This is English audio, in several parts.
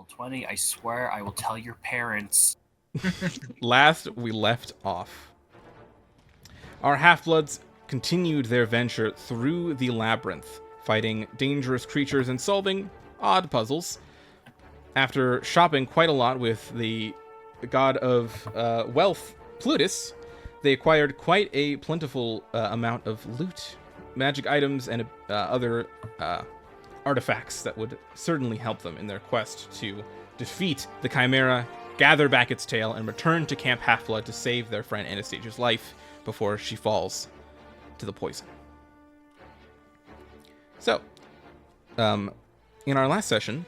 20. I swear I will tell your parents. Last we left off, our half-bloods continued their venture through the labyrinth, fighting dangerous creatures and solving odd puzzles. After shopping quite a lot with the god of wealth, Plutus, they acquired quite a plentiful amount of loot, magic items, and other artifacts that would certainly help them in their quest to defeat the Chimera, gather back its tail, and return to Camp Half-Blood to save their friend Anastasia's life before she falls to the poison. So, in our last session,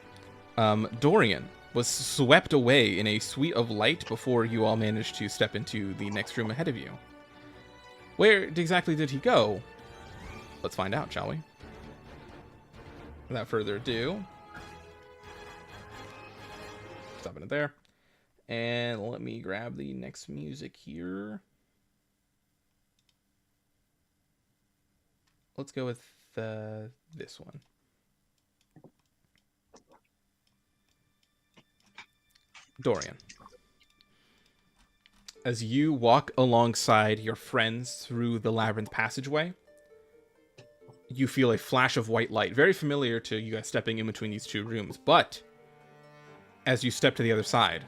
Dorian was swept away in a suite of light before you all managed to step into the next room ahead of you. Where exactly did he go? Let's find out, shall we? Without further ado, stopping it there. And let me grab the next music here. Let's go with this one. Dorian, as you walk alongside your friends through the labyrinth passageway, you feel a flash of white light, very familiar to you guys stepping in between these two rooms. But as you step to the other side,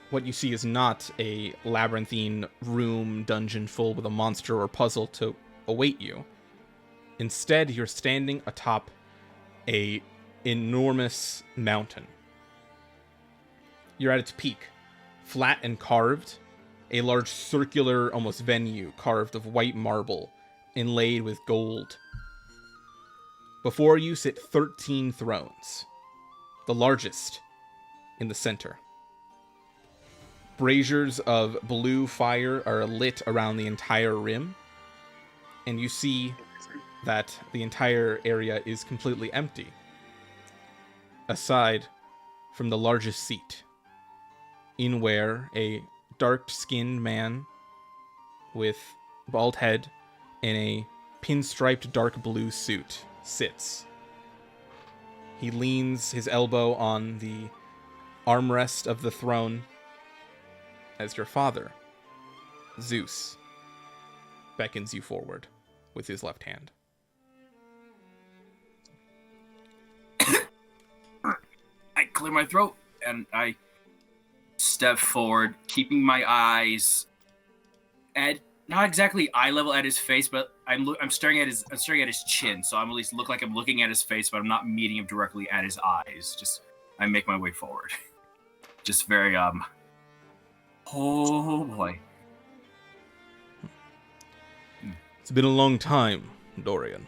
what you see is not a labyrinthine room dungeon full with a monster or puzzle to await you. Instead, you're standing atop a enormous mountain. You're at its peak, flat and carved, a large circular, almost venue carved of white marble, inlaid with gold. Before you sit 13 thrones, the largest in the center. Braziers of blue fire are lit around the entire rim, and you see that the entire area is completely empty, aside from the largest seat, in where a dark-skinned man with bald head and a pinstriped dark blue suit sits. He leans his elbow on the armrest of the throne as your father, Zeus, beckons you forward with his left hand. I clear my throat and I step forward, keeping my eyes at not exactly eye level at his face, but I'm staring at his chin, so I'm at least look like I'm looking at his face, but I'm not meeting him directly at his eyes. Just I make my way forward. Just very oh boy. It's been a long time, Dorian.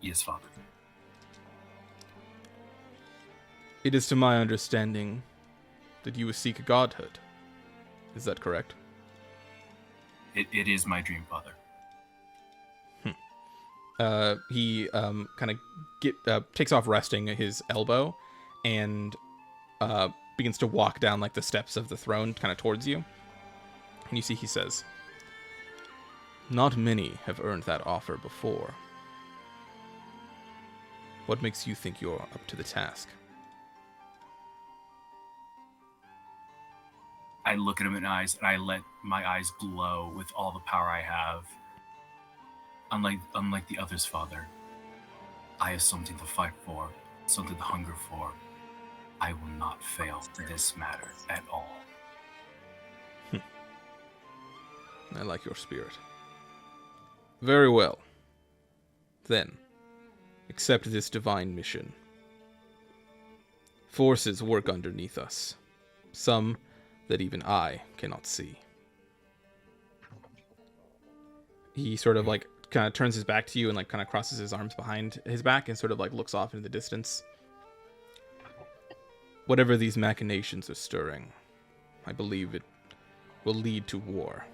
Yes, Father. It is to my understanding that you seek godhood. Is that correct? It is my dream, Father. He kind of takes off resting his elbow and begins to walk down like the steps of the throne kind of towards you. And you see he says, "Not many have earned that offer before. What makes you think you're up to the task?" I look at him in the eyes, and I let my eyes glow with all the power I have. Unlike the others, Father, I have something to fight for, something to hunger for. I will not fail in this matter at all. I like your spirit. Very well. Then, accept this divine mission. Forces work underneath us. Some that even I cannot see. He sort of like kind of turns his back to you and like kind of crosses his arms behind his back and sort of like looks off into the distance. Whatever these machinations are stirring, I believe it will lead to war.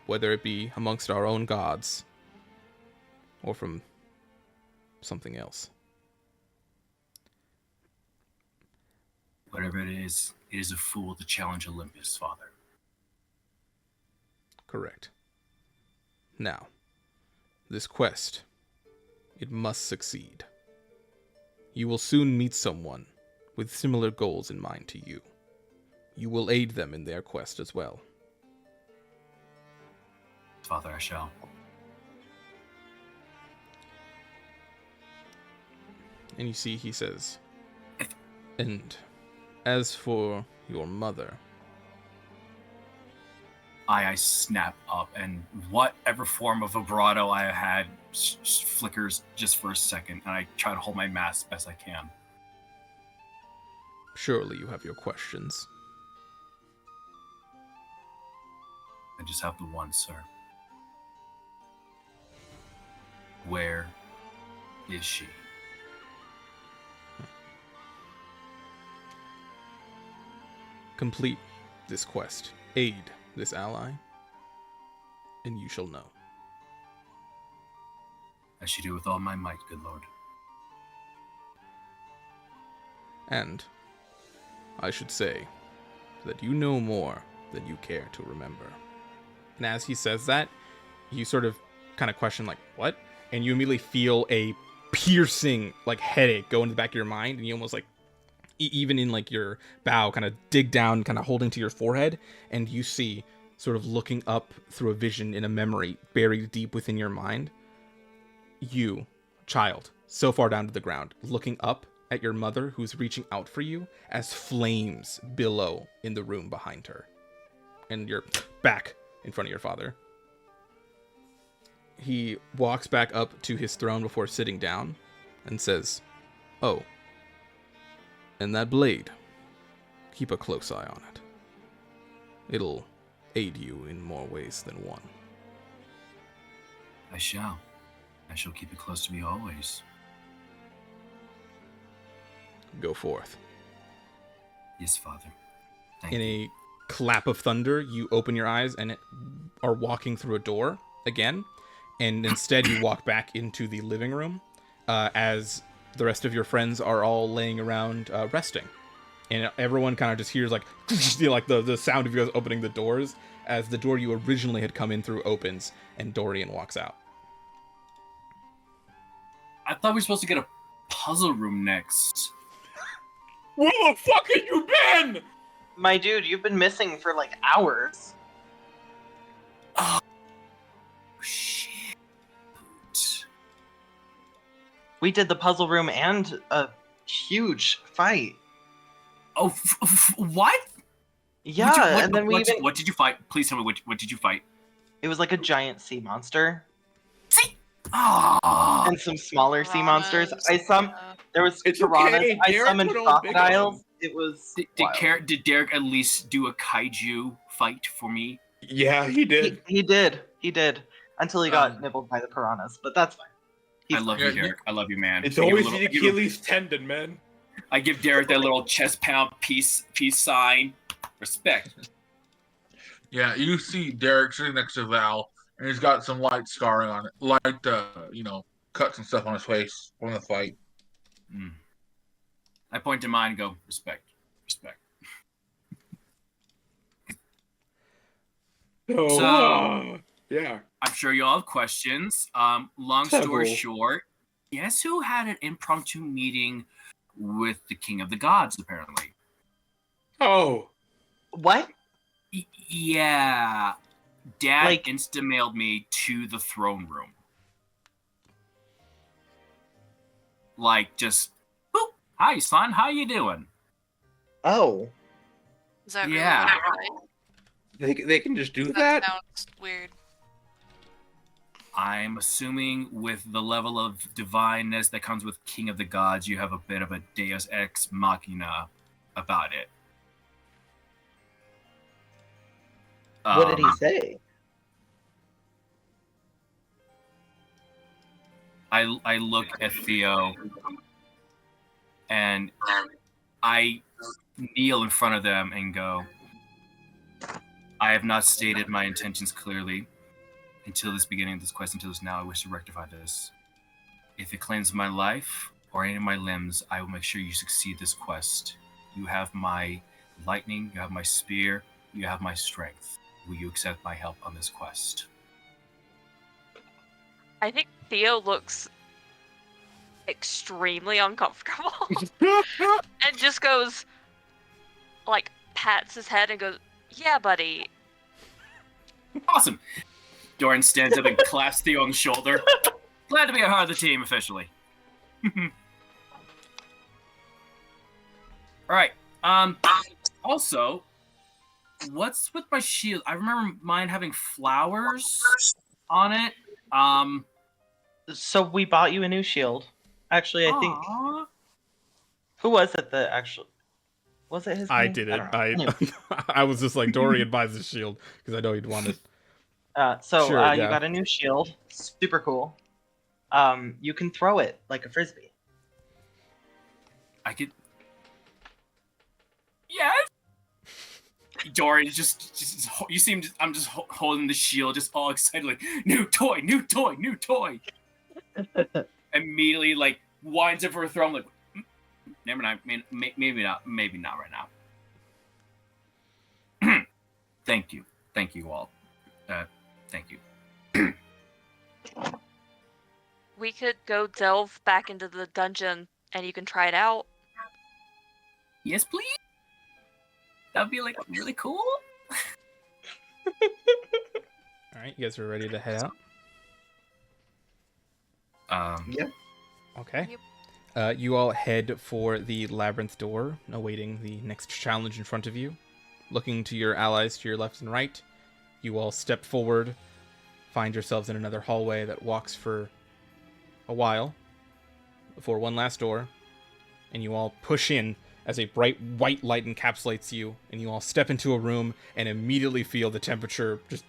Whether it be amongst our own gods or from something else. Whatever it is a fool to challenge Olympus, Father. Correct. Now, this quest, it must succeed. You will soon meet someone with similar goals in mind to you. You will aid them in their quest as well. Father, I shall. And you see, he says, and as for your mother... I snap up, and whatever form of vibrato I had flickers just for a second, and I try to hold my mask best I can. Surely you have your questions. I just have the one, sir. Where is she? Complete this quest. Aid this ally, and you shall know. I should do with all my might, good lord. And I should say that you know more than you care to remember. And as he says that, you sort of kind of question, like, what? And you immediately feel a piercing, like, headache go into the back of your mind, and you almost, like, even in, like, your bow, kind of dig down, kind of holding to your forehead, and you see, sort of looking up through a vision in a memory buried deep within your mind, you, child, so far down to the ground, looking up at your mother who's reaching out for you as flames billow in the room behind her. And you're back in front of your father. He walks back up to his throne before sitting down and says, "Oh, and that blade, keep a close eye on it. It'll aid you in more ways than one." I shall. I shall keep it close to me always. Go forth. Yes, Father. Thank In you. a clap of thunder, you open your eyes and are walking through a door again, and instead you walk back into the living room as the rest of your friends are all laying around resting. And everyone kind of just hears like like the sound of you guys opening the doors as the door you originally had come in through opens and Dorian walks out. I thought we were supposed to get a puzzle room next. Where the fuck have you been? My dude, you've been missing for like hours. Oh, shit. We did the puzzle room and a huge fight. Oh, what? Yeah, and then What did you fight? Please tell me what did you fight? It was like a giant sea monster See? Oh. and some smaller sea monsters. Piranhas. There was It's piranhas. okay, I Derek summoned put on big crocodiles. ones. It was Did Derek at least do a kaiju fight for me? Yeah, he did. He did until he got nibbled by the piranhas, but that's fine. I love you, Yeah, Derek. I love you, man. It's I give always a the little- I give a- Achilles tendon, man. I give Derek that little chest pound peace sign. Respect. Yeah, you see Derek sitting next to Val, and he's got some light scarring on it, light, cuts and stuff on his face from the fight. Mm. I point to mine and go, respect. So- yeah. I'm sure you all have questions. Long story Several. short, guess who had an impromptu meeting with the King of the Gods, apparently? Oh, What? Yeah. Dad Like- insta-mailed me to the throne room. Like, just, boop. Hi, son. How you doing? Oh. Is that Yeah. really what they can just do that that? sounds weird. I'm assuming with the level of divineness that comes with King of the Gods, you have a bit of a Deus Ex Machina about it. What did he say? I look at Theo and I kneel in front of them and go, I have not stated my intentions clearly until this beginning of this quest, until this now. I wish to rectify this. If it claims my life or any of my limbs, I will make sure you succeed this quest. You have my lightning, you have my spear, you have my strength. Will you accept my help on this quest? I think Theo looks extremely uncomfortable and just goes, like, pats his head and goes, "Yeah, buddy." Awesome. Dorian stands up and claps Theo on the shoulder. Glad to be a part of the team officially. All right. Also, what's with my shield? I remember mine having flowers on it. So we bought you a new shield. Actually, I think Aw. who was it that actually was it his I name? did I it. don't know. Anyway. I was just like, Dorian buys the shield because I know he'd want it. So Sure, you yeah. got a new shield. Super cool. You can throw it like a frisbee. I could. Yes. Dorian just you seem. I'm just holding the shield, just all excited, like new toy, new toy, new toy. Immediately, like winds up for a throw. I'm like, never mind. Maybe not right now. Thank you all. Thank you. We could go delve back into the dungeon and you can try it out. Yes, please. That'd be like really cool. All right, you guys are ready to head out. Yeah. Okay. You all head for the labyrinth door, awaiting the next challenge in front of you. Looking to your allies to your left and right, you all step forward, find yourselves in another hallway that walks for a while before one last door, and you all push in as a bright white light encapsulates you, and you all step into a room and immediately feel the temperature just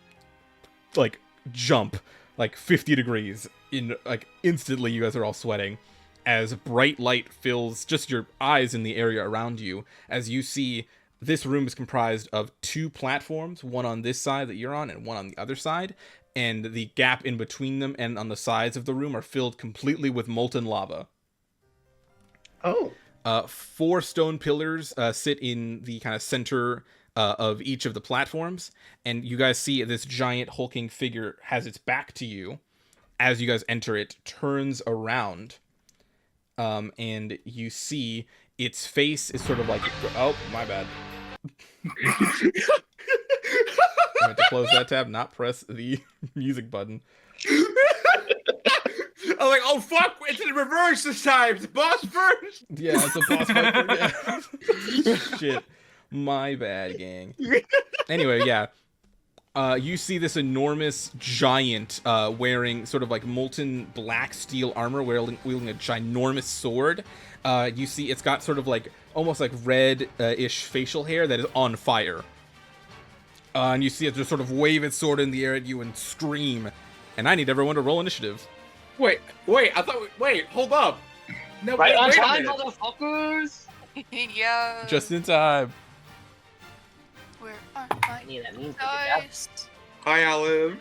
like jump like 50 degrees in like instantly. You guys are all sweating as bright light fills just your eyes in the area around you, as you see this room is comprised of two platforms, one on this side that you're on and one on the other side, and the gap in between them and on the sides of the room are filled completely with molten lava. Oh. 4 stone pillars sit in the kind of center of each of the platforms, and you guys see this giant hulking figure has its back to you. As you guys enter, it turns around, and you see its face is sort of like, oh, my bad. I meant to close that tab, not press the music button. I'm like, oh fuck, it's in reverse this time. It's boss first. Yeah, it's a boss fight. Yeah. Shit. My bad, gang. Anyway, yeah. You see this enormous giant wearing sort of like molten black steel armor, wielding a ginormous sword. You see it's got sort of like almost like red-ish facial hair that is on fire. And you see it just sort of wave its sword in the air at you and scream. And I need everyone to roll initiative. Wait, hold up. No, Right on wait a time, minute. motherfuckers! Yo. Just in time. Where are my I need that means. dice? Hi, Olive.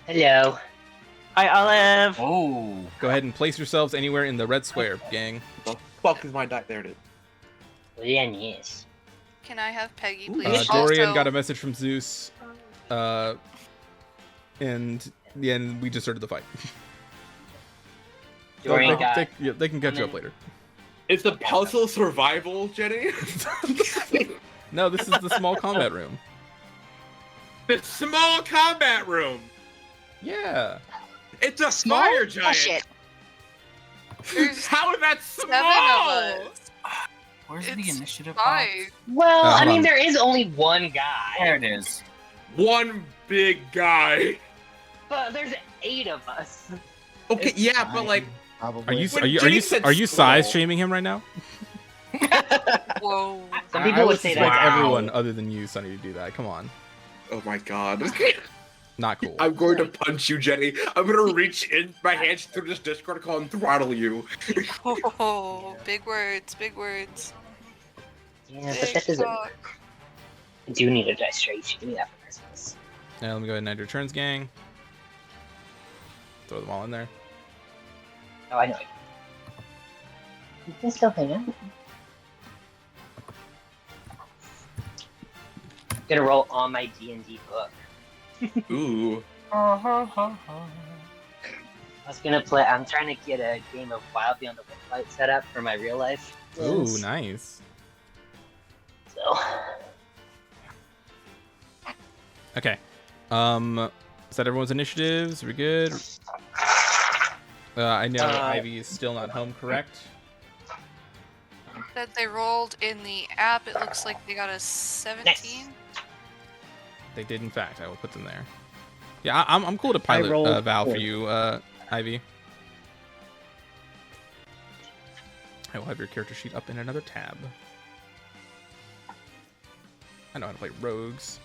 Hello. Hi, Olive. Oh. Go ahead and place yourselves anywhere in the red square, gang. The fuck is my die? There it is. Well, yeah, yes. Can I have Peggy, Ooh. please? Dorian Also- got a message from Zeus. And then we just started the fight. Dorian got. They can catch you up later. It's the puzzle survival, Jenny. No, this is the small combat room. The small combat room. Yeah. It's a fire giant. Bullshit. There's How is that 7 small? of us. Where's the It's initiative 5. box? Well, I hold mean, on. there is only one guy. There it is. One big guy. But there's 8 of us. Okay, It's yeah, but fine. like, Probably. Are you When are you are Jenny you said are you small- size shaming him right now? Whoa. Some people would say suspect that. everyone other than you, Sonny, to do that. Come on, oh my god. not cool. I'm going to punch you, Jenny. I'm gonna reach in my hands through this Discord call and throttle you. Oh, big words, big words. Yeah, but Big that doesn't. talk. I do need a dice tray. You should give me that for Christmas. Now let me go ahead and end your turns, gang. Throw them all in there. Oh, I know. You can still hang out. Gonna roll on my D&D book. Ooh. I was gonna play. I'm trying to get a game of Wildly on the website set up for my real life. Ooh, friends. nice. So, Okay. Is that everyone's initiatives? Are we good? I know Ivy is still not home, correct? That they rolled in the app, it looks like they got a 17. They did, in fact. I will put them there. Yeah, I'm cool to pilot rolled Val for 4. you, Ivy. I will have your character sheet up in another tab. I know how to play rogues.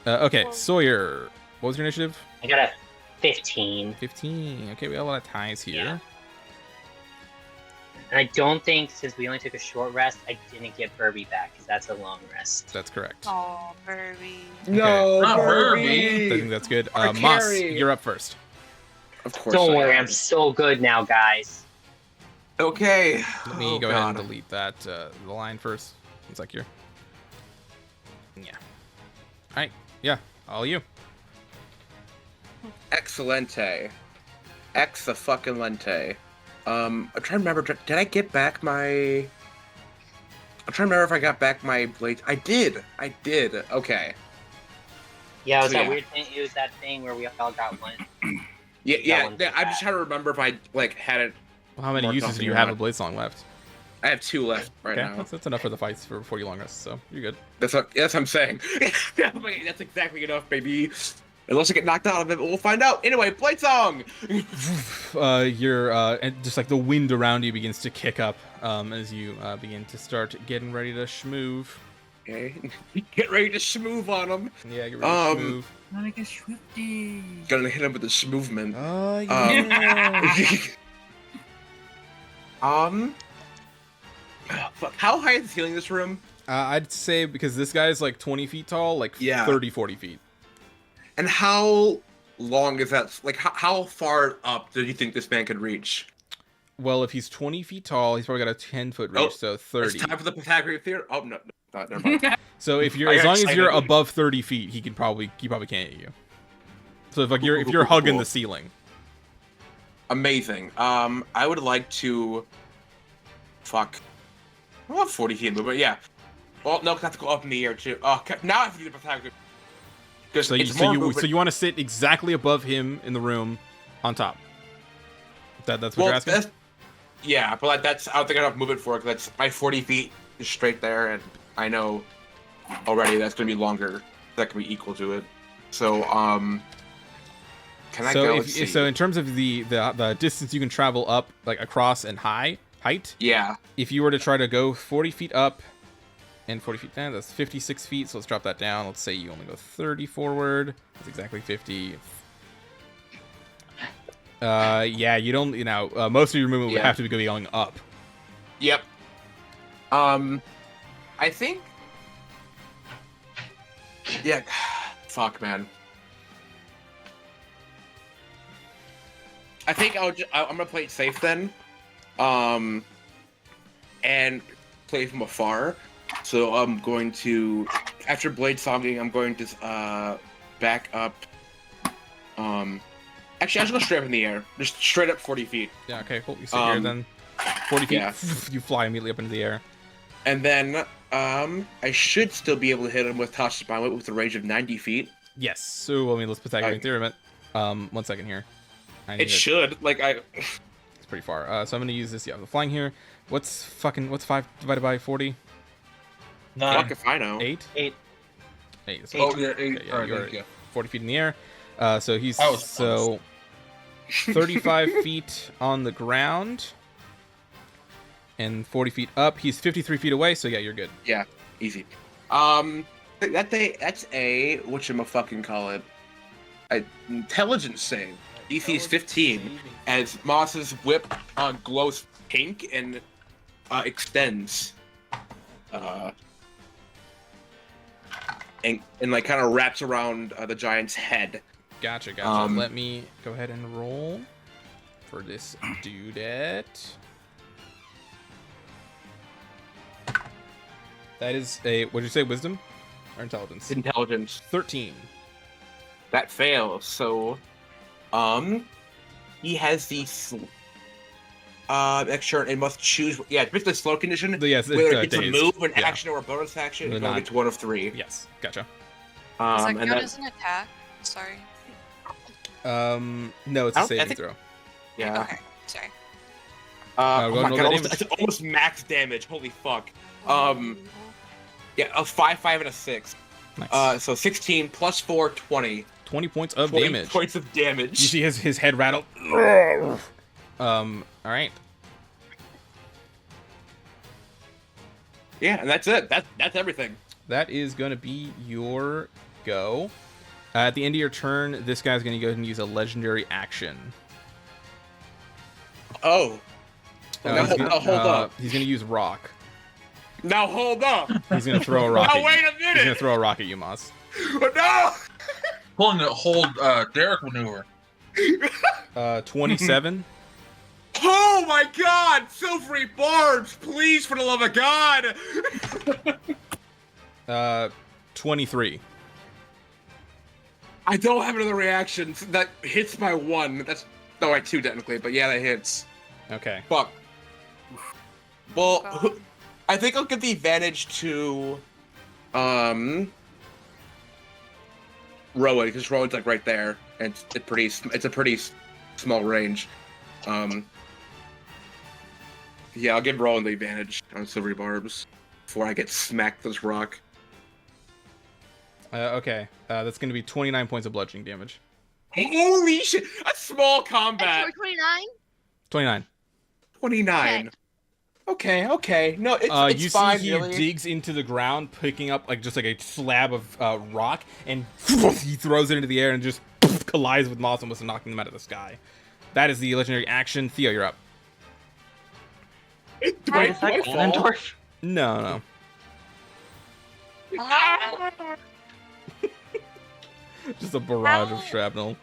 Okay, Sawyer. What was your initiative? I got a 15. 15. Okay, we got a lot of ties here. Yeah. And I don't think, since we only took a short rest, I didn't get Burby back, because that's a long rest. That's correct. Oh, Burby. No, Not I Burby. think that's good. Our Moss, carry. you're up first. Of course. Don't I worry, am. I'm so good now, guys. Okay. Let me Oh, go ahead and God. delete that the line first. It's like you're. Yeah. All right. Yeah. All you. Excelente. Ex-a-fucking-lente. I'm trying to remember. Did I get back my? I'm trying to remember if I got back my blade. I did. Okay. Yeah, it was So, that yeah. weird thing. It was that thing where we all got one. Yeah. one's I'm just bad. trying to remember if I had it. Well, how many More uses do you company have on of Bladesong left? I have 2 left right Okay, now. that's enough for the fights for 40 long rests, so you're good. That's what I'm saying. That's exactly enough, baby. Unless I get knocked out of it, but we'll find out. Anyway, Blade Song! You're and just like the wind around you begins to kick up as you begin to start getting ready to schmoove. Okay. Get ready to schmoove on him. Yeah, get ready to schmoove. Like a swifty. Gonna hit him with the schmoovement. Oh yeah. Fuck. How high is the ceiling in this room? I'd say because this guy's like 20 feet tall, like Yeah. 30, 40 feet. And how long is that? Like, how far up do you think this man could reach? Well, if he's 20 feet tall, he's probably got a 10-foot reach, Oh, so It's 30. time for the Pythagorean theorem. Oh no, never mind. So if you're I as got long as you're excited. above 30 feet, he probably can't hit you. So if like if Cool, you're cool, hugging cool. the ceiling. Amazing. I would like to. Fuck. I want 40 feet movement. Yeah. Well, no, 'cause I have to go up in the air too. Oh, now I have to do the Pythagorean. Because So it's more you movement. want to sit exactly above him in the room, on top. That's what Well, you're asking. yeah, but like that's I don't think I have movement for it. 'Cause that's my 40 feet is straight there, and I know already that's gonna be longer. That can be equal to it. So can I go? Let's see. So in terms of the distance you can travel up, like across and height, Yeah. if you were to try to go 40 feet up and 40 feet down, that's 56 feet. So let's drop that down. Let's say you only go 30 forward. That's exactly 50. Yeah, you don't. Most of your movement would Yeah. have to be going up. Yep. I think. Yeah. Fuck, man. I think I'm gonna play it safe then. And play from afar. So I'm going to, after Blade Songing, I'm going to back up. Actually, I'll just go straight up in the air. Just straight up 40 feet. Yeah. Okay. Cool. You sit here then. 40 feet. Yeah. You fly immediately up into the air. And then I should still be able to hit him with Toss Spine Whip with a range of 90 feet. Yes. So let's Pythagorean theorem it. 1 second here. I need It should. Like, It's pretty far. So I'm gonna use this. Yeah, the flying here. What's 5 divided by 40? Fuck if I know. 8. 8. 8. So Oh yeah, 8. okay, yeah, Alright, you're thank you. 40 feet in the air. So he's I was so 35 feet on the ground and 40 feet up. He's 53 feet away. So yeah, you're good. Yeah, easy. That's a whatchamacallit, a intelligence save. DC is 15 as Moss's whip glows pink and extends, and like kind of wraps around the giant's head. Gotcha. Let me go ahead and roll for this dudette. That is a, what did you say, wisdom or intelligence? Intelligence 13. that fails. So, he has the extra and must choose. Yeah, it's basically a slow condition. Yes, it's, whether it's a dazed. move, an Yeah. action, or a bonus action. They're It can only not- get to one of 3. Yes, gotcha. Does that And count that, as an attack? Sorry. No, it's a I saving think- throw. yeah. Okay. Sorry. go Oh ahead my and roll god, that almost, that's almost max damage. Holy fuck. Yeah, a 5, 5, and a 6. Nice. So 16 plus 4, 20. 20 points of 20 damage. points of damage. You see his head rattle. All right. Yeah, and that's it. That's everything. That is going to be your go. At the end of your turn, this guy's going to go ahead and use a legendary action. Oh. Now, he's hold gonna, up. He's going to use rock. Now hold up. He's going to throw a rock Now at wait you. a He's going to minute. throw a rock at you, Moss. No. Pulling a hold Derek maneuver. 27. Oh my god! Silvery barbs, please, for the love of God! 23. I don't have another reaction. That hits by 1. That's no, wait, 2 technically, but yeah, that hits. Okay. Fuck. Well, God. I think I'll give the advantage to, Rowan, because Rowan's like right there, and it's a pretty small range. Yeah, I'll give Rowan the advantage on Silvery Barbs before I get smacked with this rock. Okay. That's going to be 29 points of bludgeoning damage. Holy shit! A small combat. 29? 29. 29. Okay. No, it's you fine. see he really. digs into the ground, picking up like just like a slab of rock, and he throws it into the air and just collides with Moss, almost knocking them out of the sky. That is the legendary action. Theo, you're up. Wait, is that do I fall? Ganondorf? No. Just a barrage of shrapnel.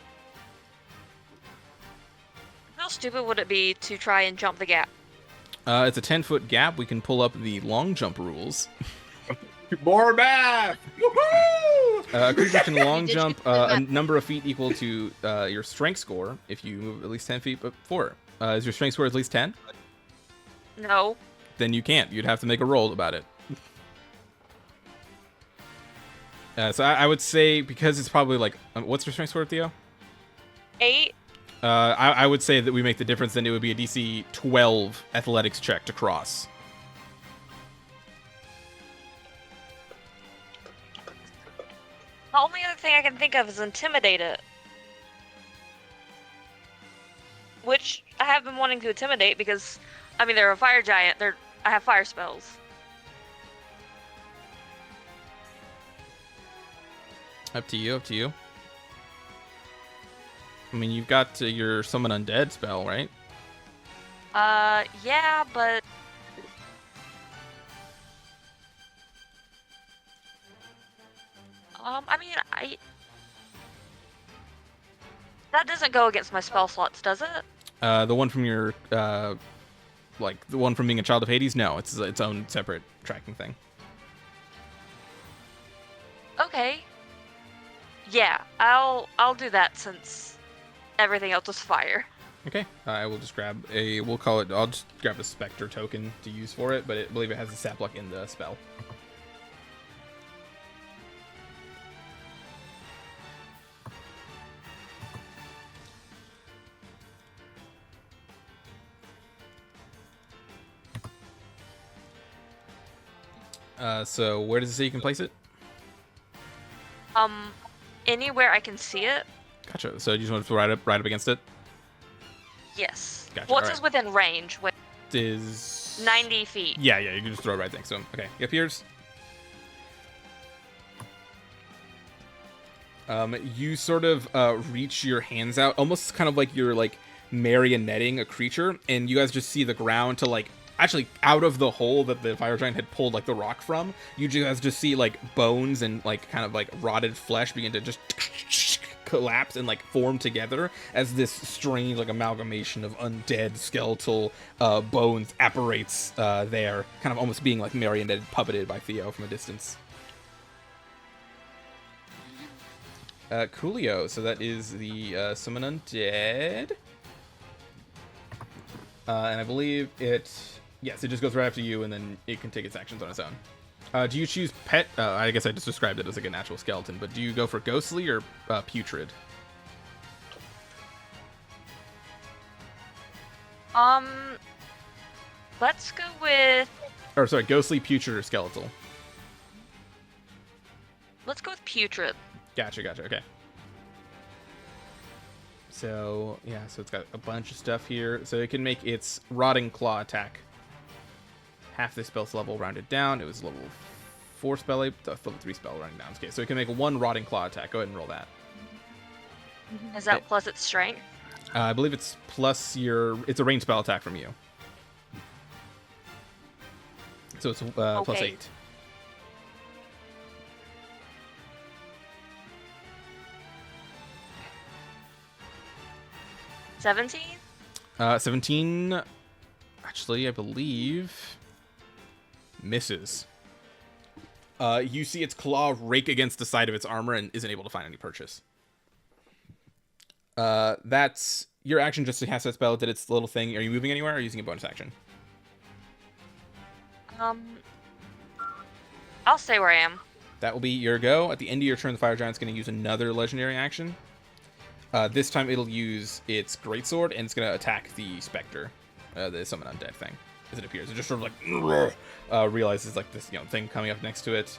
How stupid would it be to try and jump the gap? It's a 10-foot gap. We can pull up the long jump rules. More math! Woohoo! A creature can long Did you jump do that? a number of feet equal to your strength score if you move at least 10 feet before. Is your strength score at least 10? No. Then you can't. You'd have to make a roll about it. So I would say, because it's probably like... what's your strength score, Theo? 8? I would say that we make the difference, then it would be a DC 12 athletics check to cross. The only other thing I can think of is intimidate it. Which I have been wanting to intimidate because, I mean, they're a fire giant. I have fire spells. Up to you. I mean, you've got your Summon Undead spell, right? Yeah, but... I mean, that doesn't go against my spell slots, does it? The one from your, the one from being a Child of Hades? No, it's its own separate tracking thing. Okay. Yeah, I'll do that since everything else is fire. Okay, I will just grab we'll call it, I'll just grab a Spectre token to use for it, but I believe it has the Sapluck in the spell. So where does it say you can place it? Anywhere I can see it. Gotcha. So you just want to throw right up against it? Yes. Gotcha, What's alright. within range? With Is 90 feet. Yeah, you can just throw it right next to him. Okay, he appears. You sort of reach your hands out, almost kind of like you're like marionetting a creature, and you guys just see the ground to like actually out of the hole that the fire giant had pulled like the rock from. You guys just see like bones and like kind of like rotted flesh begin to just collapse and like form together as this strange like amalgamation of undead skeletal bones apparates there, kind of almost being like marionetted, puppeted by Theo from a distance. Coolio, so that is the Summon Undead. And I believe it... Yes, it just goes right after you, and then it can take its actions on its own. Do you choose pet? I guess I just described it as like a natural skeleton, but do you go for ghostly or putrid? Let's go with. Or sorry, ghostly, putrid, or skeletal. Let's go with putrid. Gotcha. Okay. So yeah, so it's got a bunch of stuff here. So it can make its rotting claw attack. Half the spell's level rounded down. It was level 4 spell, level 3 spell rounded down. Okay, so it can make 1 rotting claw attack. Go ahead and roll that. Is that plus its strength? I believe it's plus your. It's a ranged spell attack from you. So it's plus Okay. 8. $17? 17. Actually, I believe misses. You see its claw rake against the side of its armor and isn't able to find any purchase. That's your action just to cast that spell. Did its little thing. Are you moving anywhere or using a bonus action? I'll stay where I am. That will be your go. At the end of your turn, the Fire Giant's going to use another legendary action. This time it'll use its greatsword and it's going to attack the specter, the summon undead thing. As it appears, it just sort of like realizes like this thing coming up next to it.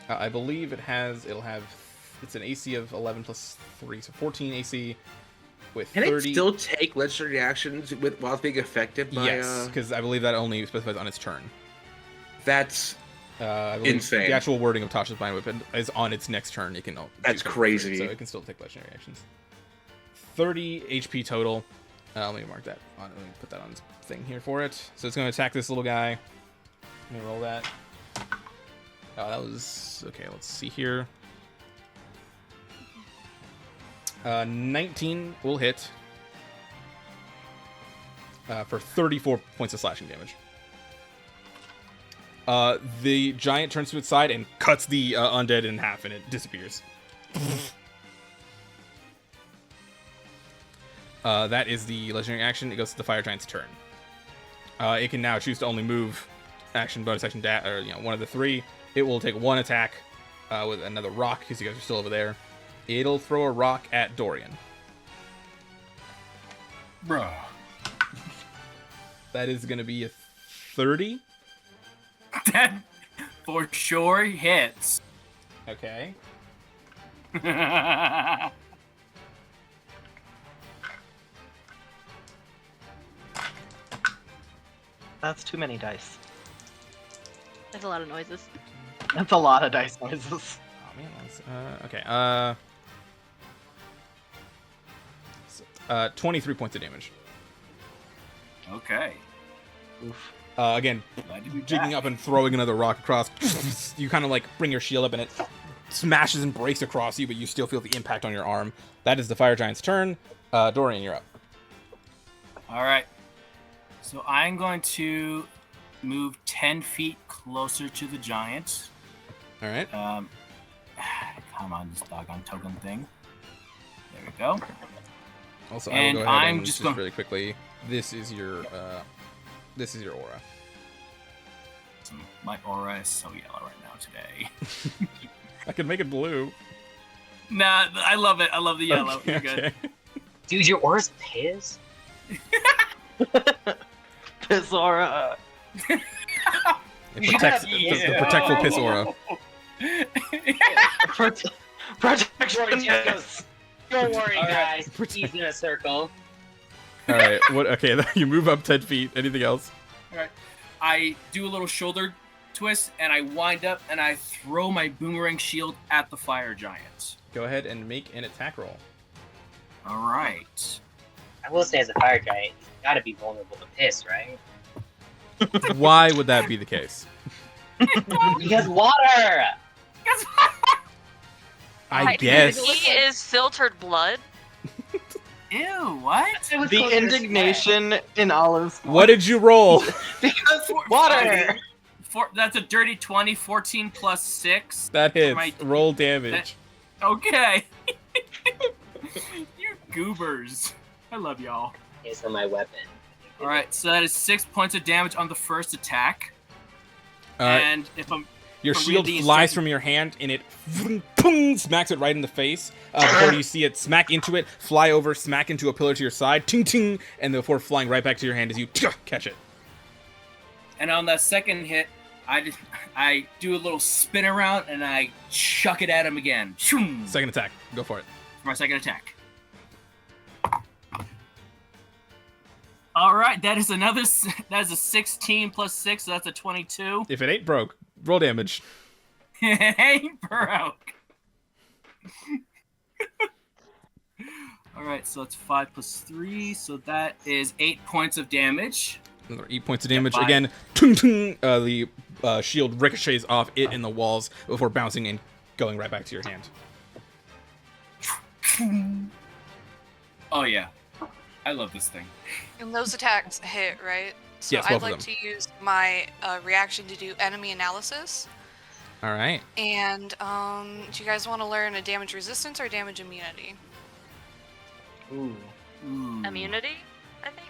I believe it'll have it's an AC of 11 plus 3, so 14 AC with Can 30. it still take legendary actions while it's being affected by? Yes, because I believe that only specifies on its turn. That's I believe insane. The actual wording of Tasha's Blind Weapon is on its next turn. It can. That's crazy. So it can still take legendary actions. 30 HP total. Let me mark that. Let me put that on this thing here for it. So it's going to attack this little guy. Let me roll that. Oh, that was okay. Let's see here. 19 will hit for 34 points of slashing damage. The giant turns to its side and cuts the undead in half, and it disappears. That is the legendary action. It goes to the Fire Giant's turn. It can now choose to only move action, bonus action, or one of the 3. It will take 1 attack with another rock because you guys are still over there. It'll throw a rock at Dorian. Bruh. That is going to be a 30. That for sure hits. Okay. That's too many dice. That's a lot of noises. That's a lot of dice noises. Oh man, okay. 23 points of damage. Okay. Oof. Again, Glad to be jigging back. up and throwing another rock across. You kind of like bring your shield up and it smashes and breaks across you, but you still feel the impact on your arm. That is the Fire Giant's turn. Dorian, you're up. All right. So I'm going to move 10 feet closer to the giant. All right. Come on, this doggone token thing. There we go. Also, And I will go ahead I'm and just just gonna- really quickly. This is your aura. My aura is so yellow right now today. I can make it blue. Nah, I love it. I love the yellow. Okay, You're good. okay. Dude, your aura's piss. Piss aura. It protects the protectful piss aura. Protection. Yes. Don't worry, guys. He's in a circle. All right. What? Okay. You move up 10 feet. Anything else? All right. I do a little shoulder twist and I wind up and I throw my boomerang shield at the fire giant. Go ahead and make an attack roll. All right. I will say, as a fire giant, you gotta be vulnerable to piss, right? Why would that be the case? Because water! I guess. He is filtered blood. Ew, what? It was The closer to indignation in Olive's. What did you roll? Because water! That's a dirty 20, 14 plus 6. That hits. My- Roll damage. Okay. You goobers. I love y'all. Okay, so my weapon. All right, so that is 6 points of damage on the first attack. And if I'm your if I'm shield reading the flies instructions- from your hand and it smacks it right in the face. Before you see it smack into it, fly over, smack into a pillar to your side, ting ting, and before flying right back to your hand as you catch it. And on that second hit, I do a little spin around and I chuck it at him again. Shoom! Second attack, go for it. For my second attack. All right, that is a 16 plus 6, so that's a 22. If it ain't broke, roll damage. It ain't broke. All right, so it's 5 plus 3, so that is 8 points of damage. Another 8 points of damage. Five. Again, tung, tung, the shield ricochets off it and the walls before bouncing and going right back to your hand. Oh yeah, I love this thing. And those attacks hit, right? So Yes, both I'd of like them. to use my reaction to do enemy analysis. All right. And do you guys want to learn a damage resistance or damage immunity? Ooh. Immunity, I think.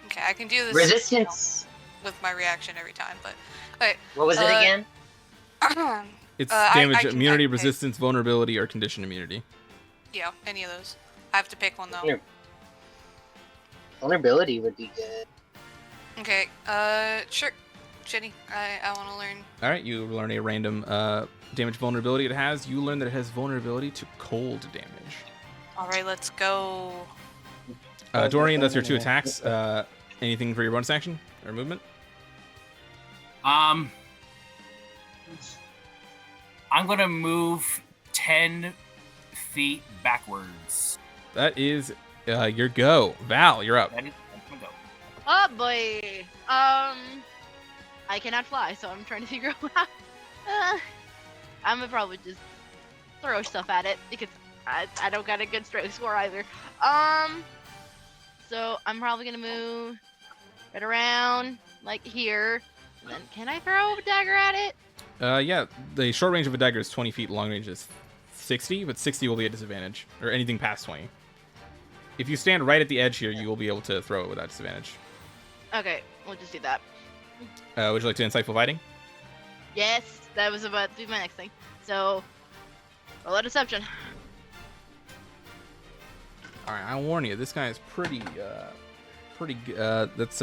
Okay, I can do this Resistance. with my reaction every time, but okay. What was it again? It's I damage, can- immunity, I can pick. resistance, vulnerability, or condition immunity. Yeah, any of those. I have to pick one though. Here. Vulnerability would be good. Okay, sure. Jenny, I want to learn. All right, you learn a random damage vulnerability it has. You learn that it has vulnerability to cold damage. All right, let's go. Dorian, that's your 2 attacks. Anything for your bonus action or movement? I'm gonna move 10 feet backwards. That is your go. Val, you're up. That is my go. Oh boy. I cannot fly, so I'm trying to figure out how. I'm gonna probably just throw stuff at it because I don't got a good strength score either. So I'm probably gonna move right around like here. And then can I throw a dagger at it? Yeah, the short range of a dagger is 20 feet, long range is 60, but 60 will be a disadvantage, or anything past 20. If you stand right at the edge here, you will be able to throw it without disadvantage. Okay, we'll just do that. Would you like to insightful fighting? Yes, that was about to be my next thing. So, roll a deception. All right, I warn you, this guy is pretty that's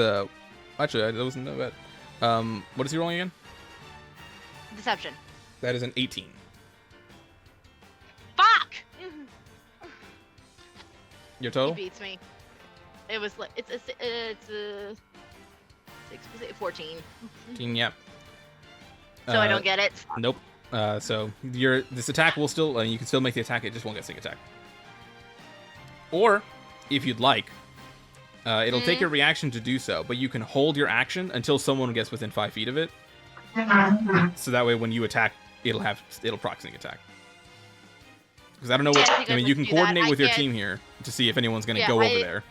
actually that wasn't that bad. What is he rolling again? Deception. That is an 18. Fuck! Your He total? beats me. It was like it's a 6, was it 14? 18, yeah. So I don't get it. Nope. So this attack will still you can still make the attack. It just won't get sneak attack. Or if you'd like, it'll take your reaction to do so, but you can hold your action until someone gets within 5 feet of it. So that way, when you attack, it'll proc sneak attack. Because I don't know what Yeah, I think I I'd mean. like You to can do that. coordinate I with your can't- team here to see if anyone's going to Yeah, go over I- there.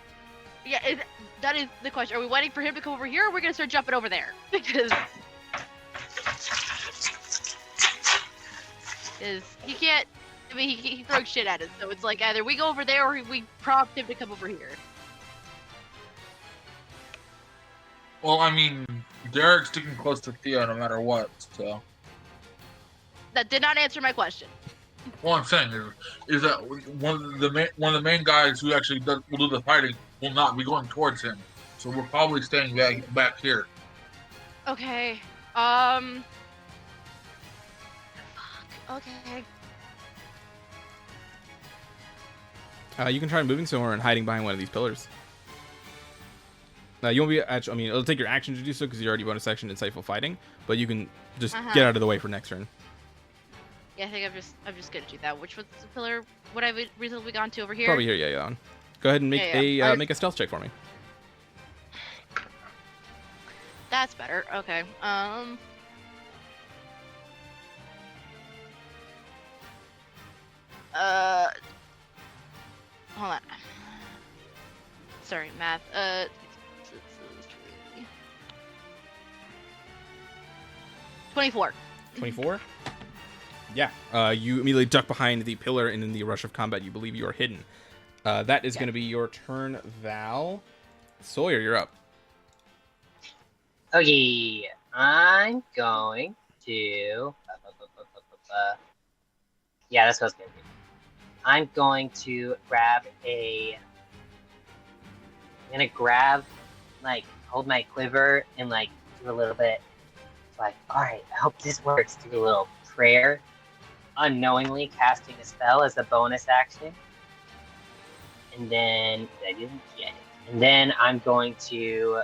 Yeah, that is the question. Are we waiting for him to come over here, or are we gonna start jumping over there? Because he can't. I mean, he throws shit at us, so it's like either we go over there or we prompt him to come over here. Well, I mean, Derek's sticking close to Theo no matter what, so. That did not answer my question. All I'm saying is that one of the main guys who actually will do the fighting will not be going towards him. So we're probably staying back here. Okay. Fuck. Okay. You can try moving somewhere and hiding behind one of these pillars. You won't be. I mean, it'll take your action to do so because you're already bonus action insightful fighting. But you can just get out of the way for next turn. Yeah, I think I'm just gonna do that. Which was the pillar? What I've recently gone to over here? Probably here, yeah. Go ahead and make Yeah. make a stealth check for me. That's better. Okay. Hold on. Sorry, math. 24. 24. Yeah. You immediately duck behind the pillar, and in the rush of combat, you believe you are hidden. That is going to be your turn, Val. Sawyer, you're up. Okay, I'm going to. Yeah, that's what I was gonna do. I'm going to grab a. I'm gonna grab, like, hold my quiver and like do a little bit. Like, all right, I hope this works. Do a little prayer, unknowingly casting a spell as a bonus action, and then I didn't get it. And then I'm going to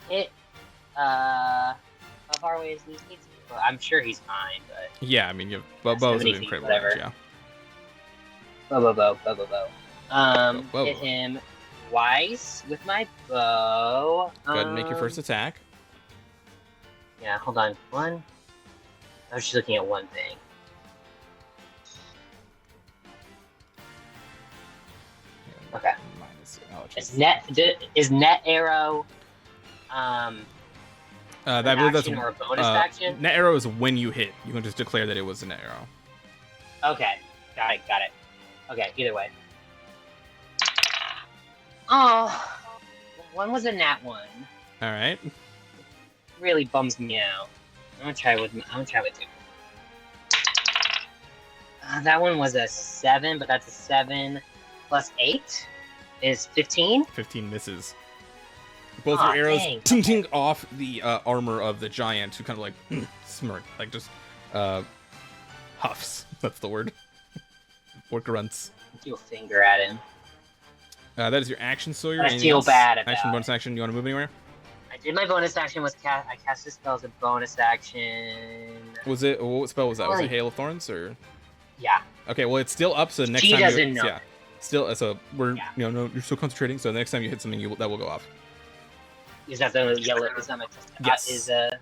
hit. How far away is he? Well, I'm sure he's fine, but Yeah, I mean, you have bows of 70 feet, incredible whatever. range, yeah. Bo. Whoa. Hit him twice with my bow. Go ahead and make your first attack. Yeah, hold on. One. I was just looking at one thing. Okay. Is net arrow I an believe that's action or a bonus action? net arrow is when you hit. You can just declare that it was a net arrow. Okay. Got it. Okay, either way. Oh, one was a nat one. All right. Really bums me out. I'm gonna try with two. That one was a 7, but that's a 7 plus 8 is 15. 15 misses. Both Aw, your arrows dang. ting ting off the armor of the giant, who kind of like smirk, like just huffs. That's the word. Or grunts. Do a finger at him. That is your action, Sawyer. I Anything feel else? bad about Action, it. bonus action. You want to move anywhere? I did my bonus action was I cast a spell as a bonus action. Was it? What spell was that? Was it Like- Hail of Thorns or? Yeah. Okay, well it's still up. So next She time doesn't you, know. yeah, still. So we're Yeah. no, you're still concentrating. So the next time you hit something, that will go off. Is that the yellow? Is that my Yes. Is The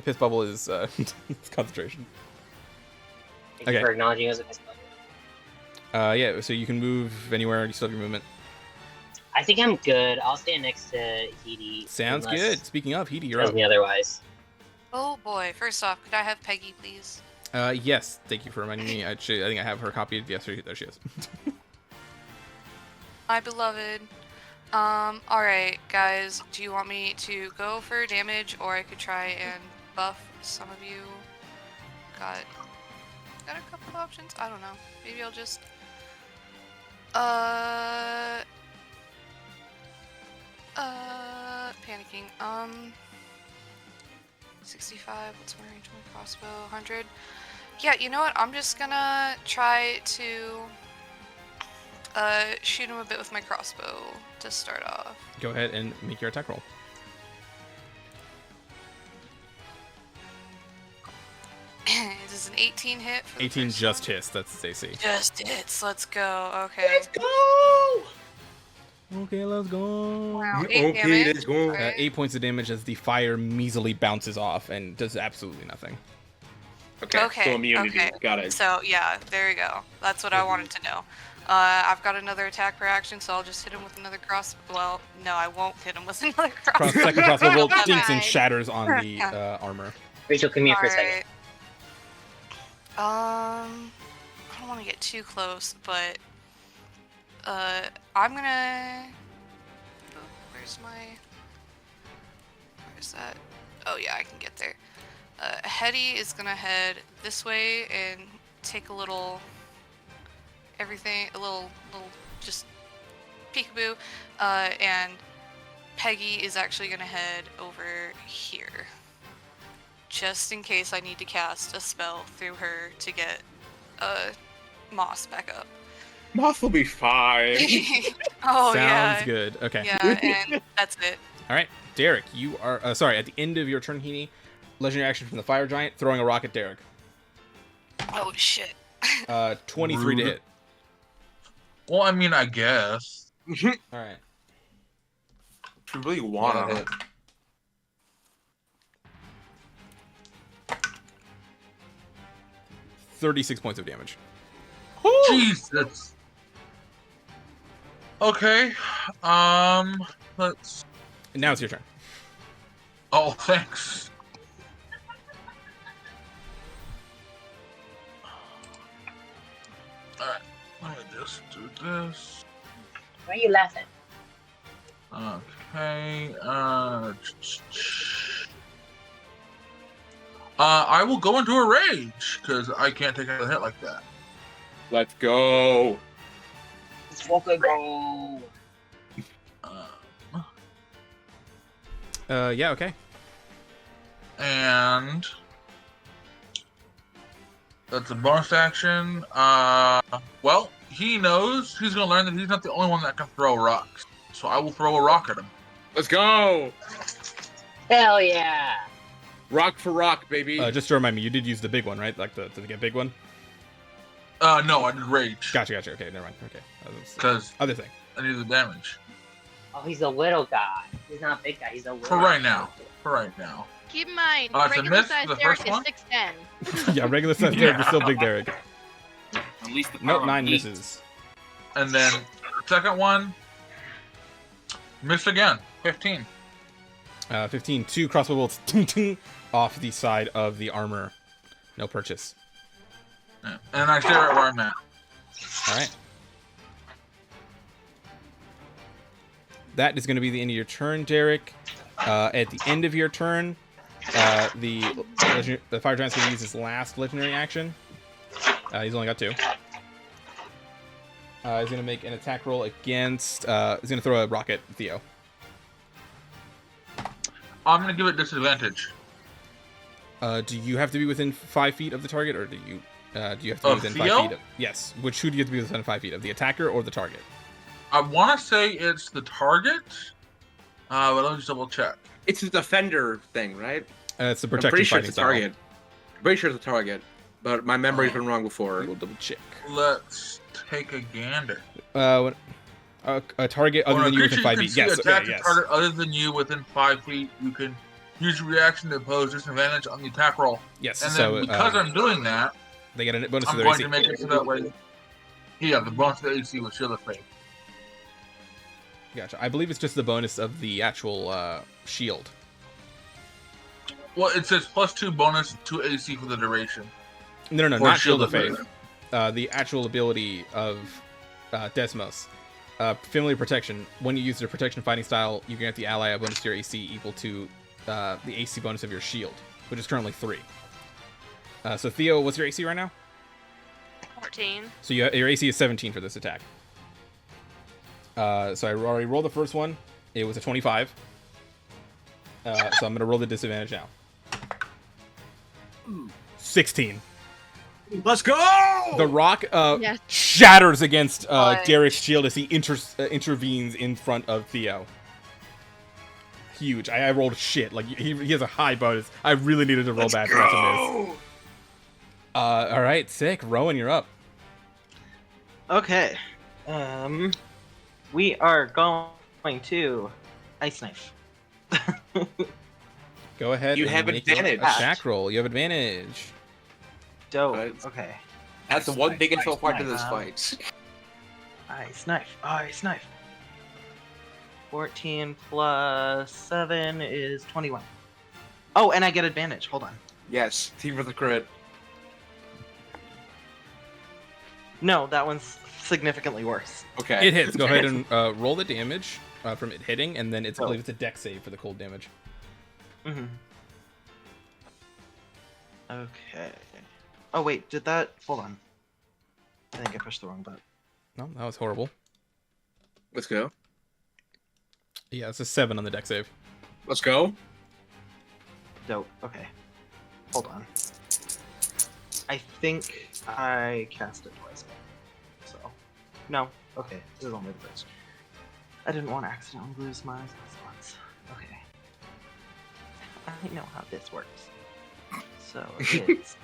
piss bubble is it's concentration. Thank you for acknowledging as a piss bubble. Yeah. So you can move anywhere. You still have your movement. I think I'm good. I'll stand next to Heidi. Sounds good. Speaking of, Heidi, you're Tells up. me otherwise. Oh boy. First off, could I have Peggy, please? Yes. Thank you for reminding me. I think I have her copied. Yes, there she is. My beloved. Alright, guys. Do you want me to go for damage, or I could try and buff some of you? Got a couple options? I don't know. Maybe I'll just... panicking. 65, what's my range? My crossbow, 100. Yeah, you know what? I'm just gonna try to shoot him a bit with my crossbow to start off. Go ahead and make your attack roll. This is an 18 hit. For the 18 first just one. hits. That's AC. Just hits. Let's go. Okay. Let's go! Okay, let's go. Wow, Okay, 8 damage. let's go. Alright. 8 points of damage as the fire measly bounces off and does absolutely nothing. Okay, So immunity. okay. Got it. So yeah, there we go. That's what I wanted to know. I've got another attack per action, so I'll just hit him with another cross. Well, no, I won't hit him with another crossbow. Second crossbow bolt Never dinks and mind. shatters on the armor. Rachel, come here for a second. Alright. I don't want to get too close, but I'm gonna. Oh, where's that? Oh yeah, I can get there. Hetty is gonna head this way and take a little just peekaboo, and Peggy is actually gonna head over here. Just in case I need to cast a spell through her to get Moss back up. Moss will be fine. Oh Sounds yeah. good. Okay. Yeah, and that's it. All right, Derek, you are at the end of your turn, Heaney. Legendary action from the fire giant, throwing a rock at Derek. Oh shit. 23 to hit. Well, I mean, I guess. All right. If you really want it. 36 points of damage. Jesus. Okay. Let's. Now it's your turn. Oh, thanks. Alright. Let me just do this. Why are you laughing? Okay. Okay. I will go into a rage because I can't take a hit like that. Let's go. Let's fucking go. Yeah, okay. And that's a bonus action. Well, he knows he's gonna learn that he's not the only one that can throw rocks. So I will throw a rock at him. Let's go. Hell yeah. Rock for rock, baby. Just to remind me, you did use the big one, right? Like the get big one. No, I did rage. Gotcha. Okay, never mind. Okay. Because Other thing. I need the damage. Oh, he's a little guy. He's not a big guy. He's a little For right now. For right now. Keep in mind, Oh, it's a regular miss, size the Derek first is one? 6'10". Yeah, regular size Derek is still big Derek. At least the Nope, power 9 of eight. misses. And then second one, missed again. 15. 15, 2 crossbow bolts ting, ting, off the side of the armor. No purchase. Yeah. And I stay right where I'm at. All right. That is going to be the end of your turn, Derek. At the end of your turn, the fire giant's going to use his last legendary action. He's only got 2. He's going to make an attack roll against. He's going to throw a rock at Theo. I'm going to give it disadvantage. Do you have to be within 5 feet of the target, or do you have to be Of within Theo? 5 feet of? Yes. Who do you have to be within 5 feet of? The attacker or the target? I want to say it's the target, but let me just double check. It's a defender thing, right? It's the I'm protecting pretty sure fighting it's a target. I'm pretty sure it's a target, but my memory's been wrong before. We'll double check. Let's take a gander. A target other than you within 5 feet. Yes. Attack Okay. a Yes. target other than you within 5 feet. You can use your reaction to impose disadvantage on the attack roll. Yes. And So then because I'm doing that, they get a bonus to I'm their going AC. to make it so that way. Yeah, the bonus to the AC with Shield of Faith. Gotcha. I believe it's just the bonus of the actual shield. Well, it says +2 bonus to AC for the duration. No, Or not Shield of Faith. The actual ability of Desmos. Familiar Protection. When you use their protection fighting style, you grant the ally a bonus to your AC equal to the AC bonus of your shield, which is currently 3. So Theo, what's your AC right now? 14. So your AC is 17 for this attack. So I already rolled the first one. It was a 25. So I'm going to roll the disadvantage now. 16. Let's go! The rock Yes. shatters against What? Derek's shield as he intervenes in front of Theo. Huge. I rolled shit. Like, he has a high bonus. I really needed to roll bad for that to miss. All right, sick. Rowan, you're up. Okay. We are going to Ice Knife. Go ahead. You and have make your advantage. Attack roll. You have advantage. Dope. Right. Okay. That's the one big intro part to this Wow. fight. Ice Knife. Ice Knife. 14 plus 7 is 21. Oh, and I get advantage. Hold on. Yes, team for the crit. No, that one's significantly worse. Okay. It hits. Go ahead and roll the damage from it hitting, and then I believe it's a dex save for the cold damage. Mm-hmm. Okay. Oh, wait. Did that... Hold on. I think I pushed the wrong button. No, that was horrible. Let's go. Yeah, it's a 7 on the dex save. Let's go. Dope. Okay. Hold on. I think I cast it twice. So, no. Okay, this is only the first. I didn't want to accidentally lose my slots. Okay. I know how this works. So it's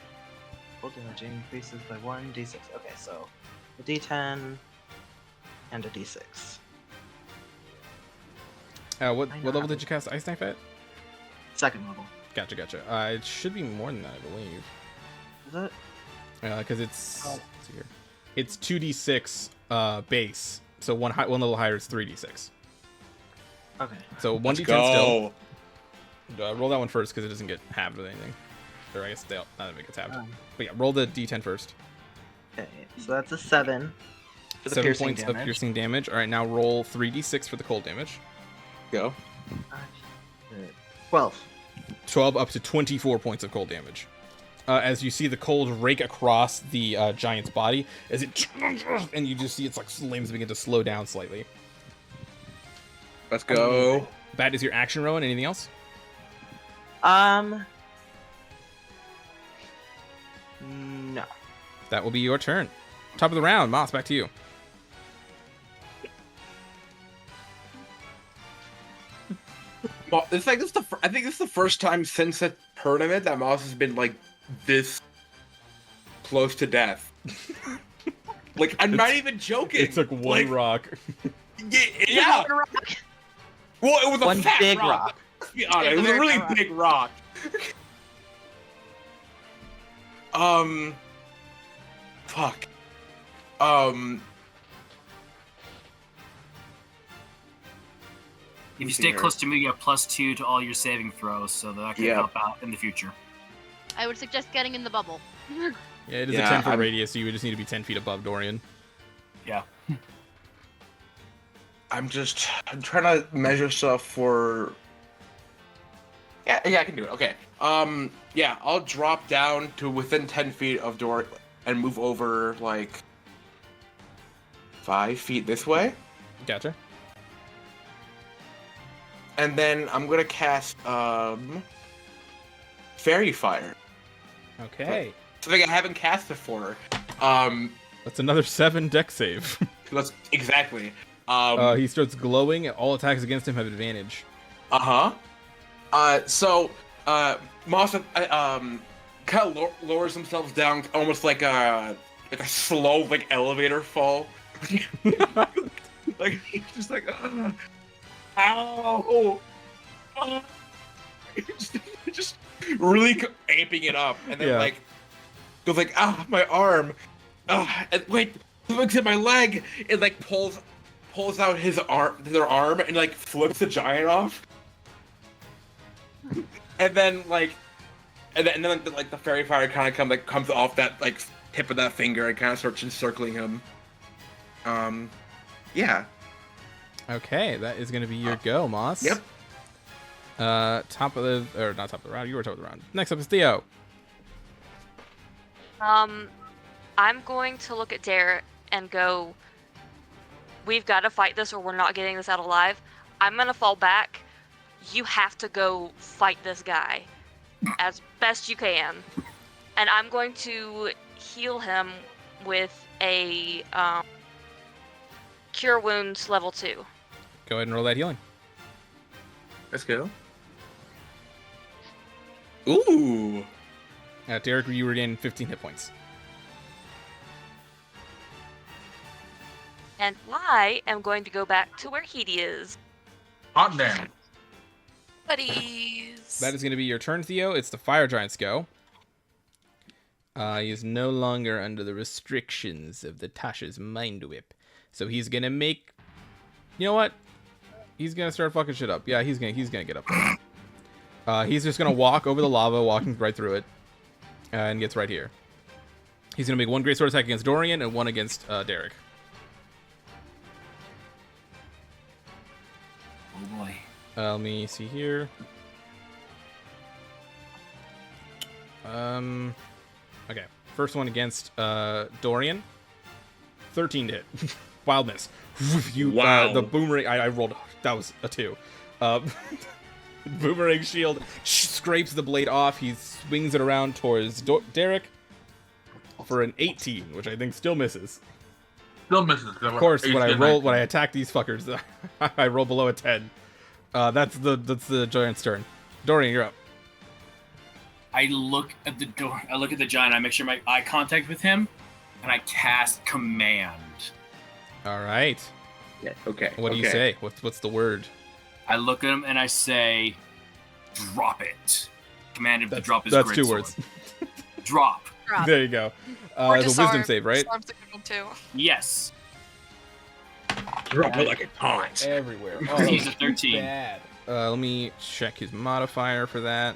full damage increases by 1d6. Okay, so a d10 and a d6. What I know level how did to- you cast Ice Knife at? Second level. Gotcha. It should be more than that, I believe. Is it? Because it's Oh. let's see here. It's 2d6 base, so one level higher is 3d6. Okay. So 1d10 Let's still. go. Roll that one first because it doesn't get halved with anything. Or I guess none of it gets halved. Um, But yeah, roll the d10 first. Okay, so that's a 7 for the 7 piercing points damage. of piercing damage. All right, now roll 3d6 for the cold damage. Go. 12. 12 up to 24 points of cold damage. As you see the cold rake across the giant's body, as it and you just see its like limbs begin to slow down slightly. Let's go. That is your action, Rowan. Anything else? No. That will be your turn. Top of the round, Moss, back to you. Well, I think this is the first time since the tournament that Moss has been like this close to death. Like, I'm not even joking. It took one rock. Yeah. Well, it was a One fat big rock. rock. Let's be honest, it was a really big rock. Fuck. If you stay close to me, you have +2 to all your saving throws, so that can help out in the future. I would suggest getting in the bubble. Yeah, it is a 10-foot radius, so you would just need to be 10 feet above Dorian. Yeah. I'm trying to measure stuff for. Yeah, I can do it. Okay. Yeah, I'll drop down to within 10 feet of Dorian and move over like 5 feet this way. Gotcha. And then I'm gonna cast Fairy Fire. Okay. Something I haven't cast before. That's another 7 deck save. That's exactly. He starts glowing, and all attacks against him have advantage. So Moss kind of lowers themselves down, almost like a slow like elevator fall. Like just like ow, just really amping it up, and then like goes like my arm, and wait, looks at my leg, it like pulls out their arm, and like flips the giant off. And then like the fairy fire kind of comes off that like tip of that finger and kind of starts encircling him. Yeah. Okay, that is going to be your go, Moss. Yep. Not top of the round. You were top of the round. Next up is Theo. I'm going to look at Derek and go, we've got to fight this or we're not getting this out alive. I'm going to fall back. You have to go fight this guy as best you can. And I'm going to heal him with a Cure Wounds level 2. Go ahead and roll that healing. Let's go. Ooh. Derek, you regain 15 hit points. And I am going to go back to where Heedy is. Hot damn. Buddies. That is going to be your turn, Theo. It's the Fire Giant's go. He is no longer under the restrictions of the Tasha's Mind Whip. So he's going to make... You know what? He's going to start fucking shit up. Yeah, he's gonna get up there. He's just going to walk over the lava, walking right through it. And gets right here. He's going to make one great sword attack against Dorian and one against Derek. Oh boy. Let me see here. Okay. First one against Dorian. 13 to hit. Wild miss. Wow. The boomerang. I rolled. That was a 2. Boomerang shield scrapes the blade off. He swings it around towards Derek for an 18, which I think still misses. Still misses. Of course, when I attack these fuckers, I roll below a 10. That's the giant's turn. Dorian, you're up. I look at the door. I look at the giant. I make sure my eye contact with him, and I cast command. All right. Yeah. Okay. What do you say? What's the word? I look at him and I say, "Drop it." Command him to drop his That's great 2 sword. words. Drop. Drop. There you go. Or The disarm. wisdom save, right? Disarm's a good one too. Yes. Drop it like a taunt. Everywhere. He's a 13. Bad. Let me check his modifier for that.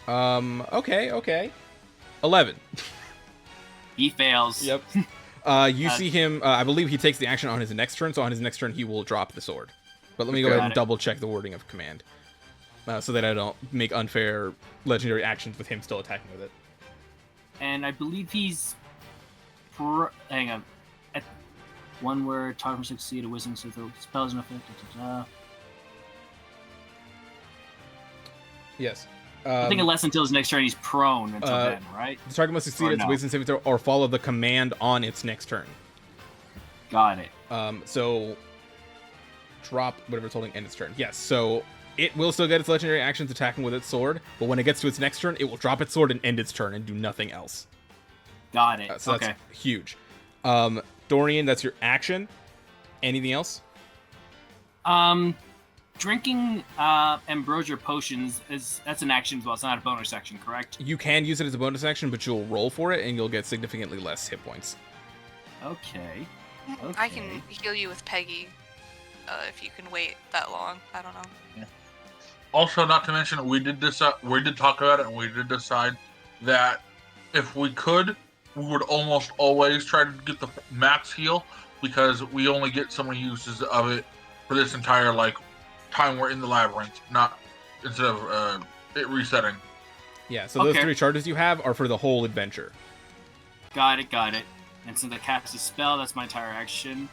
Okay. 11. He fails. Yep. You see him. I believe he takes the action on his next turn. So on his next turn, he will drop the sword. But let me go ahead and double check the wording of command, so that I don't make unfair legendary actions with him still attacking with it. And I believe he's. Hang on. At one word, target succeed a wisdom so the spell is an effect. Yes. I think it lasts until his next turn. He's prone until then, right? The target must succeed its wisdom saving throw or follow the command on its next turn. Got it. So drop whatever it's holding end its turn. Yes. So it will still get its legendary actions attacking with its sword, but when it gets to its next turn, it will drop its sword and end its turn and do nothing else. Got it. So that's huge. Dorian, that's your action. Anything else? Drinking ambrosia potions that's an action as well. It's not a bonus action, correct? You can use it as a bonus action, but you'll roll for it and you'll get significantly less hit points. Okay. I can heal you with Peggy if you can wait that long. I don't know. Yeah. Also, not to mention, we did talk about it, and we did decide that if we could, we would almost always try to get the max heal, because we only get so many uses of it for this entire time we're in the labyrinth, not instead of it resetting. Yeah, so those 3 charges you have are for the whole adventure. Got it. And since I cast a spell, that's my entire action.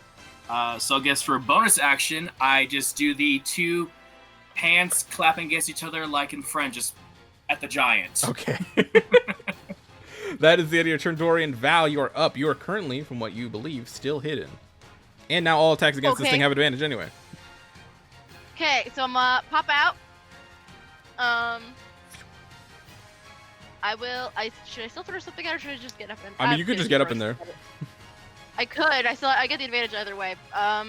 So I guess for a bonus action, I just do the 2 hands clapping against each other like in Friends, just at the giants. Okay. That is the end of your turn, Dorian. Val, you are up. You are currently, from what you believe, still hidden. And now all attacks against this thing have advantage anyway. Okay, so I'm pop out. Should I still throw something out, or should I just get up in? I mean, you could just get up in there. I could. I get the advantage either way. Yeah,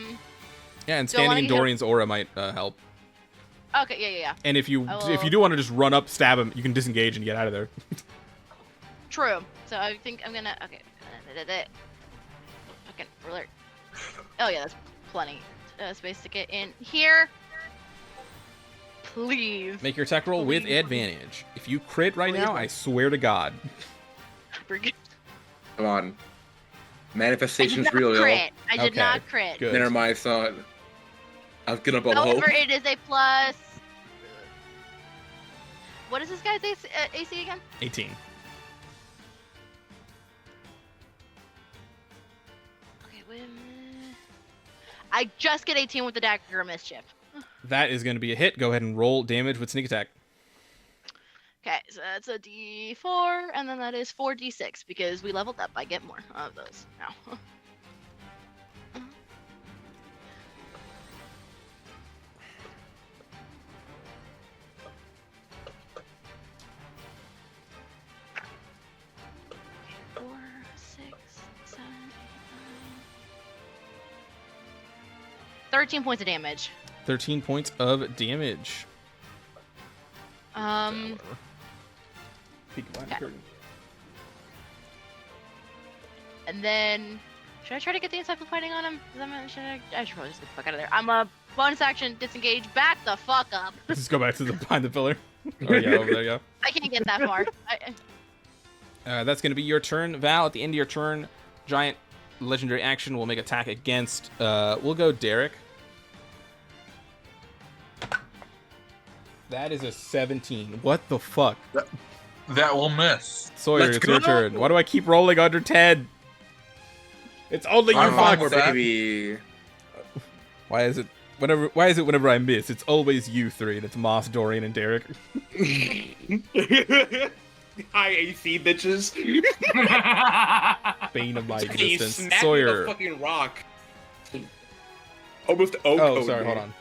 and standing in Dorian's aura might help. Okay, yeah. And if you do want to just run up, stab him, you can disengage and get out of there. True. So I think I'm gonna. Okay. Fucking alert. Oh yeah, that's plenty space to get in here. Please. Make your attack roll with advantage. If you crit right now, I swear to God. Come on. Manifestation's real, y'all. I did not crit. Good. Never mind, son. I was gonna hope. However, it is a plus. What is this guy's AC again? 18. Okay, wait a minute. I just get 18 with the dagger mischief. That is going to be a hit. Go ahead and roll damage with sneak attack. Okay, so that's a D4, and then that is 4D6, because we leveled up. I get more of those now. Four, 6, 7, 8, 9. 13 points of damage. 13 points of damage. And then, should I try to get the insightful fighting on him? I should probably just get the fuck out of there. I'm a bonus action, disengage, back the fuck up. Just go back to behind the pillar. Oh yeah, over there, yeah. I can't get that far. That's going to be your turn, Val. At the end of your turn, giant legendary action will make attack against. We'll go Derek. That is a 17. What the fuck? That will miss. Sawyer, it's your turn. Why do I keep rolling under 10? It's only you, Fox. Baby. Why is it whenever I miss, it's always you 3, and it's Moss, Dorian, and Derek? High AC bitches. Bane of my You existence. smack Sawyer. me with a fucking rock. Almost O-code. Oh, sorry, me. hold on.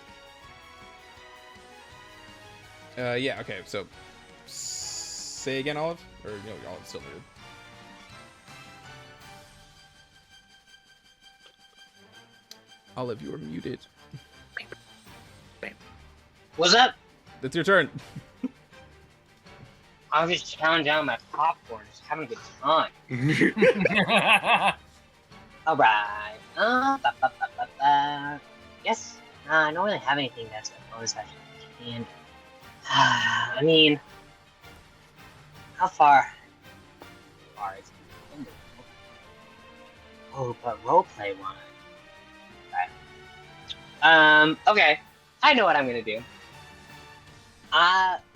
Yeah, okay, so say again, Olive? Or no, Olive's still muted. Olive, you are muted. What's up? It's your turn. I was just chowing down my popcorn, just having a good time. Alright. Yes. I don't really have anything that's a bonus action. And I mean, how far is it? Oh, but roleplay one. Okay. I know what I'm gonna do.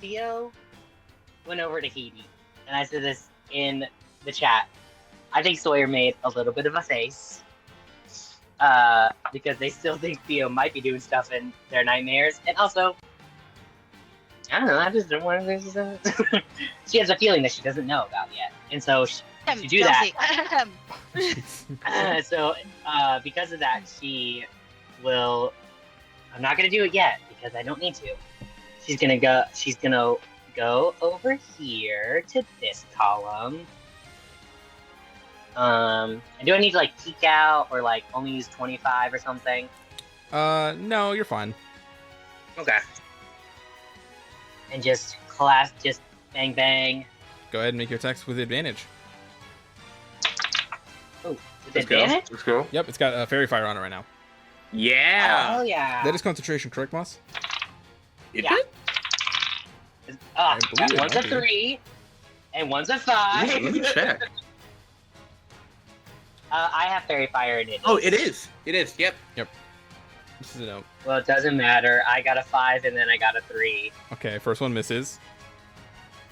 Theo went over to Hebe, and I said this in the chat. I think Sawyer made a little bit of a face. Because they still think Theo might be doing stuff in their nightmares, and also, I don't know, I just don't want to. She has a feeling that she doesn't know about yet, and so she do that. So, because of that, she will. I'm not gonna do it yet because I don't need to. She's gonna go. She's gonna go over here to this column. And do I need to like peek out or like only use 25 or something? No, you're fine. Okay. And just bang bang. Go ahead and make your attacks with advantage. Oh, with Let's go. advantage? Let's go. Yep, it's got a fairy fire on it right now. Yeah. Oh yeah. That is concentration, correct, Moss? It Yeah. did? I believe it One's a might be. 3, and one's a 5. Let me check. I have fairy fire in it. Oh, it is. It is. Yep. This is a note. Well, it doesn't matter. I got a 5 and then I got a 3. Okay, first one misses.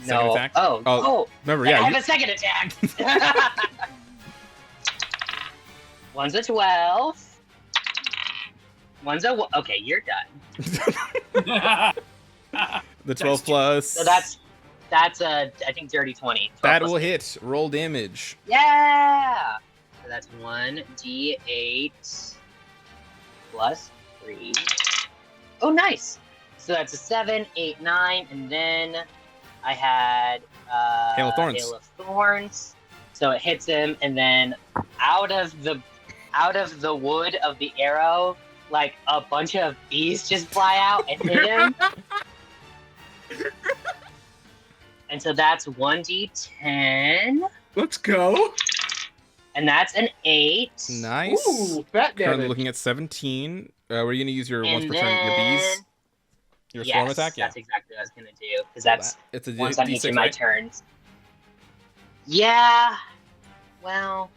Second No. attack? Oh. Remember, I yeah. have a second attack. One's a 12. One's a. Okay, you're done. The 12 plus. So that's a I think dirty 20. 12 That plus will 8. hit. Roll damage. Yeah. So that's 1d8 plus 3. Oh, nice. So that's a 7, 8, 9, and then I had Hail of Thorns. Hail of Thorns. So it hits him, and then out of the wood of the arrow, like a bunch of bees just fly out and hit him. And so that's 1d10, Let's go. and that's an 8. Nice. Ooh, fat Currently damage. looking at 17. Were you going to use your once And per turn, your bees? then- Your yes, swarm attack? Yeah. that's exactly what I was gonna do, because that's It's a once on each D6, of my right? turns. Yeah. Well.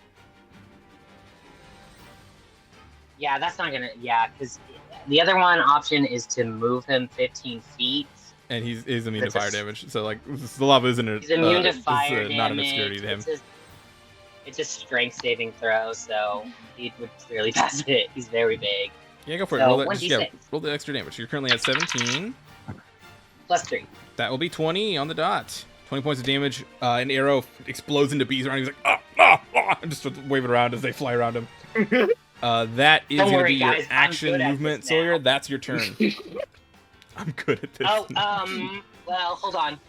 Yeah, that's not gonna. Yeah, because the other one option is to move him 15 feet. And he's immune to That's a fire s- damage. So, like, the lava isn't a, He's immune to it's, fire damage. not an obscurity to him. It's a strength saving throw, so he would clearly pass it. He's very big. Yeah, go for it. So, Roll, that, 1d6. roll the extra damage. You're currently at 17. Plus 3. That will be 20 on the dot. 20 points of damage. An arrow explodes into bees around. He's like, ah, ah, ah, and just wave it around as they fly around him. That is Don't going to worry, be your guys, I'm action good at movement, this now. Sawyer. That's your turn. I'm good at this. Oh, well, hold on.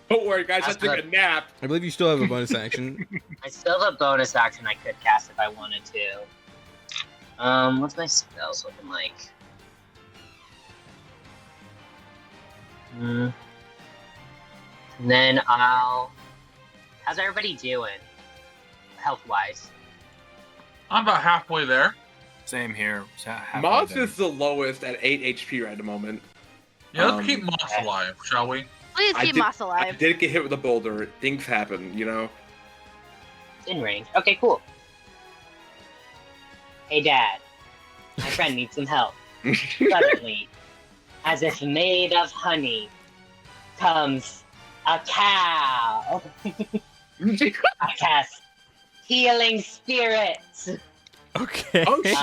Don't worry, guys. I That's took a good. nap. I believe you still have a bonus action. I still have a bonus action I could cast if I wanted to. What's my spells looking like? And then how's everybody doing? Health-wise? I'm about halfway there. Same here. Moss is the lowest at 8 HP right at the moment. Yeah, let's Um, keep Moss alive, shall we? Please keep Moss I alive. did get hit with a boulder. Things happen, you know? It's in range. Okay, cool. Hey, Dad. My friend needs some help. Suddenly, as if made of honey, comes a cow. I cast Healing Spirit. Okay. Oh, shit.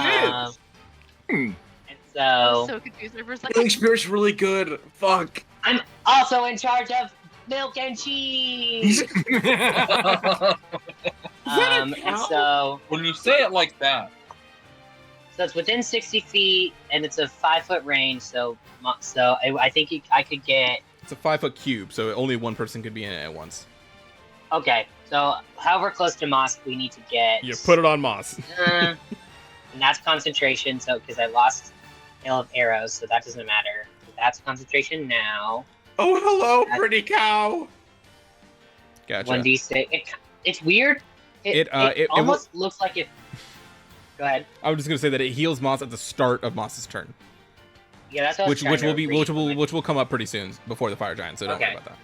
And I'm so, so confused there for a Healing second. Spirit's really good. Fuck. I'm also in charge of milk and cheese. And so When you say it like that, it's within 60 feet, and it's a 5-foot range. So I think I could get. It's a 5-foot cube, so only one person could be in it at once. Okay, so however close to Moss we need to get. You put it on Moss. And that's concentration. So because I lost Hail of Arrows, so that doesn't matter. So that's concentration now. Oh, hello, pretty cow. Gotcha. 1d6. It's weird. It It almost looks like if. Go ahead. I was just gonna say that it heals Moss at the start of Moss's turn, Yeah, that's what I was which trying to read. which will come up pretty soon before the fire giant. So don't worry Okay. about that.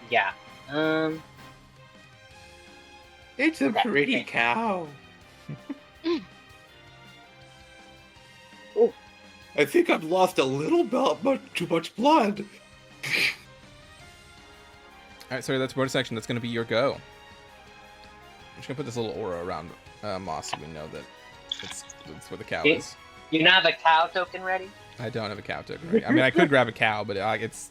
Yeah. It's a Okay. pretty cow. I think I've lost a little bit, too much blood. Alright, sorry, that's bonus action. That's going to be your go. I'm just going to put this little aura around Moss so we know that that's where the cow is. You not have a cow token ready? I don't have a cow token. Right? I mean, I could grab a cow, but it's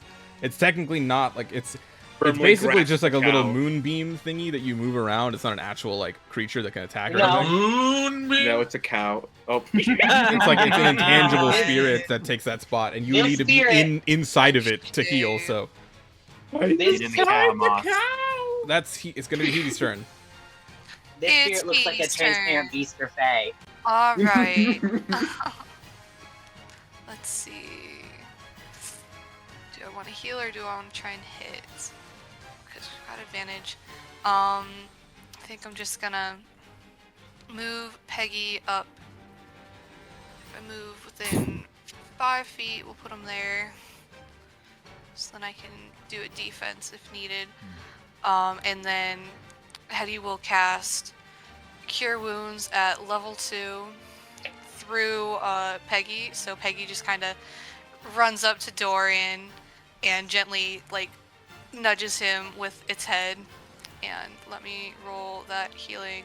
technically not like it's basically just like a little moonbeam thingy that you move around. It's not an actual like creature that can attack or anything. Moonbeam? No, it's a cow. Oh. It's an intangible spirit that takes that spot, and you This need to be spirit- inside of it to heal. So This, in the cow, Moss. it's gonna be Heavy's turn. this It's spirit looks like a Beast's transparent turn. beast or fae. All right. Let's see. Do I want to heal or do I want to try and hit? Because we've got advantage. I think I'm just gonna move Peggy up. If I move within 5 feet, we'll put him there. So then I can do a defense if needed. And then Hetty will cast Cure Wounds at level 2 through Peggy. So Peggy just kind of runs up to Dorian and gently like nudges him with its head. And let me roll that healing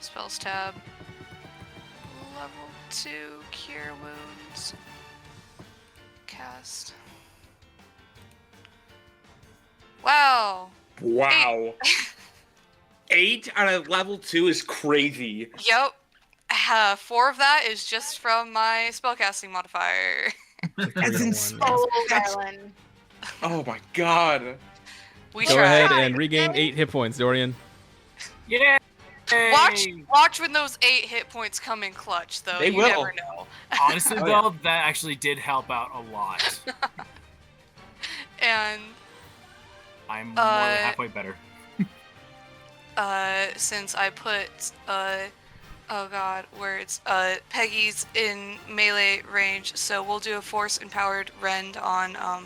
spells tab. Level 2 Cure Wounds. Cast. Wow. Wow. 8 on a level 2 is crazy. Yep. 4 of that is just from my spellcasting modifier. That's insane. Oh, Garland. Oh my god. We Go tried. ahead and regain 8 hit points, Dorian. Yeah. Watch when those 8 hit points come in clutch, though. They you will. never know. Honestly, though, that actually did help out a lot. And I'm more than halfway better. since I put oh god, words. Peggy's in melee range, so we'll do a force empowered rend on on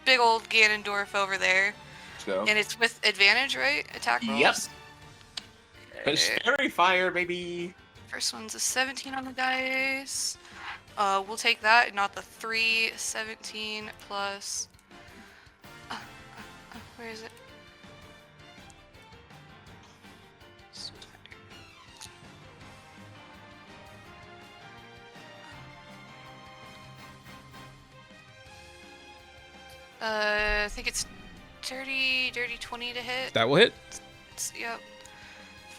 big old Ganondorf over there. Let's go. And it's with advantage, right? Attack rolls? Yes. Okay. Fairy fire, baby. First one's a 17 on the dice. We'll take that, not the 3. 17 plus... where is it? I think it's dirty 20 to hit. That will hit. Yep.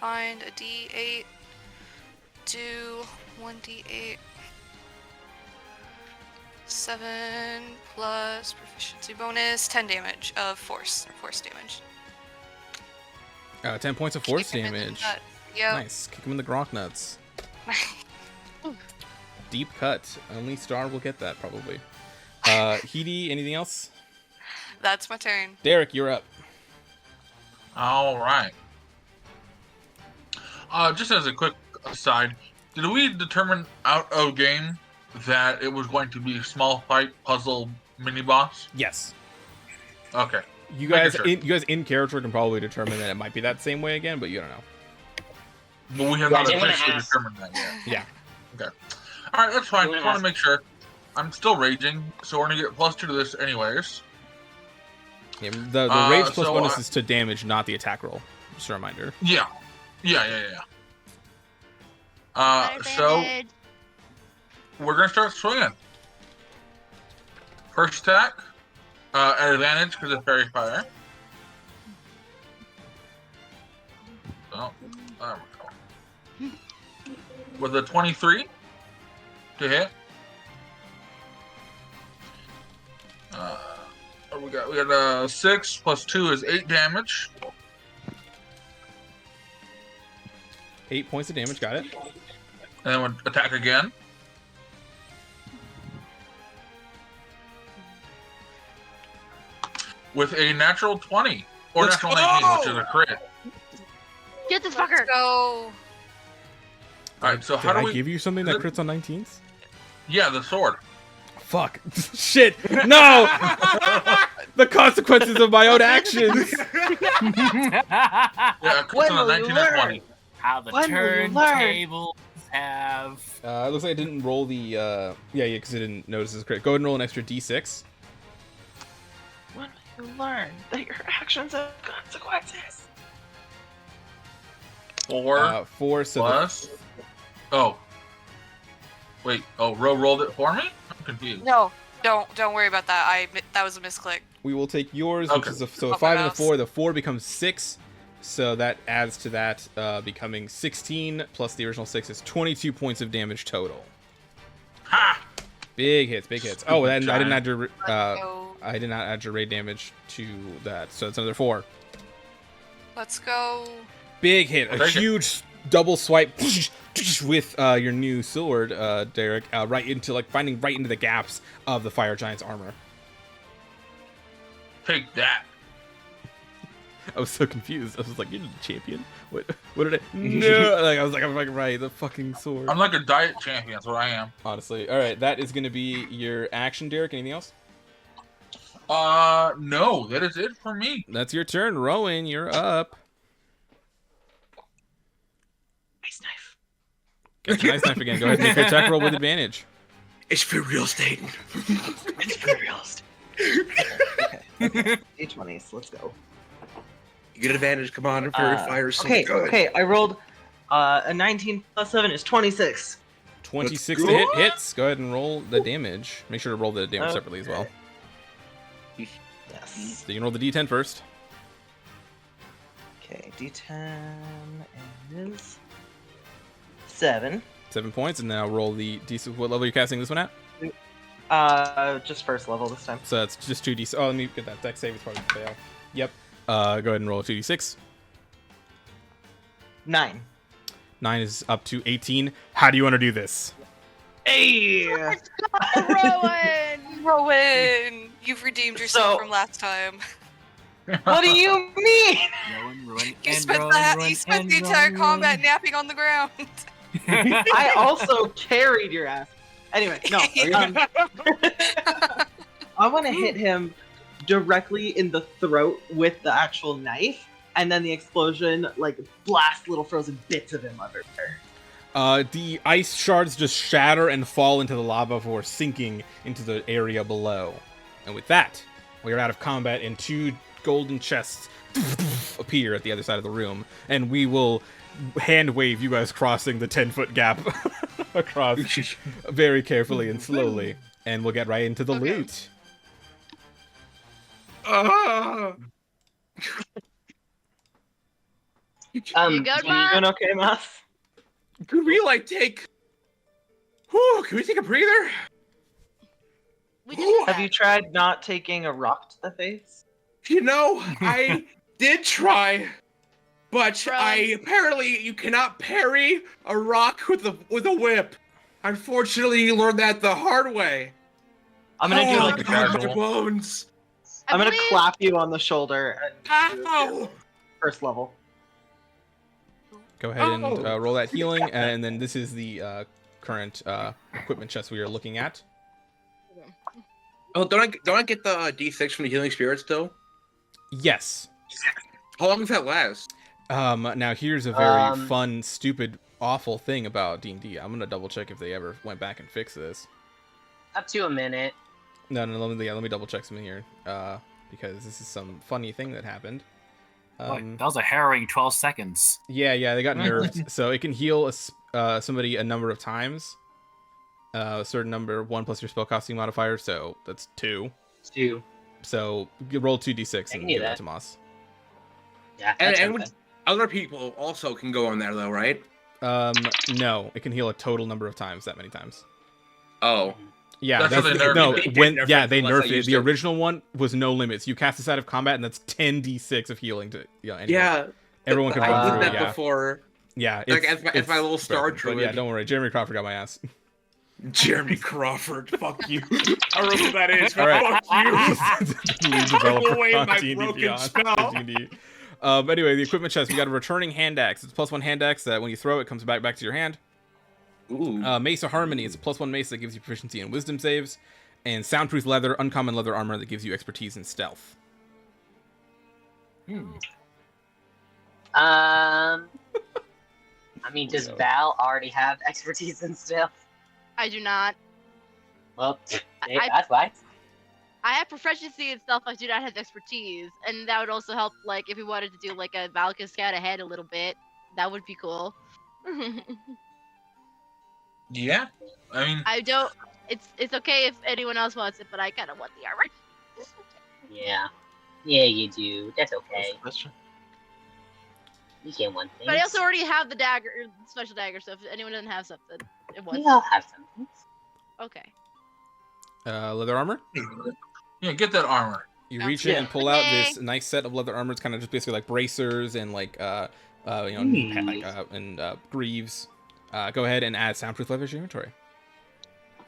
Find a D8. Do 1d8. 7 plus proficiency bonus, 10 damage of force damage. 10 points of force Kick him in the damage. gut. Yep. Nice. Kick him in the Gronk nuts. Deep cut. Only Star will get that, probably. Heedy, anything else? That's my turn. Derek, you're up. All right. Just as a quick aside, did we determine out of game that it was going to be a small fight puzzle mini boss? Yes. Okay. You guys, sure. you guys in character can probably determine that it might be that same way again, but you don't know. But we have Yeah, not I did wanna officially ask. determined that yet. Yeah. Okay. All right, that's fine. You wanna Just want ask- to make sure. I'm still raging, so we're gonna get +2 to this anyways. Yeah, the rage plus so bonus I- is to damage, not the attack roll. Just a reminder. Yeah. So Advantage. we're gonna start swinging. First attack, at advantage because of fairy fire. So, there we go. With a 23 to hit. We got 6 plus 2 is 8 damage. 8 points of damage, got it. And then we'll attack again. With a natural 20. Or Let's natural go! 19, which is a crit. Get this Let's fucker. go. Alright, so Did how do I we... give you something that crits on 19s? Yeah, the sword. fuck. Shit. No! The consequences of my own actions. Yeah, it's When on a will you 19 and 20. learn? How the When will you learn? turntables have. It looks like I didn't roll the, yeah, because I didn't notice this crit. Go ahead and roll an extra d6. When will you learn that your actions have consequences? 4 4, so plus. Oh. Wait. Oh, Ro rolled it for me? I'm confused. No, don't worry about that. That was a misclick. we will take yours, which Okay. is a 5 my and a mouse. 4. The 4 becomes 6. So that adds to that, becoming 16 plus the original 6 is 22 points of damage total. Ha! Big hits, big hits. Oh, and I didn't add your So I did not add your raid damage to that, so it's another 4. let's go. Big hit, a Take it. huge double swipe with your new sword, Derek, right into finding right into the gaps of the fire giant's armor. Take that. I was so confused. I was like, "You're the champion. What did I? No!" I'm like, right, the fucking sword. I'm like a diet champion. That's what I am. Honestly, all right, that is going to be your action, Derek. Anything else? No, that is it for me. That's your turn, Rowan. You're up. Nice knife. Got your nice knife again. Go ahead and make your attack roll with advantage. It's for real estate. It's for real estate. Okay. D20s. Let's go. You get advantage. Come on, for fire. So Okay. good. Okay. I rolled a 19 plus 7 is 26. 26 Let's to go. hit hits. Go ahead and roll the damage. Make sure to roll the damage separately as well. Yes. So you can roll the d10 first. Okay. D10 is 7. 7 points, and now roll the d6. What level are you casting this one at? Just first level this time. So it's just 2d6. Oh, let me get that. Dex save is probably fail. Yep. Go ahead and roll a 2d6. 9. 9 is up to 18. How do you want to do this? Hey. Rowan! Rowan, you've redeemed yourself So- from last time. What do you mean? Run, You spent the entire combat napping on the ground. I also carried your ass. Anyway, no. I want to hit him directly in the throat with the actual knife, and then the explosion blasts little frozen bits of him under there. The ice shards just shatter and fall into the lava before sinking into the area below. And with that, we are out of combat, and 2 golden chests appear at the other side of the room, and we will hand wave you guys crossing the 10-foot gap across very carefully and slowly, and we'll get right into the Okay. loot. You good, Are you Mom? doing okay, Mas? Could we take? Whew, can we take a breather? We just Have you tried not taking a rock to the face? You know, I did try, but Run. apparently you cannot parry a rock with a whip. Unfortunately, you learned that the hard way. I'm gonna do Oh, like a God, my casual. bones. I'm gonna believe- clap you on the shoulder and Ow! first level. Go ahead and Oh. roll that healing, and then this is the current equipment chest we are looking at. Oh, don't I get the D6 from the healing spirits still? Yes. How long does that last? Now here's a very Um, fun, stupid, awful thing about D&D. I'm gonna double check if they ever went back and fixed this. Up to a minute. No, let me double check something here, because this is some funny thing that happened. That was a harrowing 12 seconds. Yeah, they got nerfed, so it can heal somebody a number of times, a certain number, 1 plus your spellcasting modifier, so that's 2. 2. So you roll 2d6 I and can do give that that. to Moss. Yeah. And, that's and okay. with other people also can go on there though, right? No, it can heal a total number of times, that many times. Oh. Yeah, That's what they nerfed no. it. They did When nerf yeah, it they unless I nerfed it. used The it. original one was no limits. You cast this out of combat, and that's 10d6 of healing to anyone. Yeah. Everyone can I run did through that it. Yeah, before. yeah. Like, it's- as my little it's star broken, but yeah, druid. don't worry. Jeremy Crawford got my ass. Jeremy Crawford, fuck you. I don't know who that is, but All right. fuck you. Lead developer away on my D&D broken Beyond. spell. D&D. Anyway, the equipment chest. We got a returning hand axe. It's a +1 hand axe that when you throw it comes back to your hand. Ooh. Mace of Harmony. It's a +1 mace that gives you proficiency in wisdom saves. and soundproof leather, uncommon leather armor that gives you expertise in stealth. I mean, does Val already have expertise in stealth? I do not. Well, I- that's why. I have proficiency in stuff. I do not have expertise, and that would also help. Like if we wanted to do like a Valka scout ahead a little bit, that would be cool. Yeah. I mean, I don't. It's okay if anyone else wants it, but I kind of want the armor. Yeah. Yeah, you do. That's What's okay. the question? You get one thing. But I also already have the dagger, special dagger. So if anyone doesn't have something, it was We all have something. okay. Leather armor. yeah, get that armor. You Yeah. reach in and pull out Okay. this nice set of leather armor. It's kind of just basically like bracers and like greaves. Go ahead and add soundproof leather to your inventory.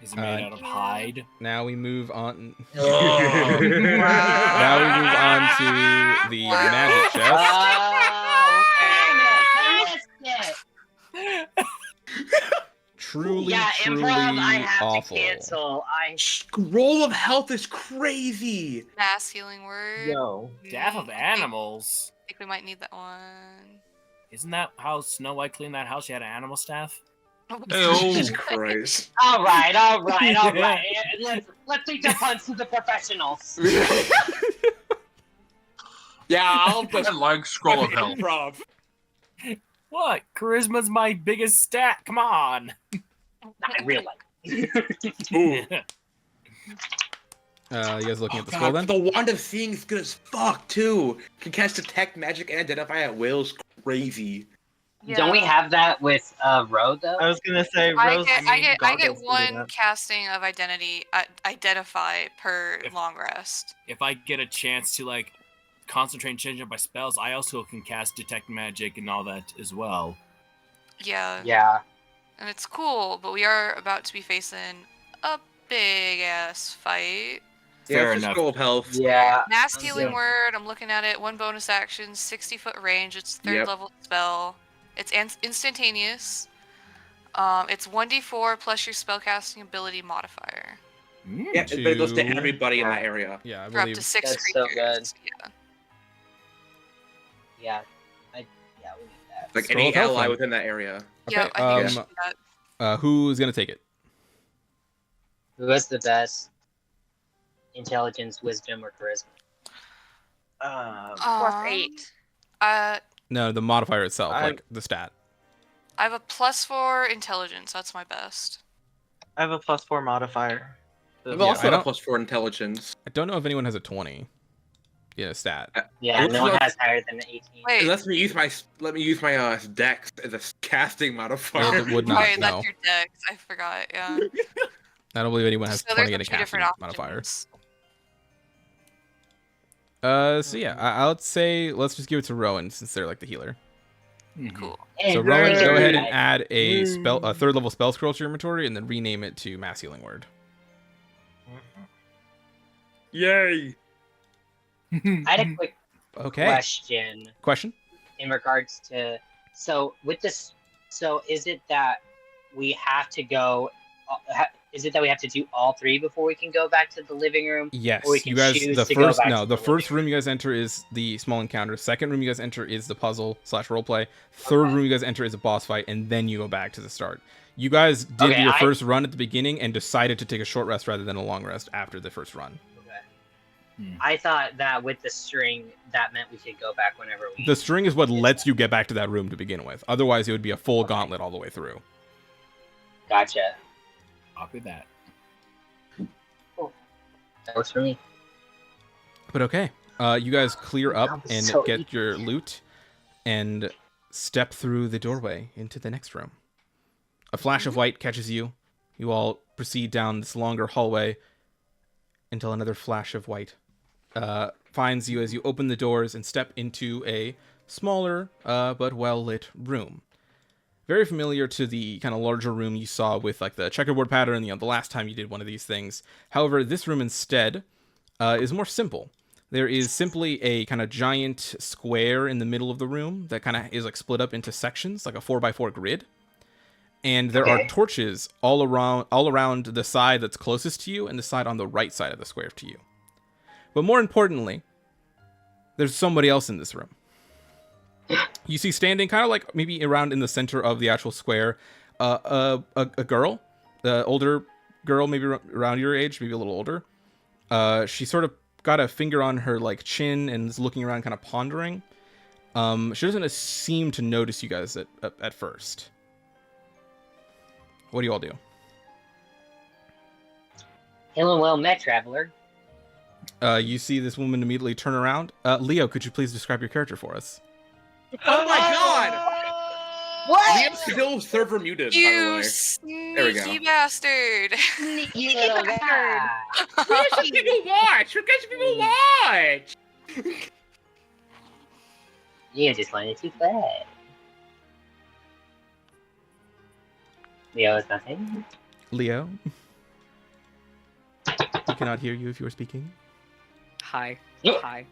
Is it made out of hide? Now we move on. Oh. Now we move on to the magic chest. Oh, damn it. I missed it. Truly, Yeah, truly improv, I have awful. to cancel. Roll of health is crazy. Mass healing word. Yo. Death of animals. I think we might need that one. Isn't that how Snow White cleaned that house? She had an animal staff. Jesus Christ. All right. Let's take the puns to the professionals. Yeah, I'll I like scroll of health. improv. What? Charisma's my biggest stat. Come on. Not in real life. Ooh. You guys looking Oh, at the scroll God, then? the wand of seeing is good as fuck too. Can cast detect magic and identify at will. Is crazy. Don't we have that with Road though? I was gonna say I Rose. get goggles do one that. casting of identify per If- long rest. If I get a chance to like concentrate and change up my spells, I also can cast detect magic and all that as well. Yeah. Yeah. And it's cool, but we are about to be facing a big ass fight. Fair Yeah, it's a enough. scroll of health. Yeah. Mass I'm healing good. word. I'm looking at it. 1 bonus action, 60-foot range. It's third Yep. level spell. It's instantaneous. It's 1d4 plus your spellcasting ability modifier Yeah, but it goes to Two. everybody in that area. Yeah, I for up believe. to 6 That's so creatures. Yeah. Yeah. We need that. Like Scroll any of health ally then. within that area. Yeah, Okay, I think we should do that. Who's gonna take it? Who has the best intelligence, wisdom, or charisma? Plus 8. No, the modifier itself, I- like the stat. I have a +4 intelligence. That's my best. I have a +4 modifier. I've Yeah, also I got a don't- +4 intelligence. I don't know if anyone has a 20. Yeah, stat. Yeah, What's no one the- has higher than 18. Wait, Let me use my dex as a casting modifier. It would not. wait, No, that's your dex. I forgot. Yeah. I don't believe anyone has So 20 there's in a two casting different modifier. options. So yeah, I would say let's just give it to Rowan since they're like the healer. Cool. So Rowan, go ahead and add a third level spell scroll to your inventory, and then rename it to Mass Healing Word. Yay! I had a quick Okay. question in regards to with this. So is it that we have to go? Is it that we have to do all 3 before we can go back to the living room? Yes, Or we can you guys. choose The to go first back no, to the the first living room you guys enter is the small encounter. Second room you guys enter is the puzzle / roleplay. Third Okay. room you guys enter is a boss fight, and then you go back to the start. You guys did Okay, your I- first run at the beginning and decided to take a short rest rather than a long rest after the first run. Okay. I thought that with the string, that meant we could go back whenever we. The string is what lets you get back to that room to begin with. Otherwise, it would be a full gauntlet all the way through. Gotcha. Copy that. That works for me. But okay, you guys clear up That was and so get easy. your loot and step through the doorway into the next room. A flash of white catches you. You all proceed down this longer hallway until another flash of white finds you as you open the doors and step into a smaller but well-lit room. Very familiar to the kind of larger room you saw with like the checkerboard pattern, the last time you did one of these things. However, this room instead is more simple. There is simply a kind of giant square in the middle of the room that kind of is like split up into sections, like a 4x4 grid. And there are Okay. torches all around the side that's closest to you and the side on the right side of the square to you. But more importantly, there's somebody else in this room. You see standing kind of like maybe around in the center of the actual square, a girl, the older girl, maybe around your age, maybe a little older. She sort of got a finger on her like chin and is looking around kind of pondering. She doesn't seem to notice you guys at first. What do you all do? Hail and well met, traveler. You see this woman immediately turn around. Leo, could you please describe your character for us? Oh my god! What? Liam's still server muted, by the You way. sneaky bastard! You little guy. What guys people watch? What guys people watch? You just wanted to play. Leo is nothing. Leo? We cannot hear you if you are speaking. Hi. Yeah. Hi.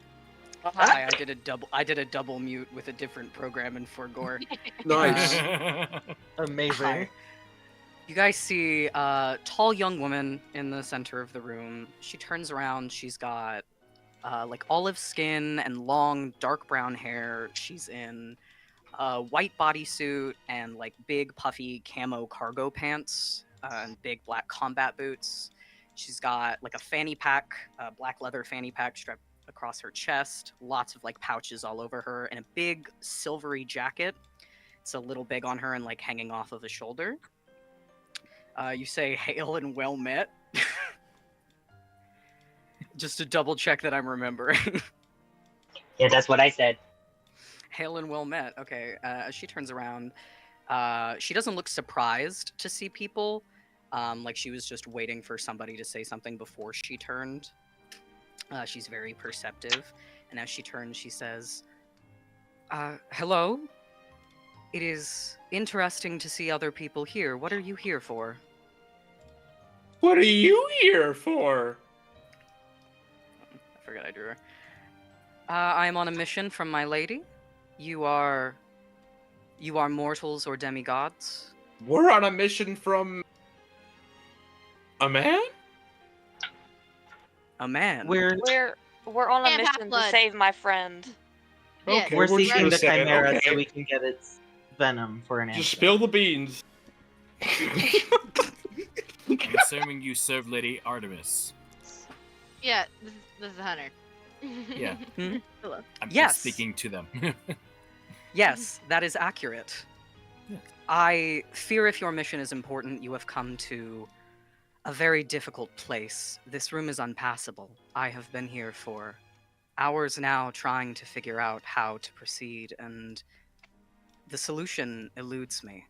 Hi. I did a double mute with a different program in Forgore. Nice. Amazing. Hi. You guys see a tall young woman in the center of the room. She turns around. She's got like olive skin and long dark brown hair. She's in a white bodysuit and like big puffy camo cargo pants and big black combat boots. She's got like a fanny pack, a black leather fanny pack strapped across her chest, lots of like pouches all over her, and a big silvery jacket. It's a little big on her and like hanging off of the shoulder. You say hail and well met. Just to double check that I'm remembering. Yeah, that's what I said. Hail and well met. Okay. As she turns around, she doesn't look surprised to see people. Like she was just waiting for somebody to say something before she turned. She's very perceptive, and as she turns, she says, hello? It is interesting to see other people here. What are you here for? What are you here for? I forgot I drew her. I am on a mission from my lady. You are mortals or demigods? We're on a mission from a man? A man. We're We're on a Can't have mission to blood. save my friend. Yeah. Okay, We're just seeking gonna the say, chimera okay. so we can get its venom for an answer. Just spill the beans. I'm assuming you serve Lady Artemis. Yeah, this is Hunter. Yeah. Hmm? Hello. I'm Yes. just speaking to them. Yes, that is accurate. Yeah. I fear if your mission is important, you have come to a very difficult place. This room is unpassable. I have been here for hours now trying to figure out how to proceed, and the solution eludes me.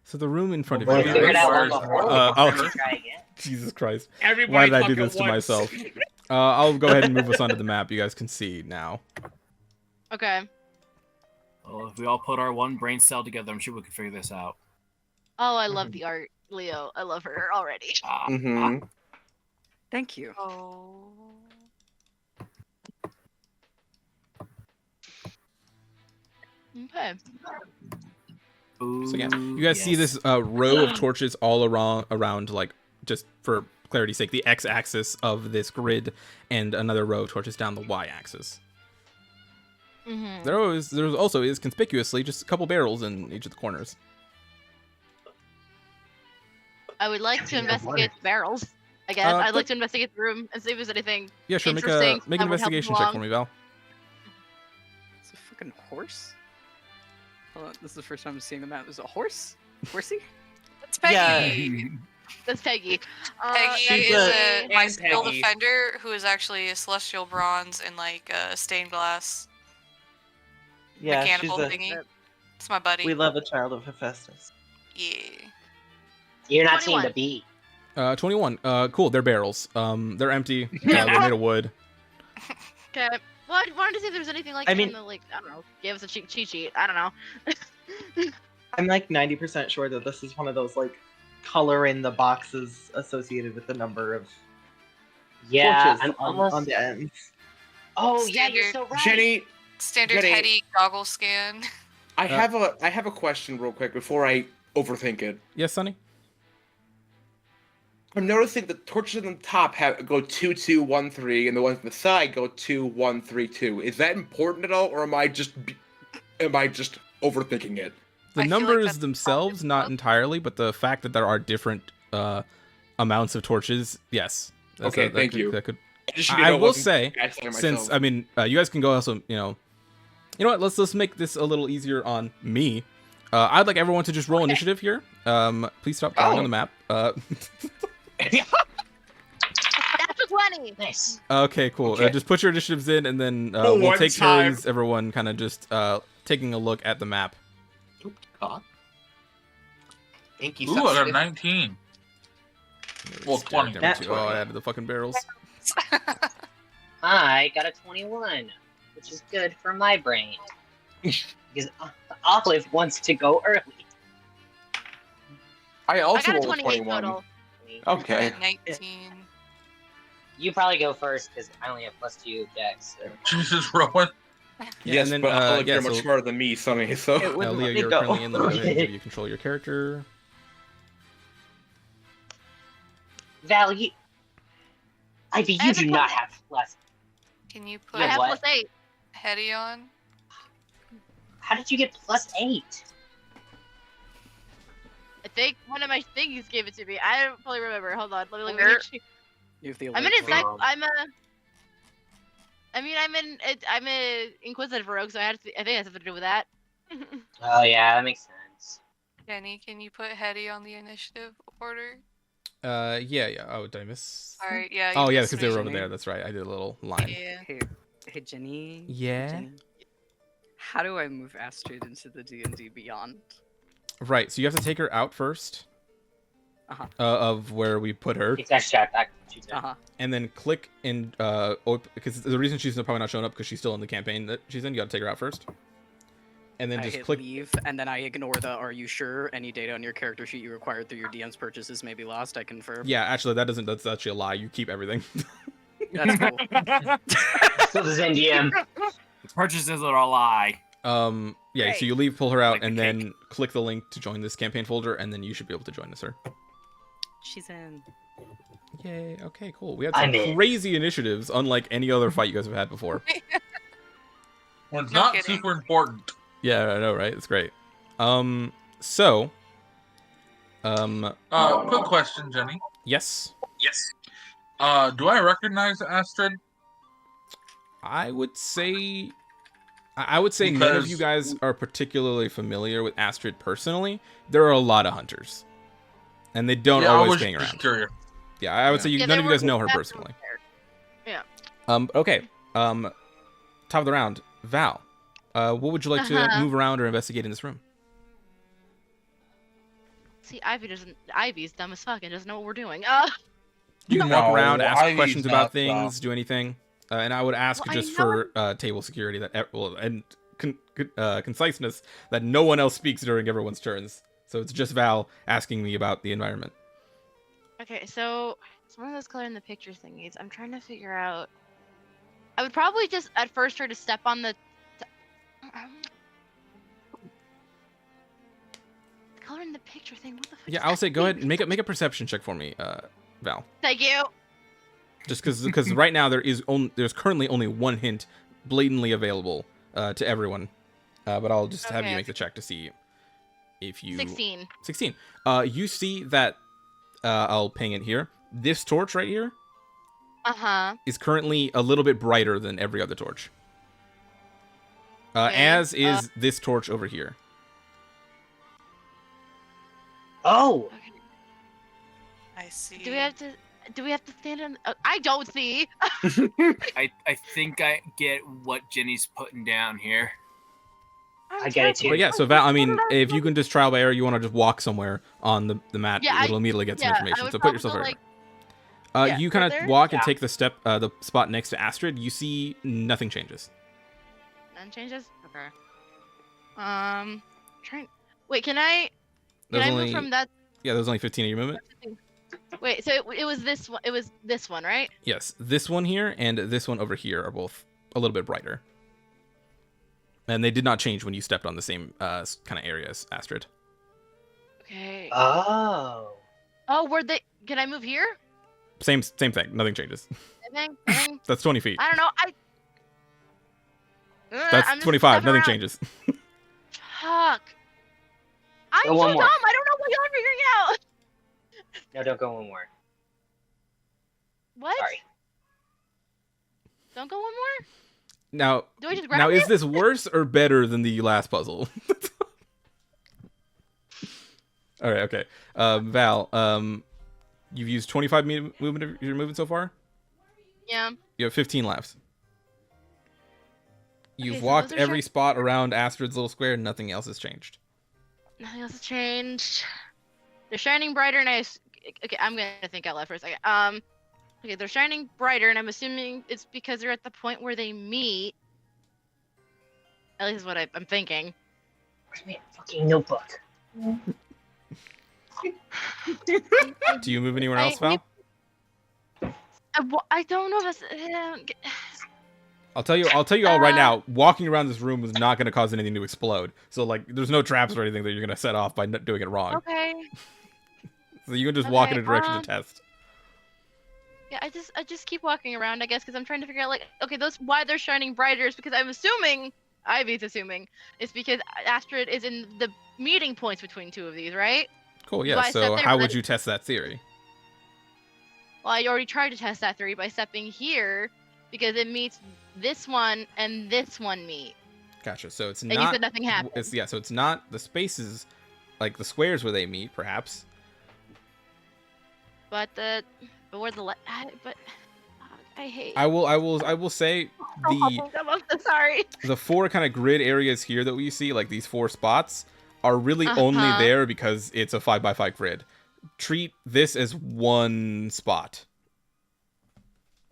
So the room in front of Well, you. I figured out one requires- before. Oh. Let me try again. Jesus Christ. Everybody Why did I talk do at this to once. myself? I'll go ahead and move us onto the map. You guys can see now. Okay. Well, if we all put our one brain cell together, I'm sure we can figure this out. Oh, I love the art, Leo. I love her already. Mm-hmm. Thank you. Oh. Okay. Ooh, So again, you guys see yes. this row of torches all around, like, just for clarity's sake, the x-axis of this grid, and another row of torches down the y-axis. Mm-hmm. There also is conspicuously just a couple barrels in each of the corners. I would like to Yeah, investigate the barrels. I guess I'd but- like to investigate the room and see if there's anything. Yeah, sure. Make Interesting, an that would help investigation check along. for me, Val. It's a fucking horse? Hold on, this is the first time I'm seeing a map. Is it a horse? Horsey? It's Peggy. That's Peggy. Peggy she's is a- my and skill Peggy. defender who is actually a celestial bronze in like a stained glass Yeah, she's mechanical a. thingy. It's my buddy. We love a child of Hephaestus. Yeah. You're not seeing 21. the B. 21. Cool. They're barrels. They're empty. They're made of wood. Okay. Well, I wanted to see if there's anything like I in mean- the like I don't know. Give us a cheat sheet. I don't know. I'm like 90% sure that this is one of those like color in the boxes associated with the number of Yeah, torches I'm on almost. the ends. Oh yeah, you're so right. Standard Jenny, heady goggle scan. I have a question real quick before I overthink it. Yes, Sonny? I'm noticing the torches on the top go 2, 2, 1, 3, and the ones on the side go 2, 1, 3, 2. Is that important at all, or am I just overthinking it? The I feel like numbers that's themselves, probably not both. entirely, but the fact that there are different amounts of torches, yes. Okay, thank you. That could. Just I will wasn't say, gaslighting since myself. you guys can go also, you know what? Let's make this a little easier on me. I'd like everyone to just roll initiative here. Please stop drawing on the map. That's a 20. Nice. Okay, cool. Okay. Just put your initiatives in, and then For we'll one take time. turns. Everyone kind of just taking a look at the map. Thank you. Ooh, I got a 19. Well, 20. Damn it, That's too. Oh, I right. added the fucking barrels. I got a 21, which is good for my brain. Because Olive wants to go early. I I also got a rolled a 28 21. total. Okay. 19. You probably go first because I only have +2 dex. So. Jesus, Rowan. Yes, and then, but Olive, yeah, you're much so- smarter than me, Sonny. So It wouldn't Leo, let me you're go. currently in. Let me go ahead and give you control of your character. Val, Ivy, I you have a do not have plus. Can you put Yeah, I have what? +8. Hetty on? How did you get +8? I think one of my thingies gave it to me. I don't fully remember. Hold on. Let me look. Where- You have the I'm an alert exec. feed. I'm a inquisitive rogue, so I think it has something to do with that. Oh yeah, that makes sense. Jenny, can you put Hetty on the initiative order? Yeah. Oh, did I miss? Alright, yeah. Oh, you yeah, missed because they were me. over there. That's right. I did a little line. Yeah. Hey, Jenny. Yeah? Jenny. How do I move Astrid into the D&D Beyond? Right. So you have to take her out first. Uh-huh. Of where we put her, It's actually back. and then click and because the reason she's probably not showing up because she's still in the campaign that she's in. You got to take her out first, and then I just hit click. leave, and then I ignore the "Are you sure?" Any data on your character sheet you required through your DM's purchases may be lost. I confirm. Yeah, actually, that's actually a lie. You keep everything. That's cool. So does NDM. Purchases are a lie. Yeah. Great. So you leave, pull her out, Like the and cake. then click the link to join this campaign folder, and then you should be able to join this, sir. She's in. Yay. Okay. Cool. We had I'm some in. crazy initiatives, unlike any other fight you guys have had before. When it's No not kidding. super important. Yeah, I know, right? It's great. So, Quick question, Jenny. yes, Do I recognize Astrid? I would say none of Because- you guys are particularly familiar with Astrid personally. There are a lot of hunters, and they don't Yeah, I always was hang just around. curious. Yeah, I would say Yeah, none they of you guys were know her definitely personally. there. Okay. Top of the round, Val. What would you like to Uh-huh. move around or investigate in this room? See, Ivy's dumb as fuck and doesn't know what we're doing. You can walk No, around, ask Ivy's questions not about dumb. things, do anything, and I would ask Well, I just know for table security and conciseness that no one else speaks during everyone's turns. So it's just Val asking me about the environment. Okay, so it's one of those color in the picture thingies. I'm trying to figure out. I would probably just at first try to step on the color in the picture thing. What the fuck? Yeah, is I'll that say go ahead thing? and make a perception check for me, Val. Thank you. Just because right now there's currently only one hint blatantly available to everyone, but I'll just have you Okay. make the check to see if you 16. 16. You see that I'll ping it here. This torch right here Uh-huh. is currently a little bit brighter than every other torch. Okay, As is this torch over here. Oh, I see. Do we have to stand on I don't see. I think I get what Jenny's putting down here. I get it too. But yeah, so Val, I mean, if you can just trial by error, you want to just walk somewhere on the mat, Yeah, it'll immediately get some I information. would So put probably yourself go, right like, there. yeah, You right kind of there? walk and Yeah. take the spot next to Astrid. You see nothing changes. None changes? Okay. Trying. Wait, can I There's move only from that? yeah, there's only 15 of your movement. Wait, so it was this one. It was this one, right? Yes, this one here and this one over here are both a little bit brighter. And they did not change when you stepped on the same kind of area as Astrid. Okay. Oh. Oh, were they? Can I move here? Same thing. Nothing changes. I think. That's 20 feet. I don't know. That's I'm just 25. stepping Nothing around. changes. Fuck. I'm Go so one dumb. more. I don't know what y'all are figuring out. No, don't go one more. What? Sorry. Don't go one more. Now, Do I just grab is it? this worse or better than the last puzzle? All right, okay. Val, you've used 25 movement of your movement so far? Yeah. You have 15 left. You've Okay, so walked those are every spot around Astrid's little square, and nothing else has changed. Nothing else has changed. They're shining brighter, and okay, I'm gonna think out loud for a second. Okay, they're shining brighter, and I'm assuming it's because they're at the point where they meet. At least is what I'm thinking. Where's my fucking notebook? Do you move anywhere else, Val? I don't know if that's. I'll tell you all right now. Walking around this room is not going to cause anything to explode. So like, there's no traps or anything that you're going to set off by doing it wrong. Okay. So you can just walk in Okay, a direction to test. Yeah, I just keep walking around, I guess, because I'm trying to figure out, like, okay, why they're shining brighter is because Ivy's assuming, it's because Astrid is in the meeting points between two of these, right? Cool. So Yeah. I So stepped there, how but would you test that theory? Well, I already tried to test that theory by stepping here, because it meets this one and this one meet. Gotcha. So it's And not. you said nothing happened. So it's not the spaces, like the squares where they meet, perhaps. But where the but I hate. I will say I'm so sorry. the four kind of grid areas here that we see, like these four spots, are really only there because it's a 5x5 grid. Treat this as one spot.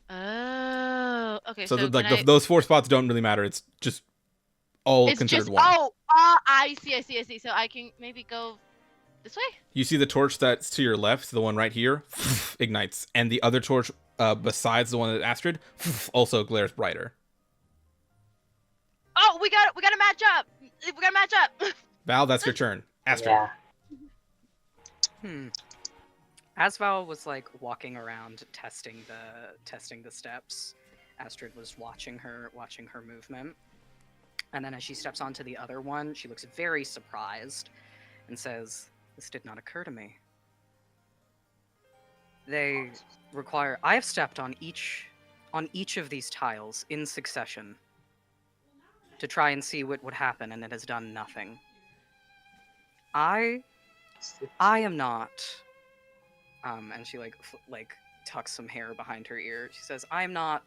Oh, okay. So, So those four spots don't really matter. It's just all considered one. I see. So I can maybe go this way. You see the torch that's to your left, the one right here, ignites, and the other torch besides the one at Astrid also glares brighter. Oh, we got to match up. We got to match up. Val, that's your turn. Astrid. Yeah. As Val was like walking around testing the steps, Astrid was watching her movement. And then as she steps onto the other one, she looks very surprised and says, "This did not occur to me. They require I have stepped on each of these tiles in succession to try and see what would happen, and it has done nothing. I am not." And she like tucks some hair behind her ear. She says, "I am not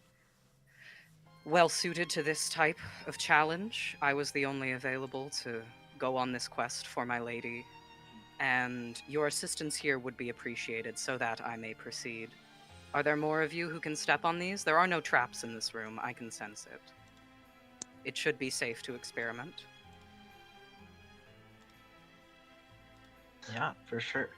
well suited to this type of challenge. I was the only available to go on this quest for my lady, and your assistance here would be appreciated so that I may proceed. Are there more of you who can step on these? There are no traps in this room. I can sense it. It should be safe to experiment." Yeah, for sure.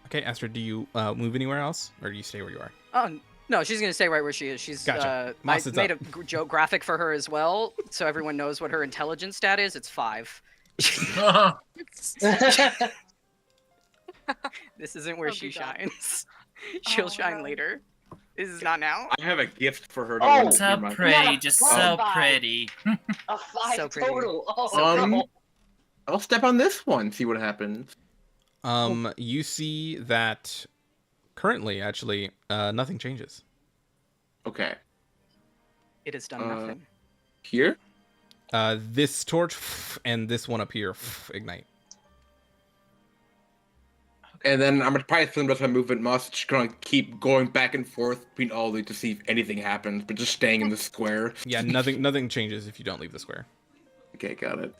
Okay, Astrid, do you move anywhere else, or do you stay where you are? Oh, no, she's going to stay right where she is. She's Gotcha. I Moss, it's made up. a joke graphic for her as well, so everyone knows what her intelligence stat is. It's 5. This isn't where she shines. She'll shine later. This is not now. I have a gift for her. Oh, So pretty, just so pretty. A 5 So pretty. total. Oh, I'll step on this one, see what happens. You see that currently, actually, nothing changes. Okay. It has done nothing. Here? This torch and this one up here ignite. And then I'm gonna probably spend the rest of my movement must just gonna keep going back and forth between all these to see if anything happens, but just staying in the square. Yeah, nothing changes if you don't leave the square. Okay, got it.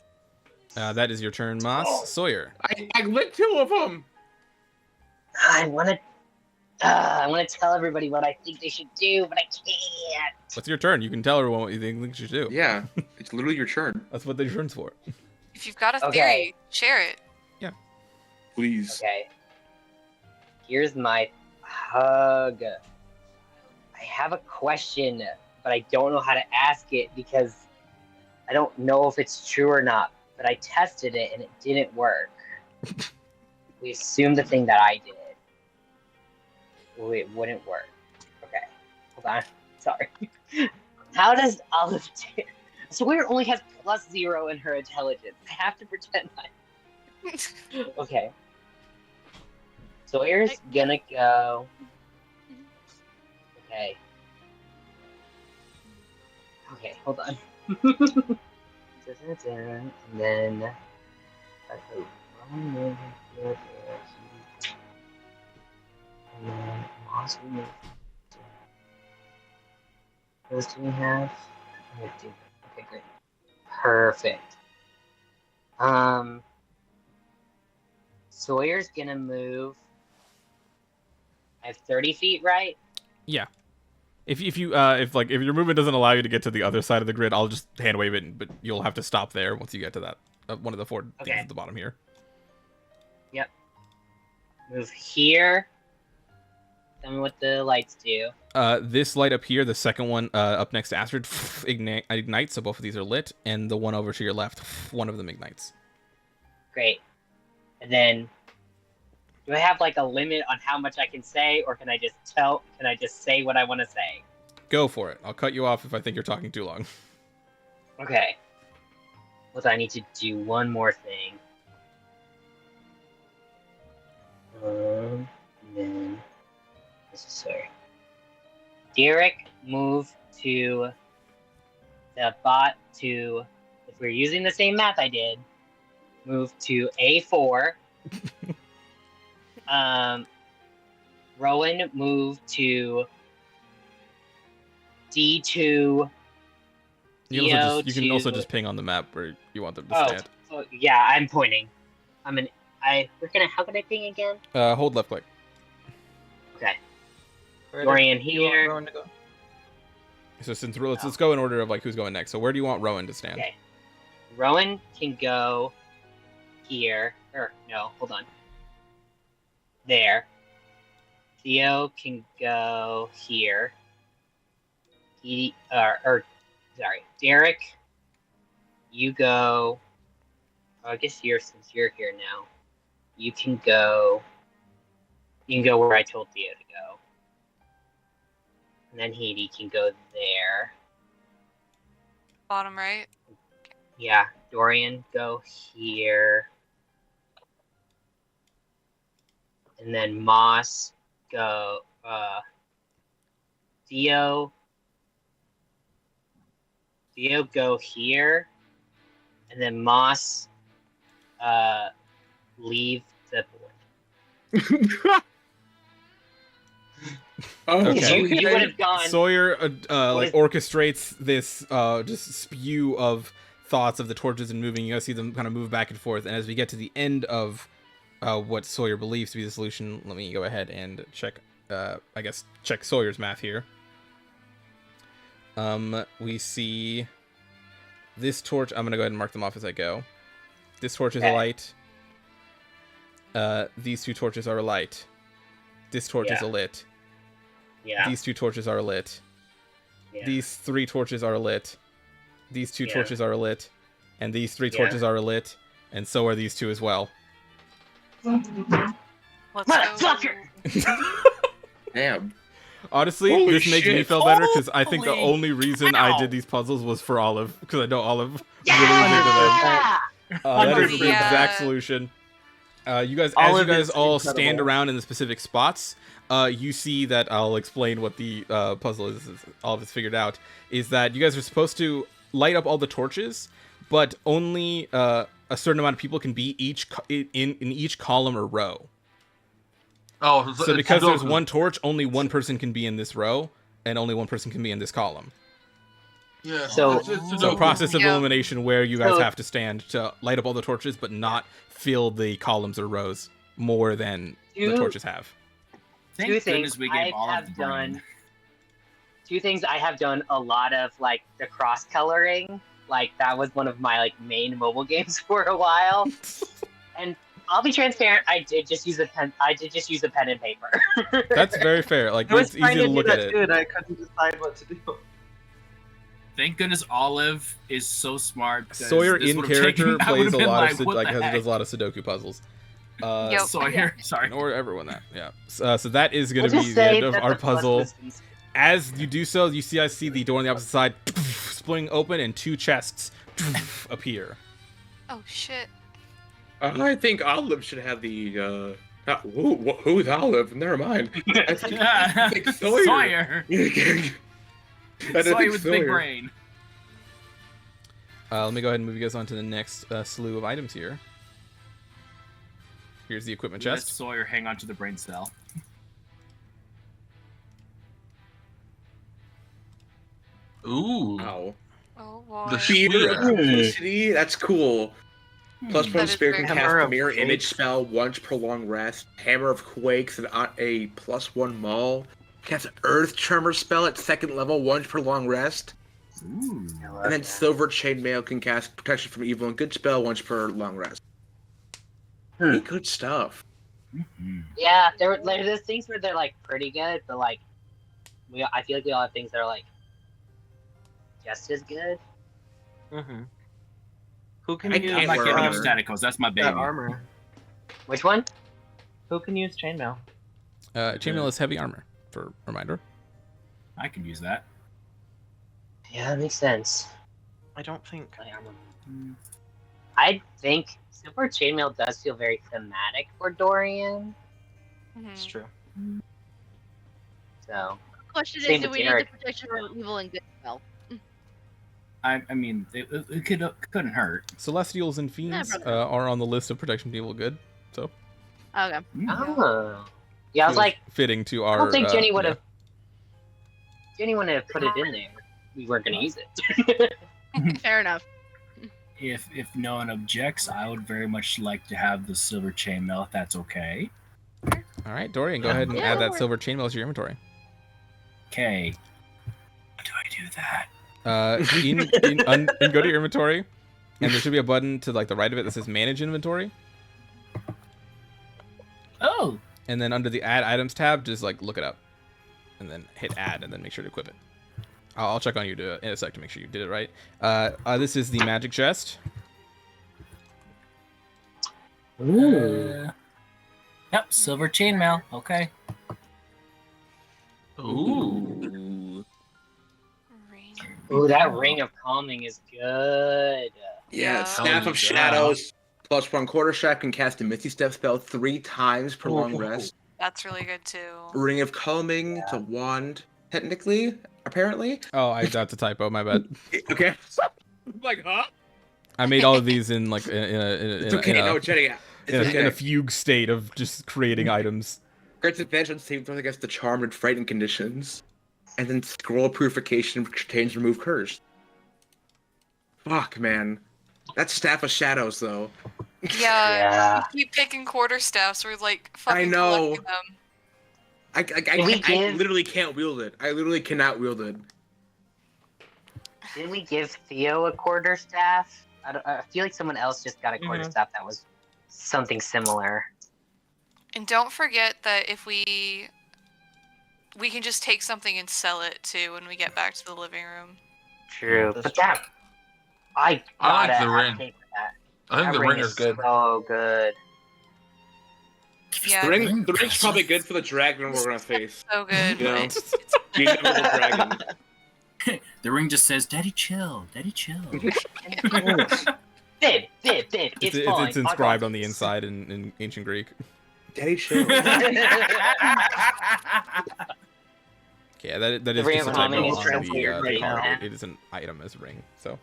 That is your turn, Moss. Sawyer. I lit 2 of them. I want to tell everybody what I think they should do, but I can't. What's your turn? You can tell everyone what you think you should do. Yeah, it's literally your turn. That's what the turn's for. If you've got a Okay. theory, share it. Please. Okay. Here's my hug. I have a question but I don't know how to ask it because I don't know if it's true or not. But I tested it and it didn't work. We assumed the thing that I did. It wouldn't work. Okay, hold on. Sorry. How does Olive do? Sawyer only has +0 in her intelligence. I have to pretend okay. Sawyer's gonna go. Okay. Okay, hold on. And then. And then Moss we move. Those do we have? We have two. Okay, great. Perfect. Sawyer's gonna move. I have 30 feet, right? Yeah. If your movement doesn't allow you to get to the other side of the grid, I'll just hand wave it, but you'll have to stop there once you get to that one of the 4 things at the bottom here. Yep. Move here. Tell me what the lights do. This light up here, the second one up next to Astrid, ignites, so both of these are lit, and the one over to your left, one of them ignites. Great. And then, do I have like a limit on how much I can say, or can I just say what I want to say? Go for it. I'll cut you off if I think you're talking too long. Okay. Well, I need to do one more thing. And then necessary. Derek, move to the bot to. If we're using the same math I did, move to A4. Rowan, move to D2. You can also just ping on the map where you want them to stand. Oh, yeah, I'm pointing. How can I ping again? Hold left click. Okay. Dorian here. Rowan to go? So since let's go in order of like who's going next. So where do you want Rowan to stand? Okay. Rowan can go here. Or no, hold on. There. Theo can go here. Derek, you go. Oh, I guess since you're here now, you can go. You can go where I told Theo to go. And then Heidi can go there. Bottom right. Yeah, Dorian, go here. And then Moss, go, Theo, go here. And then Moss, leave the board. Okay. You would have gone. Sawyer orchestrates this just spew of thoughts of the torches and moving. You guys see them kind of move back and forth. And as we get to the end of what Sawyer believes to be the solution, let me go ahead and check. Check Sawyer's math here. We see this torch. I'm gonna go ahead and mark them off as I go. This torch is a light. These 2 torches are a light. This torch is a lit. Yeah. These 2 torches are lit. Yeah. These 3 torches are lit. These 2 torches are lit. And these 3 torches are lit. And so are these 2 as well. Let's Motherfucker! Damn. Honestly, Holy this makes me shit. feel better because I think the Holy only reason I did these puzzles was for Olive, because I know Olive really Yeah! into them. That is the Yeah. exact solution. You guys, as Olive you guys is all incredible. stand around in the specific spots, you see that I'll explain what the puzzle is. Olive has figured out is that you guys are supposed to light up all the torches, but only a certain amount of people can be in each column or row. Oh, So because there's one torch, only one person can be in this row, and only one person can be in this column. Yeah. So- So a process of Yeah. elimination where you guys So- have to stand to light up all the torches, but not fill the columns or rows more than the Two- torches have. Thank Two goodness things we I gave all of have the brain. done. 2 things I have done a lot of, like the cross coloring. Like that was one of my main mobile games for a while. And I'll be transparent. I did just use a pen and paper. That's very fair. Like I was it's trying easy to do look that at too, it. and I couldn't decide what to do. Thank goodness Olive is so smart. 'cause Sawyer this in would've taken- character I plays would've a been lot of what the does heck? a lot of Sudoku puzzles. Yep. Sawyer, sorry. Ignore everyone that. Yeah. So that is going We'll to be just the say end of that our the plus puzzle. was decent. As you do so, I see the door on the opposite side splitting open and 2 chests appear. Oh shit. I think Olive should have the. Who's Olive? Never mind. I think Sawyer. Sawyer. Sawyer with big brain. Let me go ahead and move you guys on to the next slew of items here. Here's the equipment Let chest. Sawyer hang on to the brain cell. Ooh. Wow. Oh boy. The Fear spear. of Complicity? That's cool. Plus That one is spirit very can Hammer cast of mirror image Quakes. spell once per long rest. Hammer of Quakes and a +1 maul. Cast Earth Tremor spell at 2nd level once per long rest. Ooh. I love And then that. Silver Chainmail can cast Protection from Evil and Good spell once per long rest. Pretty good stuff. Mhm. Yeah, there's things where they're like pretty good, but like I feel like we all have things that are like just as good. Mm-hmm. Who can I use I'm not wear giving up armor. Staticos. That's my baby. that armor? Which one? Who can use chainmail? Chainmail is heavy armor, for reminder. I can use that. Yeah, that makes sense. I don't think. My armor. I think Silver Chainmail does feel very thematic for Dorian. It's Mhm. true. So Question Same is, do with we need Derek. the protection from evil and good spell? I mean, it couldn't hurt. Celestials and Fiends brother. are on the list of protection from evil good, so Okay. oh. Yeah, I was feels like, fitting to I our. don't think Jenny would yeah. have. Jenny wouldn't have put it in there. We weren't gonna use it. Fair enough. If no one objects, I would very much like to have the silver chainmail, if that's okay. All right, Dorian, go ahead and Yeah, add that we're- silver chainmail to your inventory. Okay. How do I do that? Go to your inventory, and there should be a button to like the right of it that says Manage Inventory, Oh, and then under the Add Items tab, just like look it up, and then hit Add, and then make sure to equip it. I'll check on you in a sec to make sure you did it right. This is the magic chest. yep, silver chainmail. Okay. Ooh. Ring. Ooh, that Ring of Calming is good. Yeah, Yeah. Staff of Shadows +1 quarter shot can cast a Misty Step spell 3 times per long rest. That's really good too. Ring of Calming to wand, technically, apparently. Oh, that's a typo. My bad. Okay. Like, huh? I made all of these in like in It's okay. No, Jenny. It's in a okay. fugue state of just creating items. Grants advantage on saving throws against the charmed and frightened conditions. And then scroll purification, which contains remove curse. Fuck, man. That's Staff of Shadows, though. Yeah, Yeah. we keep picking quarterstaffs. We're like fucking know. collecting them. I literally can't wield it. I literally cannot wield it. Didn't we give Theo a quarterstaff? I feel like someone else just got a quarterstaff that was something similar. And don't forget that if we can just take something and sell it too when we get back to the living room. True, That's but that I I like gotta the ring. take that. I think That the ring is good. So good. Yeah, The ring's probably good for the dragon we're gonna face. so good. You know? But it's The inevitable dragon. The ring just says, "Daddy, chill. Daddy, chill." Did. It's fine. It's inscribed on the inside in ancient Greek. Daddy chill. Okay, that is Ring just a of typo Calming is on translated the right card. now. It is an item as ring. So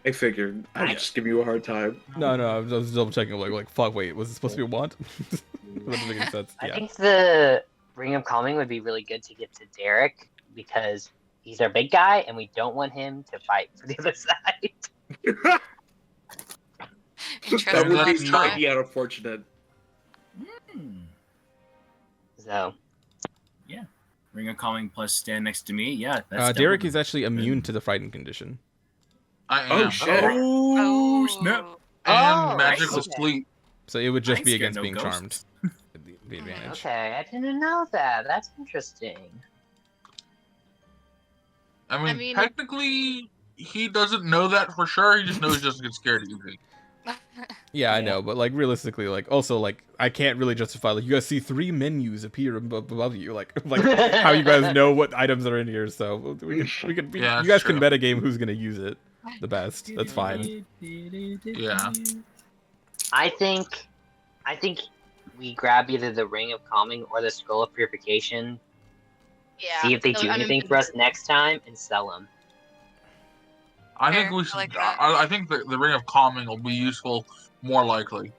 I figured. I'm just giving you a hard time. no, I was double checking. Like fuck, wait, was it supposed to be a wand? That doesn't make any sense. I Yeah. think the Ring of Calming would be really good to give to Derek because he's our big guy and we don't want him to fight for the other side. interesting. That would That's be not- mighty unfortunate. So Ring of Calming plus stand next to me. Yeah, that's Derek double. is actually immune to the frightened condition. I am. Oh shit. Oh, snap. And Oh, magical okay. sleep. So it would just I be ain't scared against no being charmed. ghosts. The advantage. okay, I didn't know that. That's interesting. I mean, mean, technically, he doesn't know that for sure. He just knows he doesn't get scared easy. Yeah, I Yeah. know, but like realistically, like also like I can't really justify like you guys see 3 menus appear above you, like how you guys know what items are in here. So Yeah, you guys that's can true. metagame who's gonna use it the best. That's fine. Yeah. I think we grab either the Ring of Calming or the Scroll of Purification. yeah. See if they So do I'm anything for us next time and sell them. I think Fair, we I should. like that. I think the Ring of Calming will be useful more likely.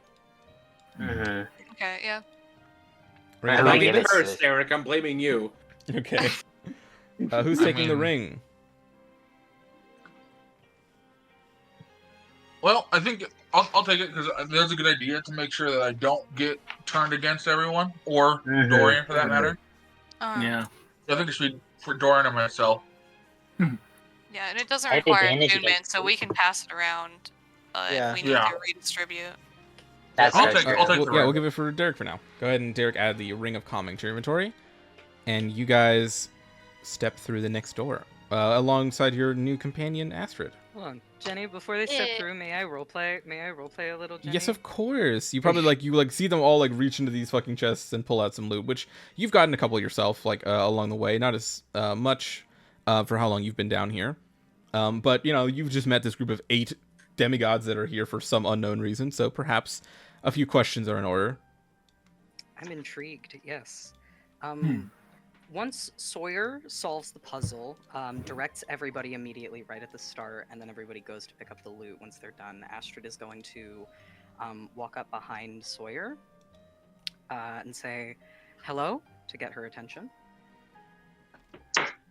Mm-hmm. Okay, yeah. Ring Who of would Blame give Calming? it the curse, to? Eric. I'm blaming you. Okay. Who's I taking the mean- ring? Well, I think I'll take it because that's a good idea to make sure that I don't get turned against everyone or Mhm. Dorian for that Mhm. matter. Yeah. I think it should be for Dorian and myself. Yeah, and it doesn't I have require advantage attunement, against so we can pass it around Yeah. if we need Yeah. to redistribute. That's I'll so take- true. I'll take- the Yeah, ring. we'll give it for Derek for now. Go ahead and Derek add the Ring of Calming to your inventory, and you guys step through the next door alongside your new companion Astrid. Hold on, Jenny. Before they step Eh. through, may I roleplay? May I roleplay a little, Jenny? Yes, of course. You probably you see them all like reach into these fucking chests and pull out some loot, which you've gotten a couple yourself like along the way. Not as much for how long you've been down here, but you've just met this group of 8 demigods that are here for some unknown reason. So perhaps a few questions are in order. I'm intrigued. Yes. Once Sawyer solves the puzzle, directs everybody immediately right at the start, and then everybody goes to pick up the loot once they're done. Astrid is going to walk up behind Sawyer and say hello to get her attention.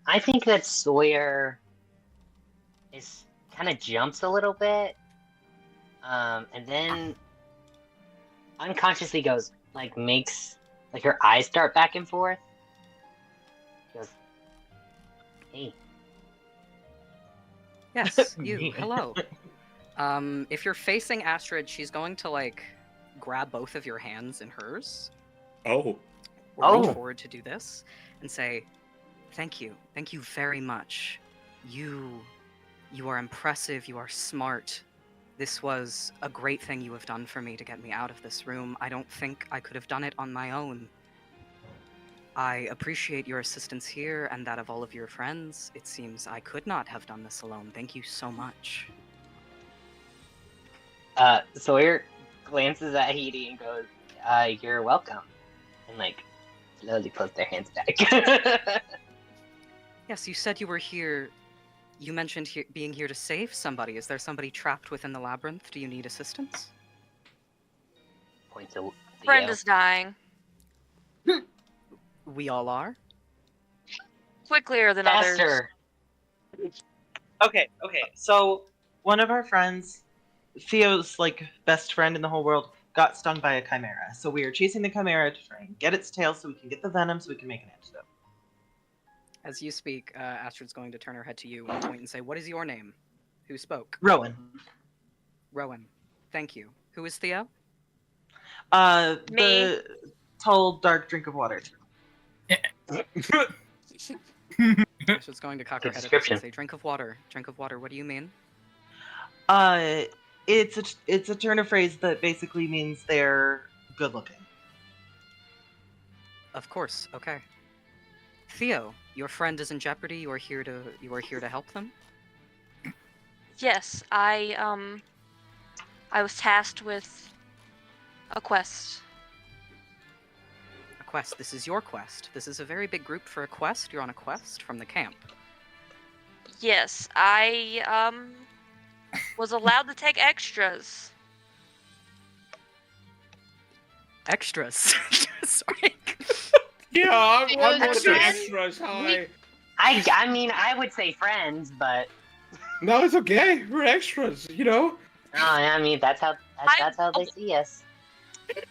I think that Sawyer is kind of jumps a little bit, and then unconsciously goes makes her eyes start back and forth. Goes, hey. Yes, you. Hello. If you're facing Astrid, she's going to grab both of your hands in hers. Oh. Or reach forward to do this and say, thank you very much. You are impressive, you are smart. This was a great thing you have done for me to get me out of this room. I don't think I could have done it on my own. I appreciate your assistance here and that of all of your friends. It seems I could not have done this alone. Thank you so much. Sawyer glances at Heidi and goes, you're welcome. And slowly puts their hands back. Yes, you said you were here. You mentioned being here to save somebody. Is there somebody trapped within the labyrinth? Do you need assistance? Point to Friend Theo. is dying. We all are. Quicklier than others. Faster. Okay. So one of our friends, Theo's best friend in the whole world, got stung by a chimera. So we are chasing the chimera to try and get its tail so we can get the venom so we can make an antidote. As you speak, Astrid's going to turn her head to you and point and say, "What is your name?" Who spoke? Rowan. Rowan. Thank you. Who is Theo? Me. The tall, dark drink of water. Astrid's going to cock her head at us and say, "Drink of water. Drink of water. What do you mean?" It's a turn of phrase that basically means they're good looking. Of course. Okay. Theo, your friend is in jeopardy. You are here to help them. Yes, I was tasked with a quest. A quest. This is your quest. This is a very big group for a quest. You're on a quest from the camp. Yes, I was allowed to take extras. Extras. Sorry. Yeah, I'm one of the Extras. extras. Hi. I mean, I would say friends, but No, it's okay. We're extras, I mean that's how they see us.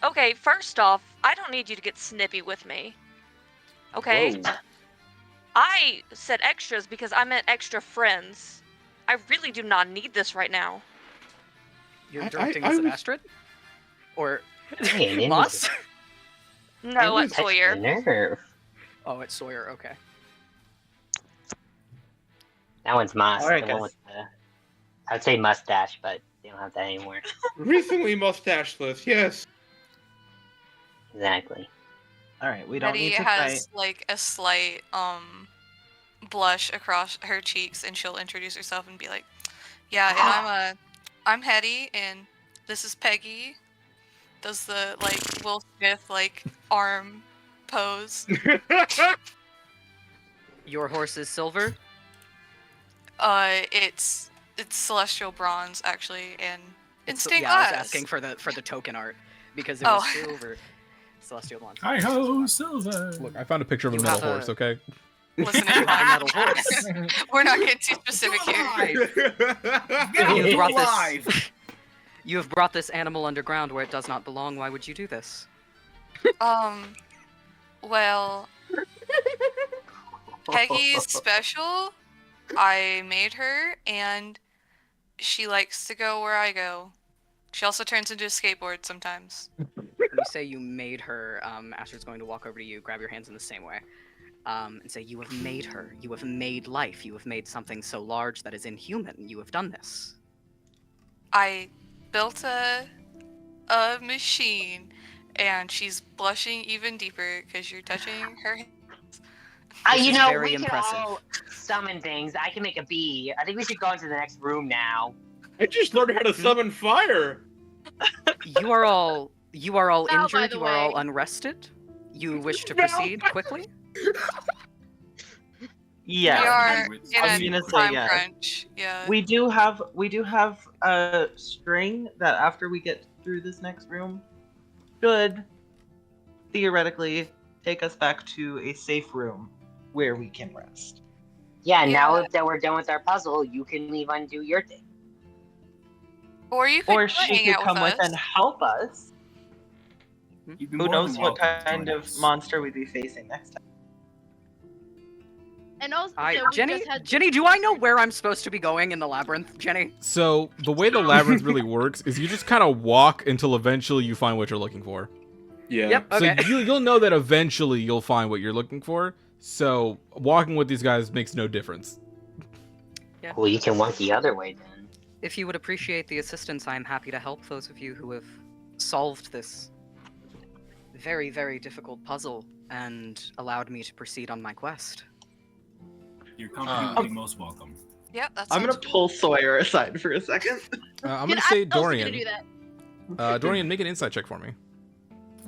Okay, first off, I don't need you to get snippy with me. Okay? Whoa. I said extras because I meant extra friends. I really do not need this right now. You're directing this at was- Astrid? Or Hey, Moss? No, at Touch the Sawyer. nerve. Oh, it's Sawyer. Okay. That one's Moss. All right, The one guys. with the, I would say mustache, but they don't have that anymore. Recently mustacheless, yes. Exactly. All right, we don't Betty need to has fight. like a slight blush across her cheeks, and she'll introduce herself and be like, "Yeah, and I'm Hetty, and this is Peggy." Does the like Will Smith like arm pose? Your horse is silver? It's celestial bronze actually, and in stained yeah, I was glass. asking for the token art because it Oh. was silver. Celestial blonde. Hi ho, silver. Look, I found a picture of a You metal have a- horse. Okay. Listen, You have a metal horse. we're not getting too specific here. You brought alive. this. You have brought this animal underground where it does not belong. Why would you do this? Well, Peggy's special. I made her, and she likes to go where I go. She also turns into a skateboard sometimes. When you say you made her, Astrid's going to walk over to you, grab your hands in the same way, and say, "You have made her. You have made life. You have made something so large that is inhuman. You have done this." I built a machine, and she's blushing even deeper because you're touching her. This You is know, very we impressive. can all summon things. I can make a bee. I think we should go into the next room now. I just learned how to summon fire. You are all Val, by injured. the You are all way. unrested. You wish to Val. proceed quickly. Yeah. We are I'm in gonna a say time yes. crunch. Yeah. We do have a string that after we get through this next room should theoretically take us back to a safe room where we can rest. Yeah, now Yeah. that we're done with our puzzle, you can leave and do your thing. Or you could Or come she hang could out come with us. and help us. You'd be Who more knows than what welcome to kind join of us. monster we'd be facing next time. And also, so we Jenny, just had Jenny, do I know where I'm supposed to be going in the labyrinth, Jenny? So the way the labyrinth really works is you just kind of walk until eventually you find what you're looking for. Yeah. Yep. Okay. So you'll know that eventually you'll find what you're looking for. So walking with these guys makes no difference. Well, you can walk the other way then. If you would appreciate the assistance, I am happy to help those of you who have solved this very, very difficult puzzle and allowed me to proceed on my quest. Your company would be most welcome. Yep, that's. I'm gonna pull Sawyer aside for a second. I'm Can gonna I say also gonna Dorian. do that? Dorian, make an insight check for me.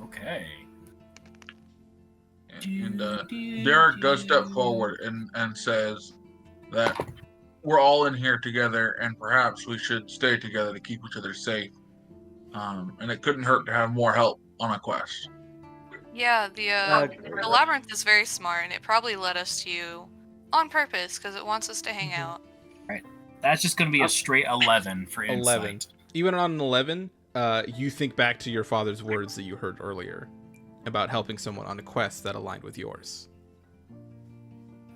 Okay. And Derek does step forward and says that we're all in here together, and perhaps we should stay together to keep each other safe. And it couldn't hurt to have more help on a quest. Yeah, the labyrinth is very smart, and it probably led us to you on purpose because it wants us to hang out. That's just going to be a straight 11 for insight. 11. Even on an 11, you think back to your father's words that you heard earlier about helping someone on a quest that aligned with yours.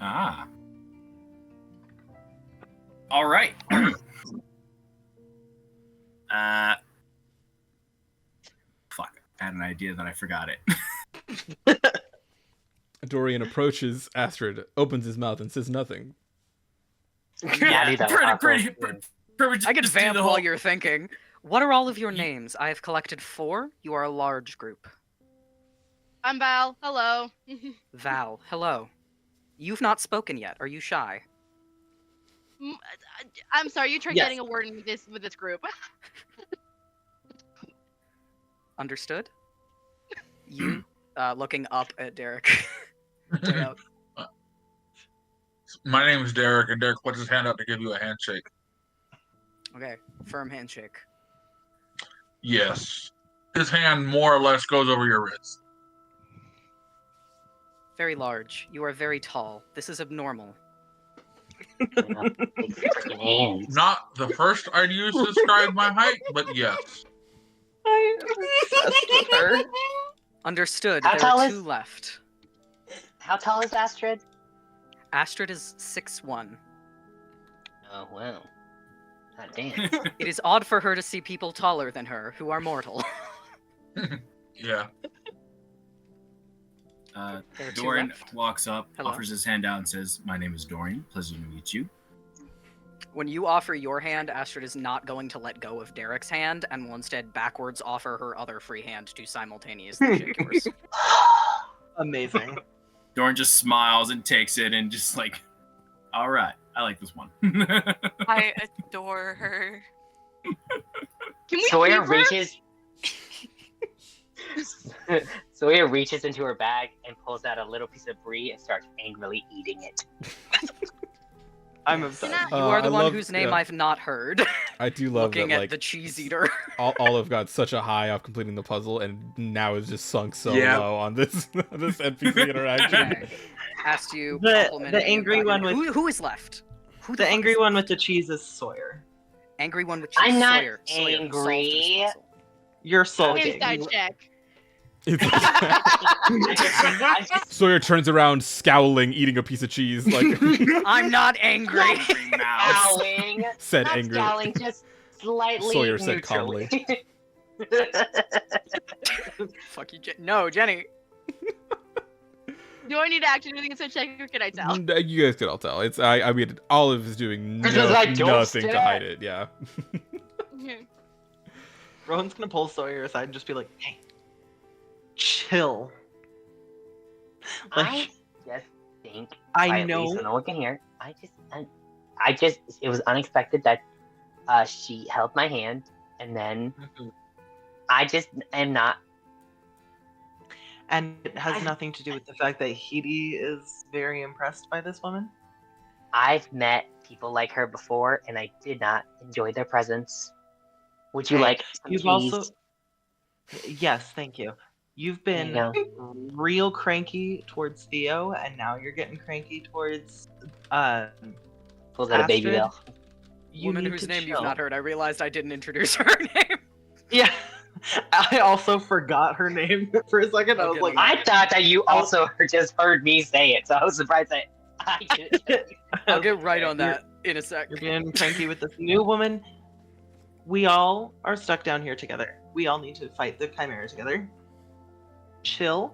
Ah. All right. Fuck. I had an idea that I forgot it. Dorian approaches Astrid, opens his mouth, and says nothing. Yeah, dude, that was pretty. awesome. I can just do vamp the while whole- you're thinking. What are all of your names? I have collected 4. You are a large group. I'm Val. Hello. Val, hello. You've not spoken yet. Are you shy? I'm sorry. You tried Yes. getting a word in with this group. Understood? You, looking up at Derek. Turn out. My name is Derek, and Derek puts his hand out to give you a handshake. Okay, firm handshake. Yes. His hand more or less goes over your wrist. Very large. You are very tall. This is abnormal. Big freaking hands. Not the first I'd use to describe my height, but yes. I'm obsessed with her. Understood. How There tall are is- 2 left. How tall is Astrid? Astrid is 6'1". Oh, wow. God damn. It is odd for her to see people taller than her, who are mortal. Yeah. There are 2 Dorian left. walks up, Hello. offers his hand out, and says, "My name is Dorian. Pleasure to meet you." When you offer your hand, Astrid is not going to let go of Derek's hand and will instead backwards offer her other free hand to simultaneously shake yours. Amazing. Doran just smiles and takes it and just like, all right, I like this one. I adore her. Can we Sawyer keep her? reaches. Sawyer reaches into her bag and pulls out a little piece of brie and starts angrily eating it. I'm obsessed. You are the I one love- whose name yeah. I've not heard. I do love Looking that, at like, the cheese eater. Olive got such a high off completing the puzzle, and now is just sunk so Yeah. low on this this NPC interaction. Okay. Asked you. The complimented you, angry got one you. with- Who is left? Who The fuck angry is one with the cheese is Sawyer. Angry one with cheese. I'm not Sawyer. Sawyer, solve this angry. puzzle. You're sulking. Inside check. It's I'm just Sawyer turns around, scowling, eating a piece of cheese, like I'm not angry. Angry mouse. scowling. said Not angry. scowling, just slightly Sawyer said neutrally. Fuck you, No, Jenny. Do I need to act anything inside check or can I tell? You guys can all tell. It's I mean, Olive is doing This is like, don't nothing to stare. hide it. Yeah. Rowan's gonna pull Sawyer aside and just be like, "Hey, chill." I just think I quietly, know. so no one can hear. I just it was unexpected that she held my hand and then I just am not. And it has nothing to do with the fact that Hedy is very impressed by this woman. I've met people like her before and I did not enjoy their presence. Would you Hey, like some You've cheese? also, yes, thank you. You've There been you go. real cranky towards Theo, and now you're getting cranky towards Pulls out a baby Astrid. bell. You Woman need whose to name you've chill. not heard. I realized I didn't introduce her name. Yeah, I also forgot her name for a second. I was Okay, like, never I thought that you also just heard me say it, so I was surprised that I didn't. I'll get right on that in a sec. You're being cranky with this new woman. We all are stuck down here together. We all need to fight the Chimera together. Chill.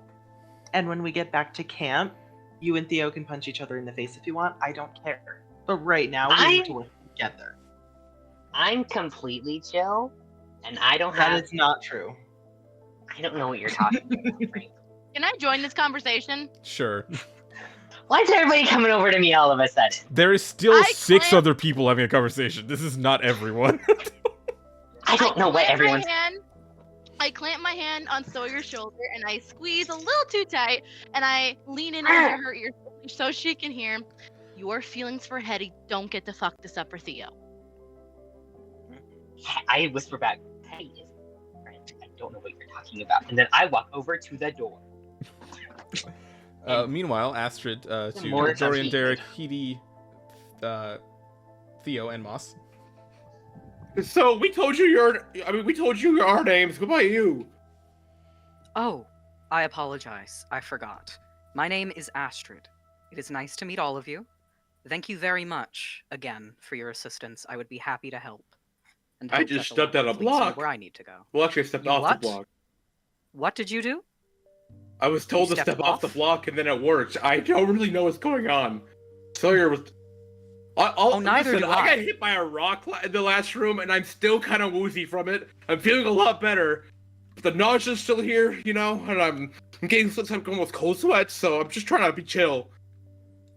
And when we get back to camp, you and Theo can punch each other in the face if you want. I don't care. But right now, we need to work together. I'm completely chill, and I don't That have. is not true. I don't know what you're talking about. Frank. Can I join this conversation? Sure. Why is everybody coming over to me all of a sudden? There is still I 6 clamp- other people having a conversation. This is not everyone. I don't know what clamp my everyone's. hand- I clamp my hand on Sawyer's shoulder and I squeeze a little too tight and I lean in under her ear so she can hear. Your feelings for Hetty don't get to fuck this up for Theo. I whisper back, "Hey, is French? I don't know what you're talking about." And then I walk over to the door. Meanwhile, Astrid to More Dorian, touchy. Derek, Hedy, Theo, and Moss. So we told you we told you our names. What about you? Oh, I apologize. I forgot. My name is Astrid. It is nice to meet all of you. Thank you very much, again, for your assistance. I would be happy to help. And I hope just that the stepped out Lord a leads me block. where I need to go. Well, actually, I stepped You off what? the block. What did you do? I was told You to stepped step off the off? block, and then it worked. I don't really know what's going on. Sawyer was. Neither listen, do I I. got hit by a rock in the last room, and I'm still kind of woozy from it. I'm feeling a lot better, but the nausea's still here, you know, and I'm getting some almost cold sweats, so I'm just trying to be chill.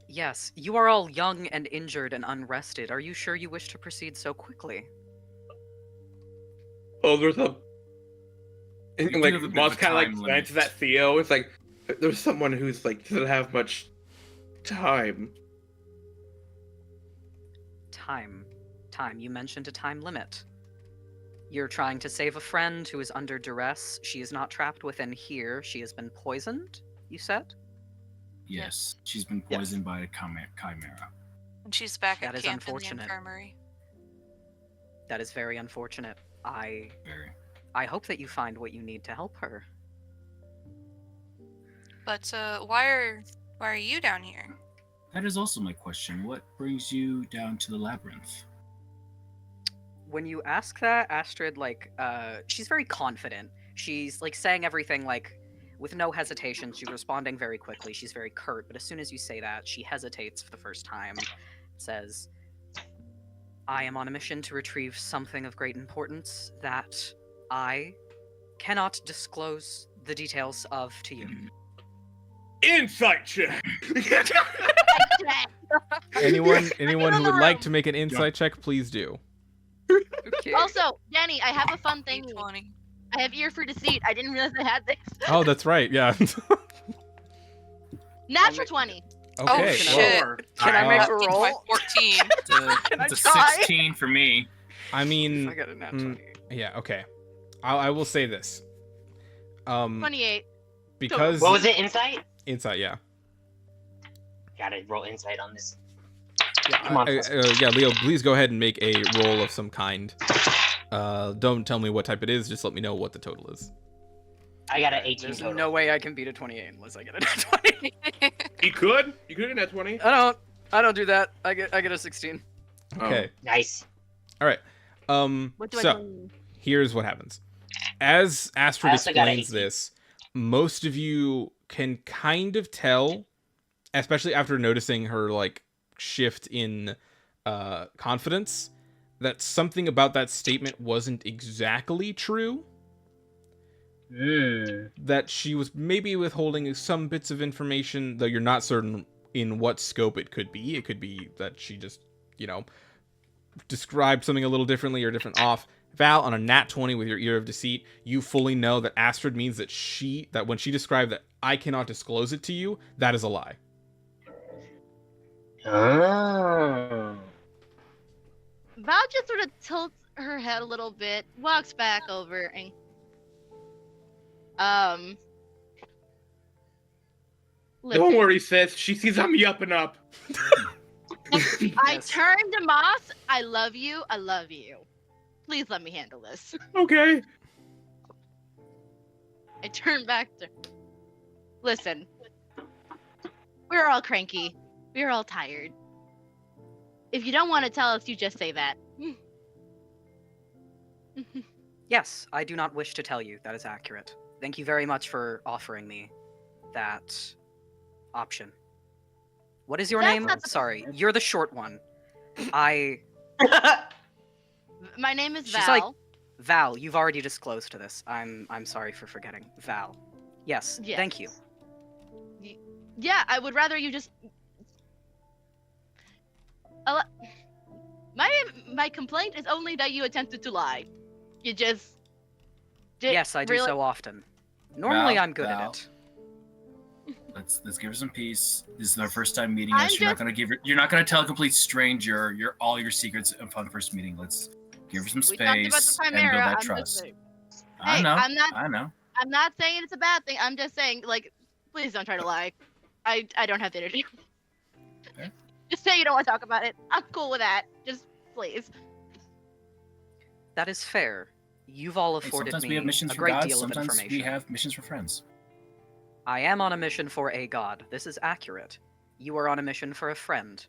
Yes, you are all young and injured and unrested. Are you sure you wish to proceed so quickly? Oh, there's a. We And, do like, have a bit Moss of a kind of like time glanced limit. at Theo. It's like there's someone who's like doesn't have much time. Time. You mentioned a time limit. You're trying to save a friend who is under duress. She is not trapped within here. She has been poisoned, you said? Yes, she's been Yes. poisoned by a chimera. And she's back That at is camp in the unfortunate. infirmary. That is very unfortunate. Very. I hope that you find what you need to help her. But why are you down here? That is also my question. What brings you down to the labyrinth? When you ask that, Astrid, she's very confident. She's, saying everything, with no hesitation. She's responding very quickly. She's very curt, but as soon as you say that, she hesitates for the first time. Says, I am on a mission to retrieve something of great importance that I cannot disclose the details of to you. Insight check. Anyone who in would the like room. to make an insight check, please do. Okay. Also, Danny, I have a fun thing. D20. I have ear for deceit. I didn't realize I had this. Oh, that's right. Yeah. Natural 20. Okay. Oh, shit. Lower. Can I make a It's roll? my 14. It's a try? 16 for me. I mean, I got a nat mm, 20. yeah. Okay. I will say this. 28. Because What was it? Insight? insight, yeah. Gotta roll insight on this. Yeah, Come on. yeah, Leo, please go ahead and make a roll of some kind. Don't tell me what type it is. Just let me know what the total is. I got an 18 There's total. no way I can beat a 28 unless I get a nat 20. You could get that 20. I don't do that. I get a 16. Okay. Nice. All right. What do I So do? here's what happens. As Astrid I also got explains 18. this, most of you can kind of tell, especially after noticing her like shift in confidence, that something about that statement wasn't exactly true. That she was maybe withholding some bits of information, though you're not certain in what scope it could be. It could be that she just, described something a little differently or different off. Val, on a nat 20 with your ear of deceit, you fully know that Astrid means that when she described that I cannot disclose it to you, that is a lie. Oh. Val just sort of tilts her head a little bit, walks back over, and Don't listen, worry, sis. She sees I'm yupping up. I turned to Moss. I love you. I love you. Please let me handle this. Okay. I turn back to. Listen, we're all cranky. We're all tired. If you don't want to tell us, you just say that. Yes, I do not wish to tell you. That is accurate. Thank you very much for offering me that option. What is your That's name? not the- Sorry, you're the short one. I My name is She's Val. like- Val, you've already disclosed to this. I'm sorry for forgetting. Val. Yes, Yes. thank you. Yeah, I would rather you just. My complaint is only that you attempted to lie. You just. Yes, I do really- so often. Normally Val, I'm good Val. at it. Let's give her some peace. This is our first time meeting I'm us. You're not gonna tell a complete stranger all your secrets upon first meeting. Let's give her some We talked about space the and build Chimera. that I'm just trust. saying. I Hey, know. I'm know. not saying it's a bad thing. I'm just saying, like, please don't try to lie. I don't have the energy. Okay. Just say you don't want to talk about it. I'm cool with that. Just please. That is fair. You've all Hey, afforded sometimes me we have missions a for great gods. deal of Sometimes information. we have missions for friends. I am on a mission for a god. This is accurate. You are on a mission for a friend.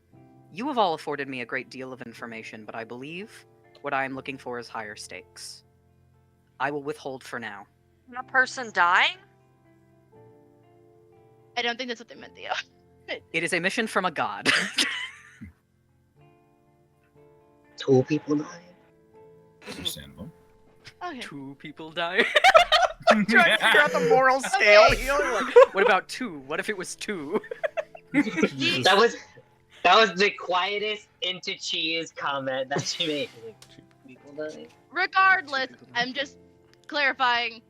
You have all afforded me a great deal of information, but I believe what I am looking for is higher stakes. I will withhold for now. A person dying? I don't think that's what they meant, Theo. It is a mission from a god. 2 people died. Understandable. Okay. 2 people die. I'm trying to figure out the moral scale. Okay. You know, like, what about 2? What if it was 2? That was the quietest into cheese comment that she made. Like, 2 people died. Regardless, I'm just clarifying.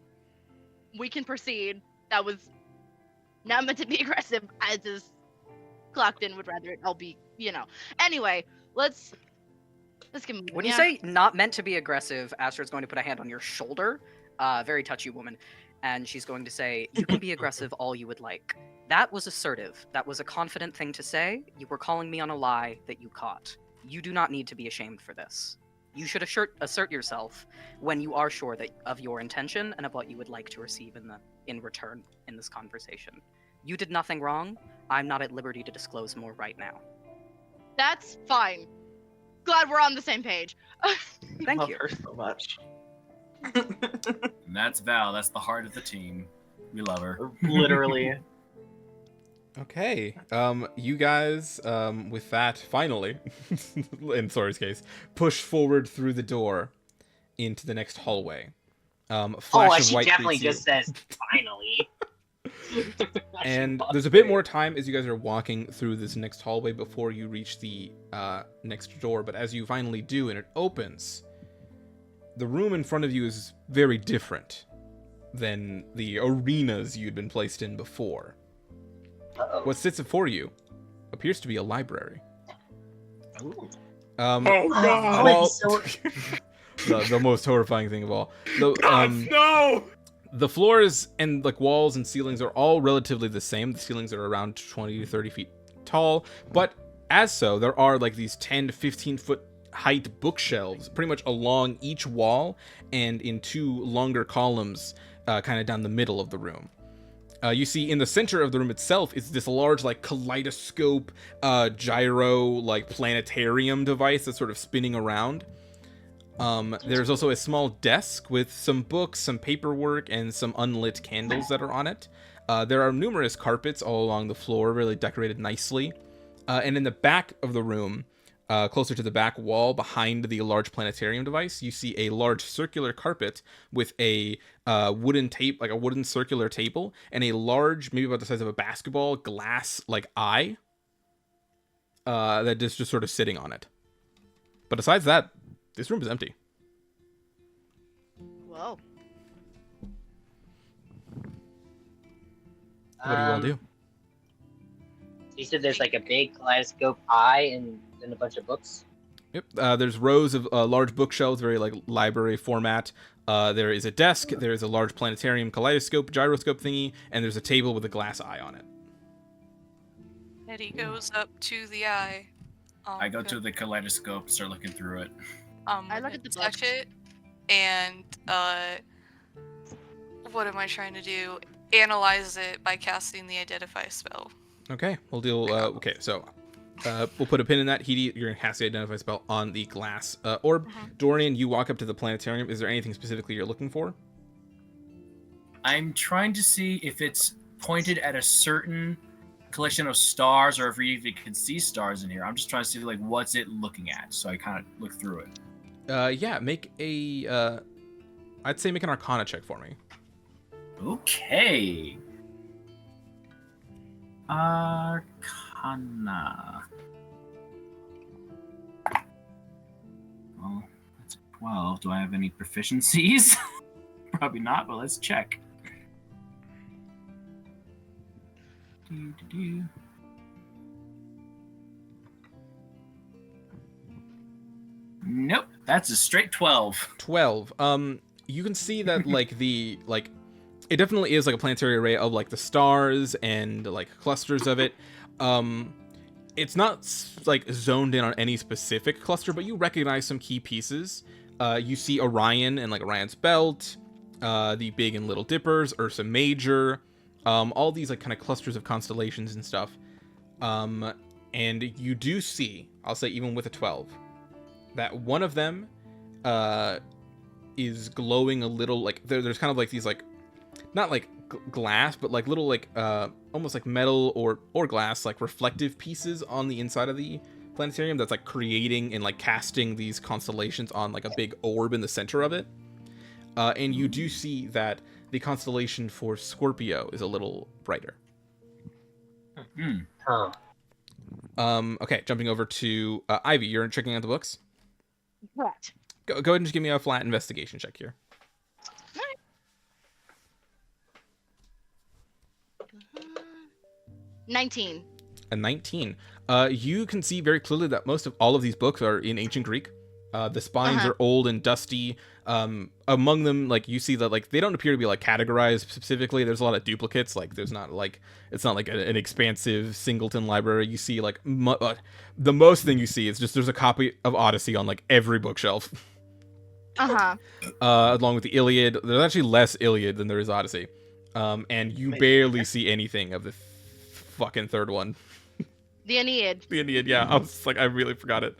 We can proceed. That was not meant to be aggressive. I just clocked in. Would rather it all be, Anyway, let's get moving. When you yeah? say not meant to be aggressive, Astrid's going to put a hand on your shoulder. Very touchy woman. And she's going to say, you can be aggressive all you would like. That was assertive. That was a confident thing to say. You were calling me on a lie that you caught. You do not need to be ashamed for this. You should assert yourself when you are sure of your intention and of what you would like to receive in return in this conversation. You did nothing wrong. I'm not at liberty to disclose more right now. That's fine. Glad we're on the same page. Thank Love you. her so much. And that's Val. That's the heart of the team. We love her. Literally. Okay. You guys, with that, finally, in Sori's case, push forward through the door into the next hallway. Flash of she white definitely greets you. just says, finally. And there's a bit more time as you guys are walking through this next hallway before you reach the next door. But as you finally do and it opens, the room in front of you is very different than the arenas you'd been placed in before. Uh-oh. What sits before you appears to be a library. Ooh. Oh Oh, god! it's so... The most horrifying thing of all. No! The floors and like walls and ceilings are all relatively the same. The ceilings are around 20 to 30 feet tall, but as so, there are like these 10 to 15 foot height bookshelves pretty much along each wall and in two longer columns kind of down the middle of the room. You see in the center of the room itself is this large like kaleidoscope gyro like planetarium device that's sort of spinning around. There's also a small desk with some books, some paperwork, and some unlit candles that are on it. There are numerous carpets all along the floor, really decorated nicely. And in the back of the room, closer to the back wall, behind the large planetarium device, you see a large circular carpet with a wooden tape, like a wooden circular table, and a large, maybe about the size of a basketball, glass like eye that is just sort of sitting on it. But besides that, this room is empty. Whoa. What do you all do? You said there's like a big kaleidoscope eye and a bunch of books. Yep. There's rows of large bookshelves, very like library format. There is a desk. There is a large planetarium kaleidoscope, gyroscope thingy, and there's a table with a glass eye on it. Eddie goes up to the eye. I go to the kaleidoscope, start looking through it. I look at the touch books. it, and what am I trying to do? Analyze it by casting the identify spell. Okay, we'll deal. Okay, so we'll put a pin in that. Heidi, you're gonna cast the identify spell on the glass orb. Dorian, you walk up to the planetarium. Is there anything specifically you're looking for? I'm trying to see if it's pointed at a certain collection of stars or if we even can see stars in here. I'm just trying to see like what's it looking at, so I kind of look through it. Yeah, make a. I'd say make an Arcana check for me. Okay. Arcana. Well, that's a 12. Do I have any proficiencies? Probably not, but let's check. Do. Nope, that's a straight 12. 12. You can see that like the like it definitely is like a planetary array of like the stars and like clusters of it. It's not like zoned in on any specific cluster, but you recognize some key pieces. You see Orion and like Orion's belt, the Big and Little Dippers, Ursa Major, all these like kind of clusters of constellations and stuff. And you do see, I'll say even with a 12, that one of them is glowing a little, like there's kind of like these like not like glass, but like little like almost like metal or glass like reflective pieces on the inside of the planetarium that's like creating and like casting these constellations on like a big orb in the center of it. And you do see that the constellation for Scorpio is a little brighter. Huh. Okay, jumping over to Ivy, you're checking out the books. Correct. Go ahead and just give me a flat investigation check here. 19. A 19. You can see very clearly that most of all of these books are in ancient Greek. The spines are old and dusty. Among them, like you see that like they don't appear to be like categorized specifically. There's a lot of duplicates. Like there's not like it's not like an expansive singleton library. You see like the most thing you see is just there's a copy of Odyssey on like every bookshelf. Along with the Iliad. There's actually less Iliad than there is Odyssey. And you barely see anything of the fucking third one. The Aeneid. The Aeneid, yeah. I was like, I really forgot it.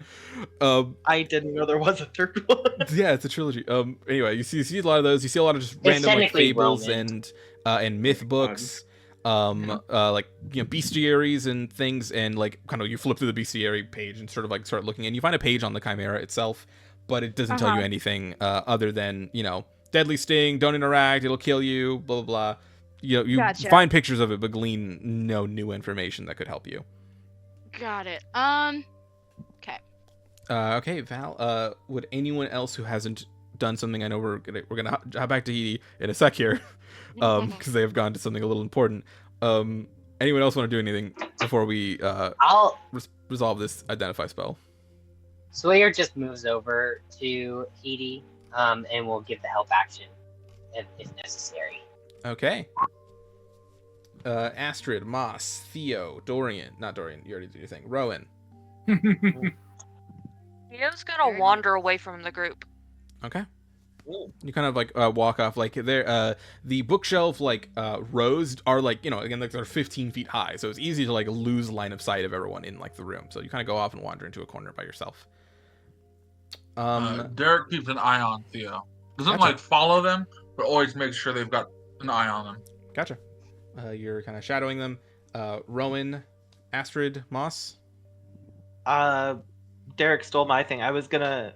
I didn't know there was a third one. Yeah, it's a trilogy. Anyway, you see a lot of those. You see a lot of just random like technically fables Roman. and myth books. like bestiaries and things, and like kind of you flip through the bestiary page and sort of like start looking, and you find a page on the chimera itself, but it doesn't tell you anything other than deadly sting, don't interact, it'll kill you, blah blah blah. You Gotcha. find pictures of it, but glean no new information that could help you. Got it. Okay. Okay, Val. Would anyone else who hasn't done something? I know we're gonna hop back to Edie in a sec here, because they have gone to something a little important. Anyone else want to do anything before we I'll. resolve this identify spell? Sawyer just moves over to Edie, and will give the help action if necessary. Okay. Astrid, Moss, Theo, Dorian. Not Dorian. You already did your thing. Rowan. Theo's gonna wander away from the group. Okay. You kind of like walk off, like there. The bookshelf rows are again like they're 15 feet high, so it's easy to like lose line of sight of everyone in like the room. So you kind of go off and wander into a corner by yourself. Derek keeps an eye on Theo. Doesn't Gotcha. like follow them, but always makes sure they've got an eye on them. Gotcha. You're kind of shadowing them. Rowan, Astrid, Moss. Derek stole my thing. I was gonna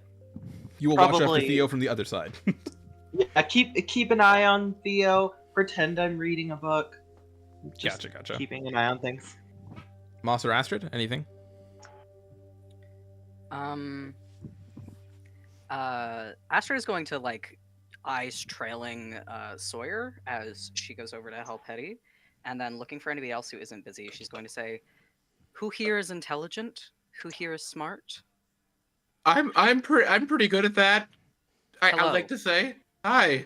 You will watch after Probably- Theo from the other side. keep an eye on Theo. Pretend I'm reading a book. Just Gotcha. keeping an eye on things. Moss or Astrid, anything? Astrid is going to like eyes trailing Sawyer as she goes over to help Hetty, and then looking for anybody else who isn't busy, she's going to say, "Who here is intelligent? Who here is smart?" I'm pretty good at that. I'd Hello. like to say hi.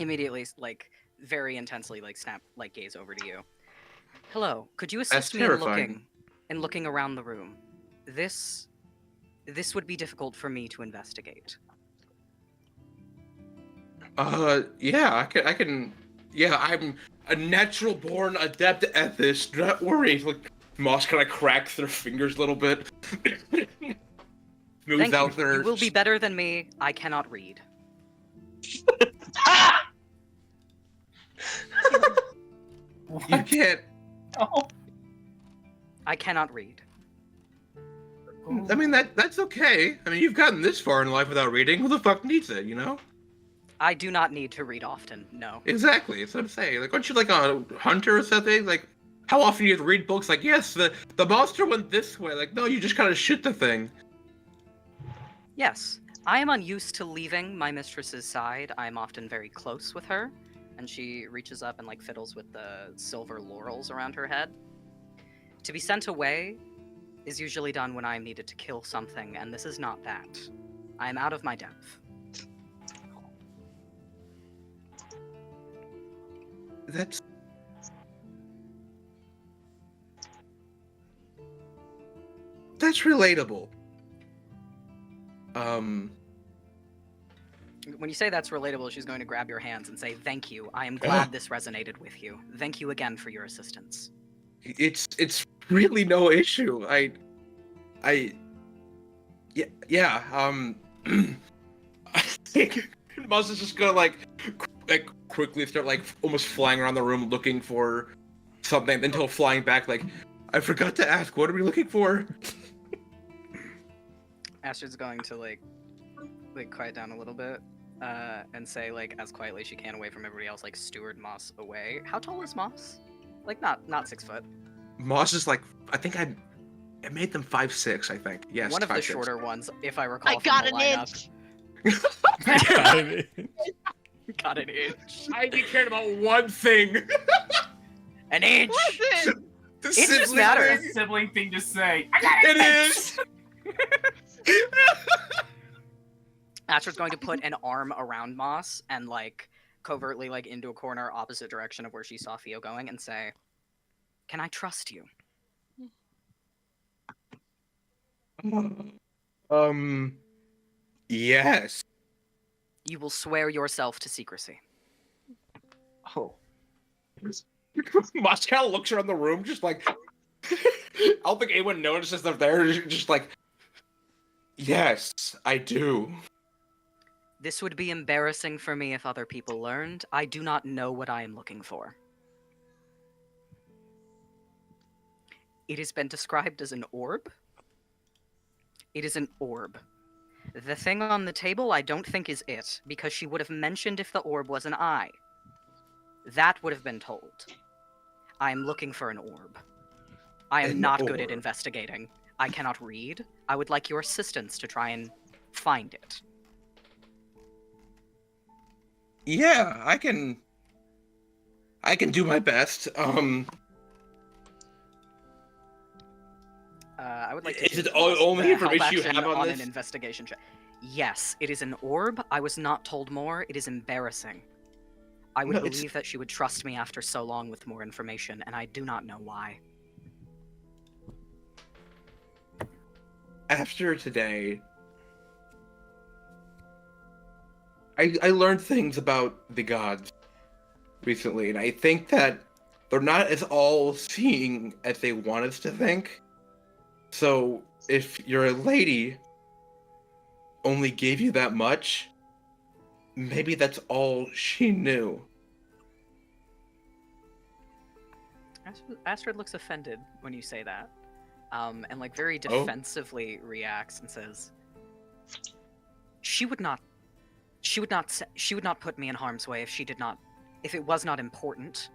Immediately, like very intensely, like snap, like gaze over to you. "Hello, could you That's assist me terrifying. in looking around the room? This would be difficult for me to investigate." Yeah, I can. Yeah, I'm a natural born adept at this. Do not worry. Like, Moss kind of cracks their fingers a little bit. Moves Thank out you. their. You will be better than me. I cannot read. You can't. I cannot read. I mean that's okay. I mean you've gotten this far in life without reading. Who the fuck needs it? You know? I do not need to read often. No. Exactly. That's what I'm saying. Like, aren't you like a hunter or something? Like, how often do you read books? Like, yes, the monster went this way. Like, no, you just kind of shoot the thing. Yes, I am unused to leaving my mistress's side. I am often very close with her, and she reaches up and like fiddles with the silver laurels around her head. To be sent away is usually done when I am needed to kill something, and this is not that. I am out of my depth. That's relatable. When you say that's relatable, she's going to grab your hands and say, "Thank you. I am glad this resonated with you. Thank you again for your assistance." It's really no issue. Yeah. I think Moss is just gonna like quickly start like almost flying around the room looking for something until flying back like, I forgot to ask, what are we looking for? Astrid's going to like quiet down a little bit, and say like as quietly as she can away from everybody else, like steward Moss away. How tall is Moss? Like not 6 foot. Moss is like, I think I made them 5'6", I think. Yes, One of the 5'6". shorter ones, if I recall. I got from an the lineup. inch. Got an inch. I only cared about one thing. An inch. Listen, The It just sibling matters. thing. Sibling thing to say. It is. Astrid's going to put an arm around Moss and like covertly like into a corner opposite direction of where she saw Theo going and say, "Can I trust you?" Yes. You will swear yourself to secrecy. Oh. Moss kind of looks around the room, just like, I don't think anyone notices they're there. Just like, yes, I do. This would be embarrassing for me if other people learned. I do not know what I am looking for. It has been described as an orb. It is an orb. The thing on the table I don't think is it, because she would have mentioned if the orb was an eye. That would have been told. I am looking for an orb. I am An not good at orb. investigating. I cannot read. I would like your assistance to try and find it. Yeah, I can do my best. I would like to Is do it only the information help you action have on an this? investigation check. Yes, it is an orb. I was not told more. It is embarrassing. I would No, it's- believe that she would trust me after so long with more information, and I do not know why. After today, I learned things about the gods recently, and I think that they're not as all-seeing as they want us to think. So, if your lady only gave you that much, maybe that's all she knew. Astrid looks offended when you say that, and like very Oh. defensively reacts and says, "She would not put me in harm's way if it was not important.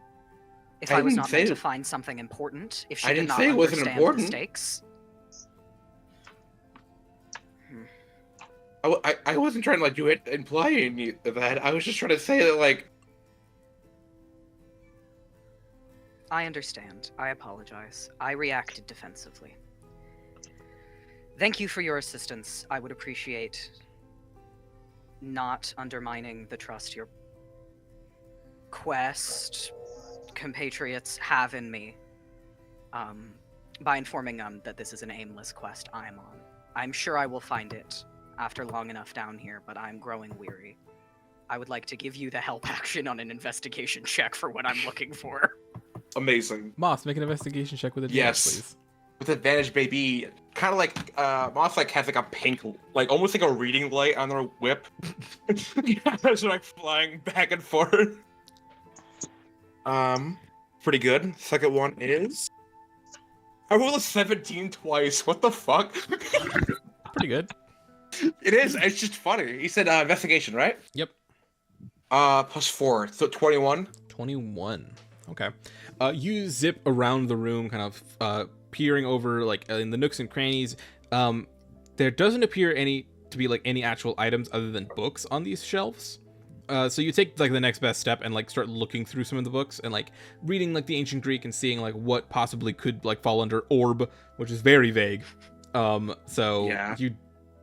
If I I was didn't not say meant to it- find something important, if she I did didn't not say it wasn't understand important. the stakes." I wasn't trying to like do it implying that. I was just trying to say that like I understand. I apologize. I reacted defensively. Thank you for your assistance. I would appreciate not undermining the trust your quest compatriots have in me by informing them that this is an aimless quest I'm on. I'm sure I will find it after long enough down here, but I'm growing weary. I would like to give you the help action on an investigation check for what I'm looking for. amazing. Moss, make an investigation check with advantage, Yes. please. With advantage, baby. Kind of like Moss like has like a pink, like almost like a reading light on their whip. It's like flying back and forth. Pretty good. Second one is I rolled a 17 twice. What the fuck? Pretty good. It is. It's just funny. He said investigation, right? Yep. +4, so 21. 21. Okay. You zip around the room, kind of peering over, like in the nooks and crannies. There doesn't appear to be like any actual items other than books on these shelves. So you take like the next best step and like start looking through some of the books and like reading like the ancient Greek and seeing like what possibly could like fall under orb, which is very vague. So Yeah. you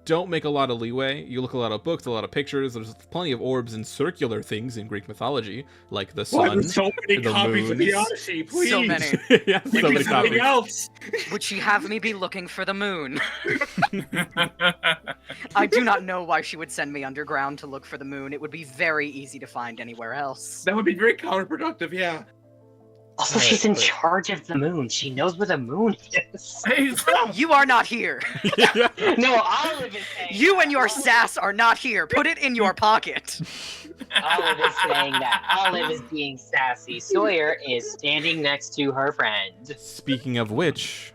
don't make a lot of leeway. You look a lot of books, a lot of pictures. There's plenty of orbs and circular things in Greek mythology, like the sun. so many the copies of the moons. Odyssey, please. So many. Yeah, so many Something copies. else. Would she have me be looking for the moon? I do not know why she would send me underground to look for the moon. It would be very easy to find anywhere else. That would be very counterproductive, yeah. Also, she's in charge of the moon. She knows where the moon is. You are not here. Yeah. No, Olive is saying You and that. your sass are not here. Put it in your pocket. Olive is saying that. Olive is being sassy. Sawyer is standing next to her friend. Speaking of which,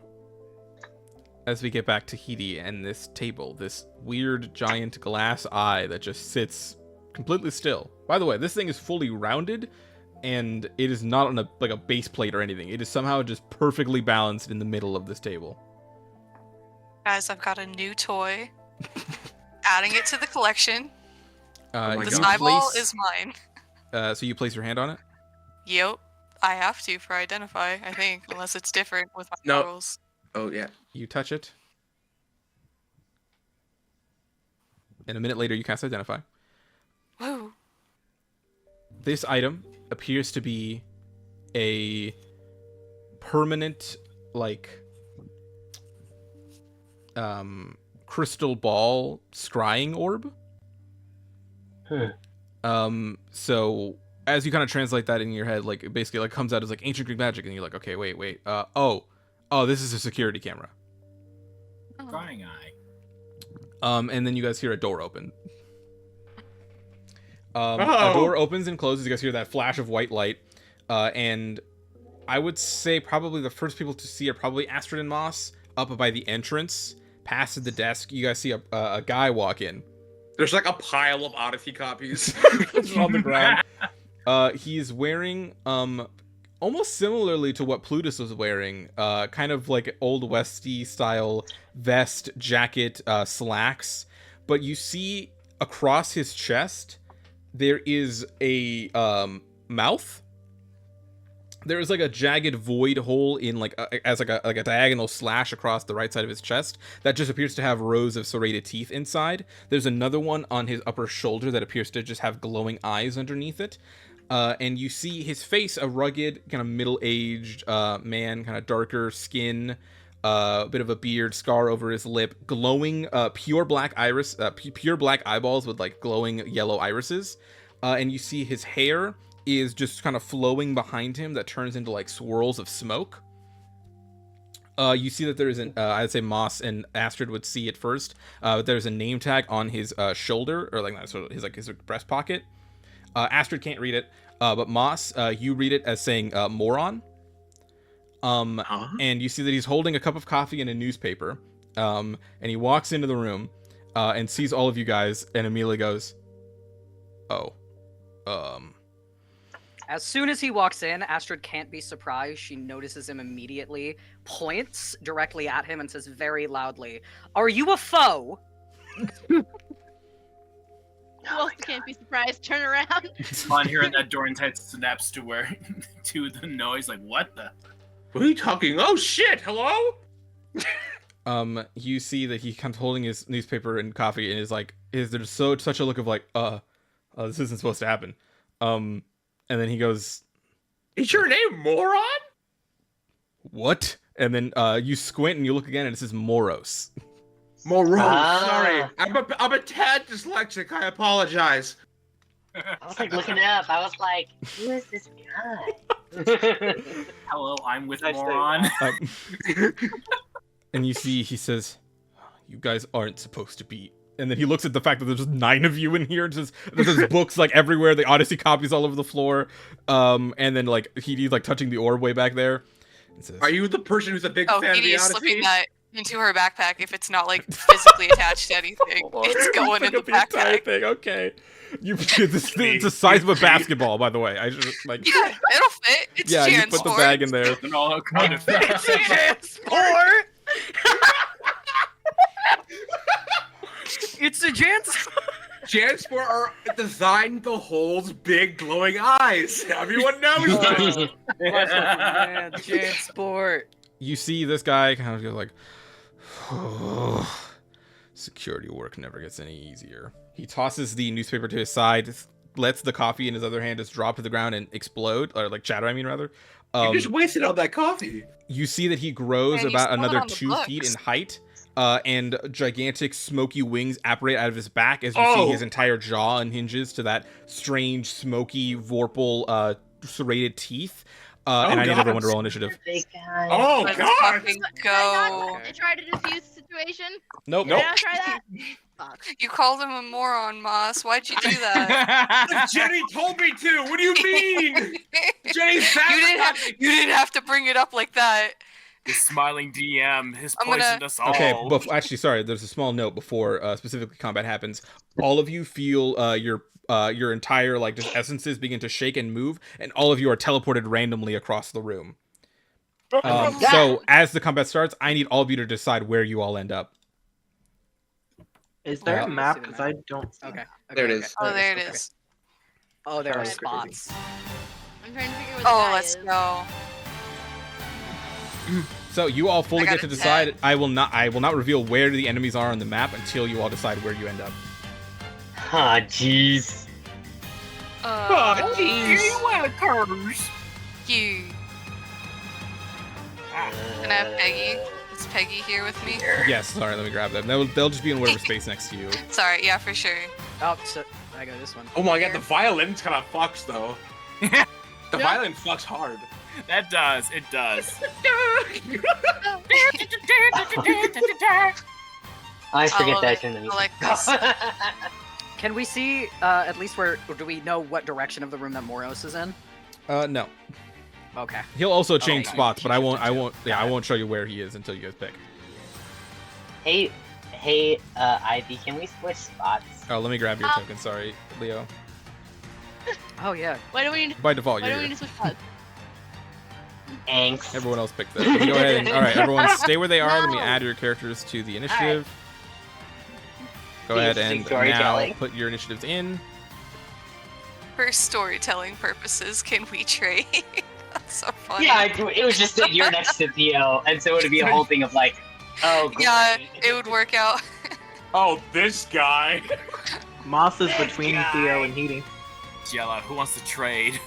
as we get back to Hidi and this table, this weird giant glass eye that just sits completely still. By the way, this thing is fully rounded, and it is not on a base plate or anything. It is somehow just perfectly balanced in the middle of this table. Guys, I've got a new toy. Adding it to the collection. my You This God. eyeball place- is mine. so you place your hand on it. Yep. I have to for identify, I think, unless it's different with my No. rules. Oh, yeah. You touch it. And a minute later, you cast Identify. Woo. This item appears to be a permanent, like, crystal ball scrying orb. So as you kind of translate that in your head, like, it basically like comes out as like ancient Greek magic, and you're like, okay, wait, oh, this is a security camera. Crying eye. And then you guys hear a door open. A Oh. door opens and closes. You guys hear that flash of white light, and I would say probably the first people to see are probably Astrid and Moss up by the entrance. Past the desk, you guys see a guy walk in. There's like a pile of Odyssey copies on the ground. He's wearing almost similarly to what Plutus was wearing, kind of like old Westy style vest, jacket, slacks. But you see across his chest there is a mouth. There is like a jagged void hole in like a diagonal slash across the right side of his chest that just appears to have rows of serrated teeth inside. There's another one on his upper shoulder that appears to just have glowing eyes underneath it. And you see his face, a rugged, kind of middle-aged man, kind of darker skin, a bit of a beard, scar over his lip, glowing pure black eyeballs with like glowing yellow irises. And you see his hair is just kind of flowing behind him that turns into like swirls of smoke. You see that there is an I'd say Moss and Astrid would see it first, but there's a name tag on his shoulder, or like his breast pocket. Astrid can't read it, but Moss, you read it as saying moron. And you see that he's holding a cup of coffee and a newspaper, and he walks into the room and sees all of you guys and immediately goes, oh, As soon as he walks in, Astrid can't be surprised. She notices him immediately, points directly at him, and says very loudly, "Are you a foe?" Who else can't be surprised? Turn around. On hearing that Doran's head snaps to where to the noise, like what the? What are you talking? Oh shit! Hello? You see that he comes holding his newspaper and coffee, and there's such a look of like, this isn't supposed to happen. And then he goes, "Is your name Moron?" What? And then you squint and you look again, and it says Moros. Moron. Sorry, I'm a tad dyslexic. I apologize. I was like looking up. I was like, who is this guy? Hello, I'm with Nice Moron. And you see, he says, "You guys aren't supposed to be." And then he looks at the fact that there's just 9 of you in here. And just there's books like everywhere, the Odyssey copies all over the floor. And then like he's like touching the orb way back there. And says, Are you the person who's a big fan of Edie the is Odyssey? slipping that into her backpack if it's not like physically attached to anything. It's going in the entire backpack. thing. Okay. It's the size of a basketball, by the way. I just like. Yeah, it'll fit. It's Yeah, you Jan's put the sport. bag in there. And all kind of Jansport! It's a Jansport! Jansport are designed to hold big glowing eyes. Everyone knows that. Man, Jansport. You see this guy kind of go like, security work never gets any easier. He tosses the newspaper to his side, lets the coffee in his other hand just drop to the ground and explode, or like shatter, I mean, rather. You just wasted all that coffee. You see that he grows Man, you about stole it another on the 2 books. feet in height, and gigantic smoky wings apparate out of his back as you Oh. see his entire jaw unhinges to that strange, smoky, vorpal, serrated teeth. And I need God. everyone to roll initiative. Big guy. Oh Let's god! fucking Can I go. not try to defuse the situation? Nope. Can I not try that? Fuck. You called him a moron, Moss. Why'd you do that? Jenny told me to. What do you mean? Jenny you didn't have to bring it up like that. The smiling DM has I'm gonna- poisoned us all. Okay, but actually, sorry. There's a small note before specifically combat happens. All of you feel your entire like just essences begin to shake and move, and all of you are teleported randomly across the room. So as the combat starts, I need all of you to decide where you all end up. Is there Yeah. a map? Because I don't. See Okay. There it okay. is. Oh, there it Okay. is. Oh, there are Sorry, crazy. spots. I'm trying to figure where the Oh, guy let's is. go. So you all fully I got get to a decide. 10. I will not reveal where the enemies are on the map until you all decide where you end up. Ah, jeez. You. Can I have Peggy? Is Peggy here with me? Yes, sorry, let me grab them. They'll just be in whatever space next to you. Sorry, yeah, for sure. Oh, so I go this one. Oh my god, the violin's kind of fucks though. The violin fucks hard. That does. It does. I always I forget love that it. in the I music. like this. Can we see at least where, or do we know what direction of the room that Moros is in? No. Okay. He'll also change Okay. spots, but I won't. Yeah, Got I it. won't show you where he is until you guys pick. Hey, Ivy, can we switch spots? Oh, let me grab your token. Sorry, Leo. Oh yeah. Why do we need? By default, Why you're do we here. need to switch spots? Angst. Everyone else picked that. Let me go ahead and all right, everyone, stay where they are. Let me No. add your characters to the initiative. Go The ahead interesting and now storytelling. put your initiatives in. For storytelling purposes, can we trade? That's so funny. Yeah, it was just that you're next to Theo, and so it would be a whole thing of like, oh, great. Yeah, it would work out. Oh, this guy. Moss is between Theo and Heating. Yella, who wants to trade?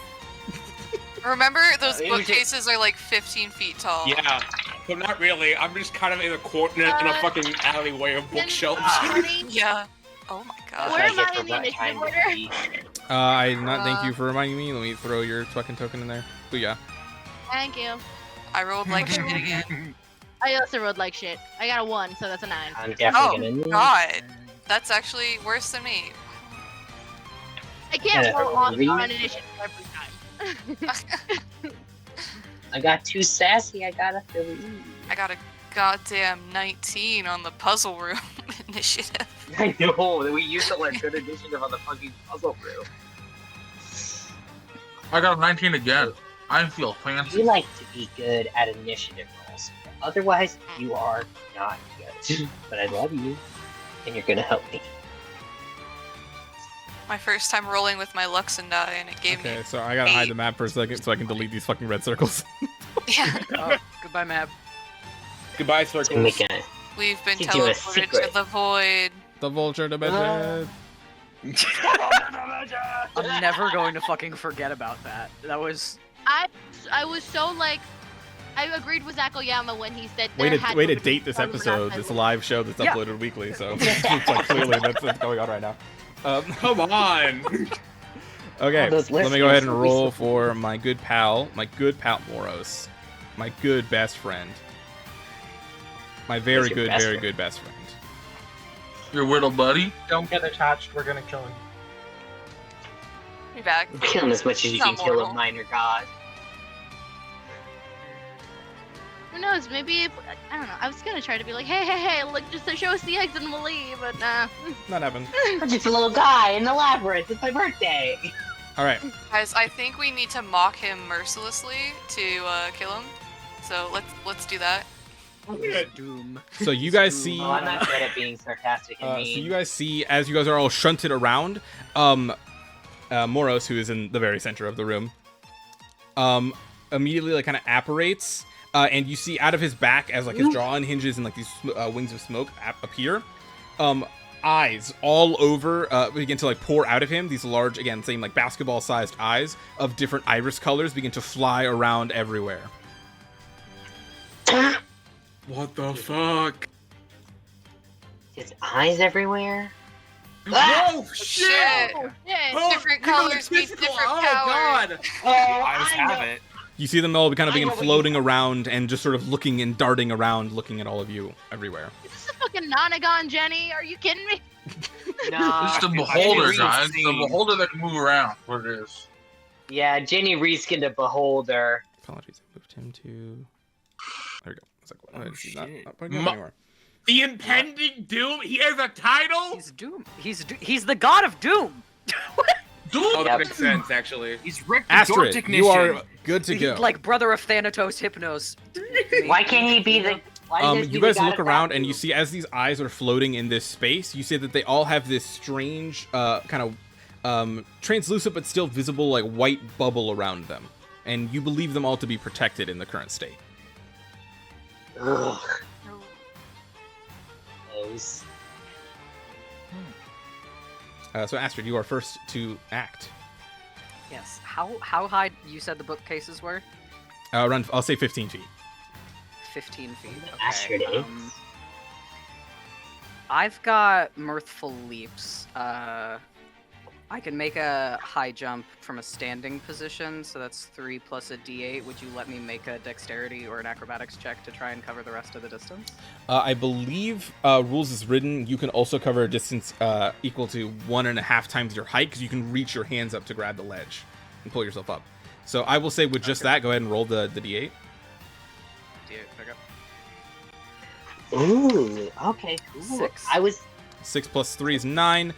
Remember, those it was bookcases are like 15 feet tall. Yeah, but not really. I'm just kind of in a corner in a fucking alleyway of bookshelves. Yeah. Oh my That's god. Where what I am get I for in the not initiative trying to order? be- I did not thank you for reminding me. Let me throw your fucking token in there. Booyah. Thank you. I rolled like shit again. I also rolled like shit. I got a 1, so that's a 9. I'm definitely gonna Oh need. god. That's actually worse than me. I can't Yeah, roll on really? initiative every time. I got too sassy. I got a 3. I got a goddamn 19 on the puzzle room initiative. I know that we used to like good initiative on the fucking puzzle room. I got a 19 again. I feel You fancy. like to be good at initiative rolls. Otherwise, you are not good. But I love you, and you're gonna help me. My first time rolling with my Luxon die, and it gave Okay, me. so I gotta hide the map for a second so I can delete these fucking red circles. Yeah, Oh, goodbye, map. Goodbye, To circles. make a we've been To do a teleported secret. to the void. The vulture dimension. I'm never going to fucking forget about that. That was I was so like, I agreed with Zakoyama when he said Way there to had way to be date this part of an episode, outside this world. live show that's Yeah. uploaded weekly. So it's like clearly that's what's going on right now. Come on. Okay, All those let me go ahead and listeners will be roll so- for my good pal Moros, my good best friend, my very Who's your good, best very friend? good best friend. Your little buddy. Don't get attached. We're gonna kill him. Be back. kill him as much as you can Not kill a mortal. minor god. Who knows? Maybe if, I don't know. I was gonna try to be like, hey, look, just to show us the eggs and we'll leave, but nah. Not happening. I'm just a little guy in the labyrinth. It's my birthday. All right, Guys, I think we need to mock him mercilessly to kill him. So let's do that. doom. so you guys see. Oh, I'm not good at being sarcastic and So mean. you guys see, as you guys are all shunted around, Moros, who is in the very center of the room, immediately like kind of apparates, and you see out of his back as like his jaw unhinges and like these wings of smoke appear. Eyes all over begin to like pour out of him. These large, again, same like basketball-sized eyes of different iris colors begin to fly around everywhere. What the fuck? His eyes everywhere. Oh Shit! Yeah. Oh, Different you're going colors mean physical. different Oh power. god. Oh, I just I have know. it. You see them all kind of I begin know what you floating have. around and just sort of looking and darting around, looking at all of you everywhere. Is this a fucking Nonagon, Jenny? Are you kidding me? Nah. It's the I beholder, didn't guys. see. The beholder that can move around. What it is. Yeah, Jenny reskinned a beholder. Apologies, I moved him to. There we go. It's like, Oh, he's not shit. putting it up Ma- anymore. The impending doom. He has a title. He's doom. He's the god of doom. Dude, Oh, that Yep. makes sense actually. He's Rick the door Astrid, technician. you are good to He's go. like brother of Thanatos, Hypnos. Why can't he be the? Why does he You be guys the god look of around that and you doom? see as these eyes are floating in this space, you see that they all have this strange, kind of translucent but still visible like white bubble around them, and you believe them all to be protected in the current state. Ugh. Those. So Astrid, you are first to act. Yes. How high you said the bookcases were? Run. I'll say 15 feet. 15 feet. Astrid Okay. is. I've got mirthful leaps. I can make a high jump from a standing position, so that's 3 plus a d8. Would you let me make a dexterity or an acrobatics check to try and cover the rest of the distance? I believe rules is written. You can also cover a distance equal to 1.5 times your height because you can reach your hands up to grab the ledge and pull yourself up. So I will say with just that, go ahead and roll the d8. D8, pick up. Ooh, okay, cool. 6. I was 6 plus 3 is 9.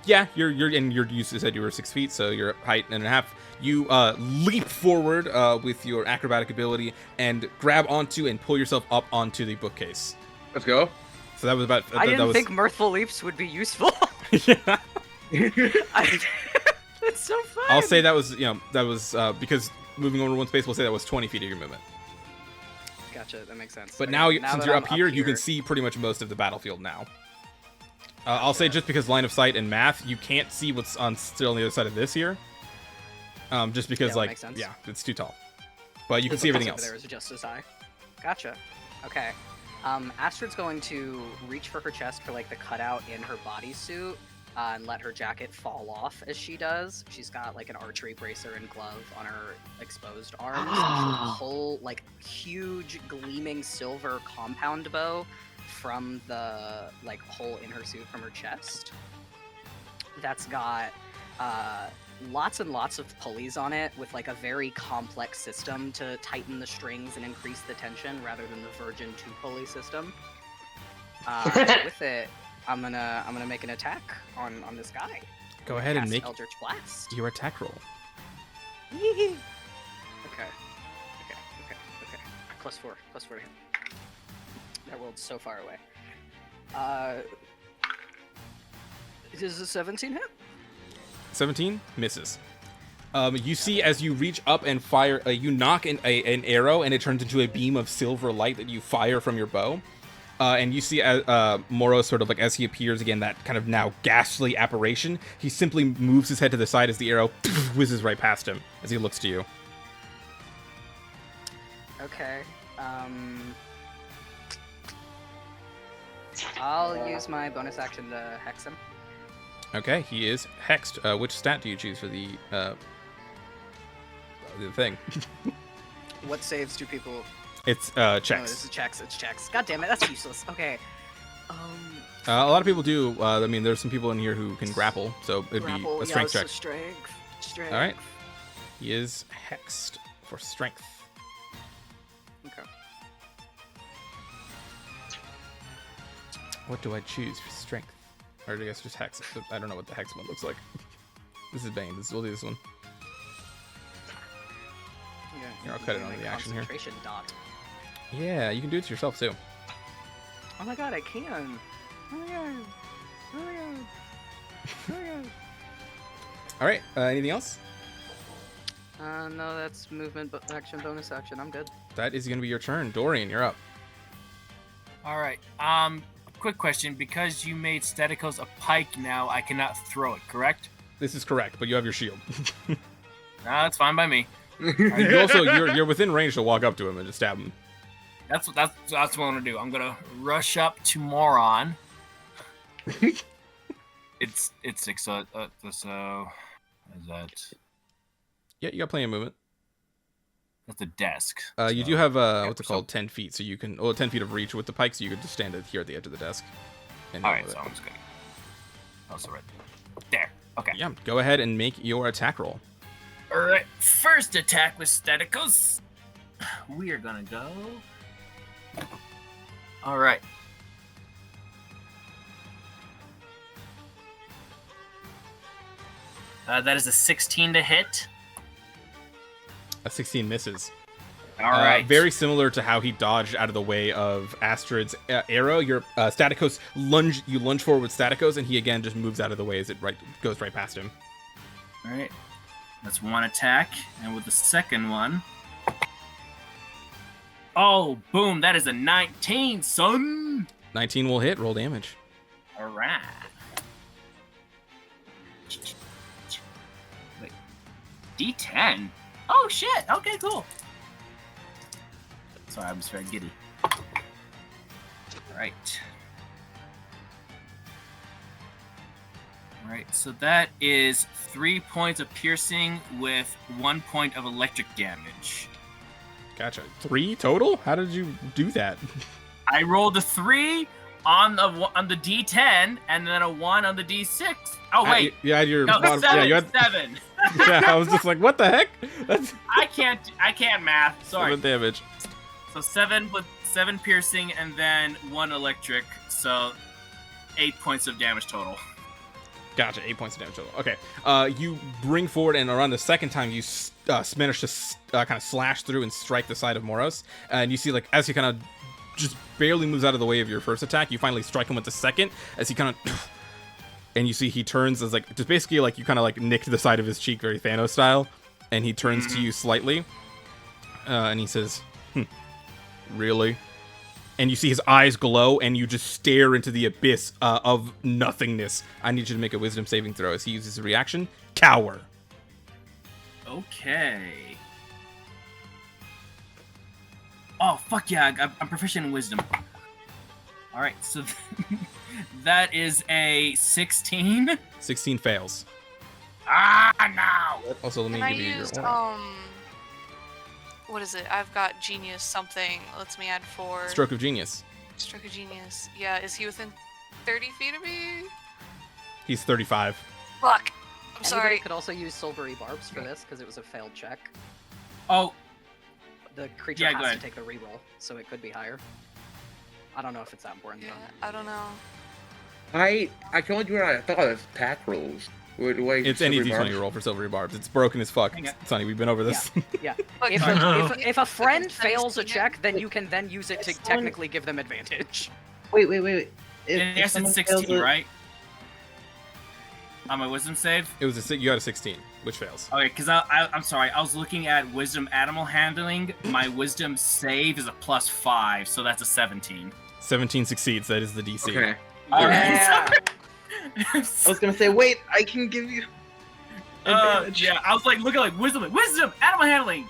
Yeah, you said you were 6 feet, so your height and a half. You leap forward with your acrobatic ability and grab onto and pull yourself up onto the bookcase. Let's go. So that was about. I didn't that was, think mirthful leaps would be useful. yeah. That's so fun. I'll say that was because moving over one space, we'll say that was 20 feet of your movement. Gotcha, that makes sense. But Okay, now, that since you're I'm up here, you can see pretty much most of the battlefield now. I'll say just because line of sight and math, you can't see what's still on the other side of this here. Just because, that makes sense. yeah, it's too tall. But you can see everything else. There is just as high. Gotcha. Okay. Astrid's going to reach for her chest for like the cutout in her bodysuit and let her jacket fall off as she does. She's got like an archery bracer and glove on her exposed arms. And she'll pull like huge gleaming silver compound bow from the like hole in her suit from her chest. That's got lots and lots of pulleys on it with like a very complex system to tighten the strings and increase the tension rather than the Virgin 2 pulley system. With it, I'm gonna make an attack on this guy. Go ahead and Cast make Eldritch Blast. your attack roll. Okay. Plus four to hit. That rolled so far away. Does a 17 hit? 17 misses. You see as you reach up and fire, you knock an arrow and it turns into a beam of silver light that you fire from your bow. And you see Moro sort of like as he appears again, that kind of now ghastly apparition, he simply moves his head to the side as the arrow whizzes right past him as he looks to you. Okay. I'll use my bonus action to hex him. Okay, he is hexed. Which stat do you choose for the thing? What saves do people? It's No, checks. this is checks. It's checks. God damn it, that's useless. Okay. A lot of people do. I mean, there's some people in here who can grapple, so it'd Grapple, be a strength yeah, check. so strength. All right. He is hexed for strength. Okay. What do I choose for strength? Or I guess just hex. I don't know what the hex one looks like. This is Bane. We'll do this one. Yeah, Here, I'll cut it onto the action here. Concentration dot. Yeah, you can do it to yourself too. Oh my god, I can. Oh my god. Oh my god. Oh my god. All right. Anything else? No, that's movement, action, bonus action. I'm good. That is going to be your turn. Dorian, you're up. All right. Quick question. Because you made Staticos a pike now, I cannot throw it, correct? This is correct, but you have your shield. No, that's fine by me. You also, you're within range to walk up to him and just stab him. That's what I'm gonna do. I'm gonna rush up to Moron. it's 6, so is that? Yeah, you got plenty of movement. That's a desk. You so- do have what's it so- called? 10 feet, so you can 10 feet of reach with the pike, so you could just stand here at the edge of the desk. And All deal right, with so it. I'm just gonna. Also right there. Okay. Yeah, go ahead and make your attack roll. All right. First attack with Staticos. We are gonna go. All right. That is a 16 to hit. A 16 misses. All right. Very similar to how he dodged out of the way of Astrid's arrow. Your Staticos you lunge forward with Staticos, and he again just moves out of the way as it goes right past him. All right. That's one attack, and with the second one. Oh, boom! That is a 19, son. 19 will hit. Roll damage. All right. Wait. D10. Oh shit. Okay, cool. Sorry, I'm just very giddy. All right. All right. So that is 3 points of piercing with 1 point of electric damage. Gotcha. 3 total? How did you do that? I rolled a 3. on the D10 and then a 1 on the D6. Oh wait, you had your no, bottom, 7, yeah, you had 7. yeah, I was just like, what the heck? That's I can't math. Sorry. 7 damage. So 7 with 7 piercing and then 1 electric. So 8 points of damage total. Gotcha, 8 points of damage total. Okay, you bring forward, and around the second time, you manage to kind of slash through and strike the side of Moros. And you see, like, as he kind of just barely moves out of the way of your first attack, you finally strike him with the second, as he kind of... And you see he turns as, like, just basically, like, you kind of, like, nicked the side of his cheek very Thanos style. And he turns to you slightly. And he says, really? And you see his eyes glow, and you just stare into the abyss of nothingness. I need you to make a wisdom saving throw as he uses a reaction. Cower. Okay. Oh, fuck yeah, I'm proficient in wisdom. Alright, so that is a 16. 16 fails. Ah, no! Also, let me Can I give you use, your aura. what is it? I've got Genius something. Lets me add 4. Stroke of Genius. Stroke of Genius. Yeah, is he within 30 feet of me? He's 35. Fuck! I'm Anybody sorry. could also use Silvery Barbs for this, because it was a failed check. Oh, The creature Yeah, go has to ahead. take the reroll, so it could be higher. I don't know if it's that important, Yeah, though. I don't know. I can only do it on I thought it was attack rolls. It's any d20 roll for Silvery Barbs. It's broken as fuck. Hang on. Sonny, we've been over this. Yeah. Look, If a friend Fucking fails a 17. check, then you can then use it to technically give them advantage. Wait. yes, it's 16, right? On my wisdom save? It was you got a 16, which fails. Okay, because I'm sorry, I was looking at wisdom animal handling. My wisdom save is a +5, so that's a 17. 17 succeeds. That is the DC. Okay. Alright. I was gonna say, wait, I can give you. advantage. Yeah, I was like looking like wisdom, animal handling.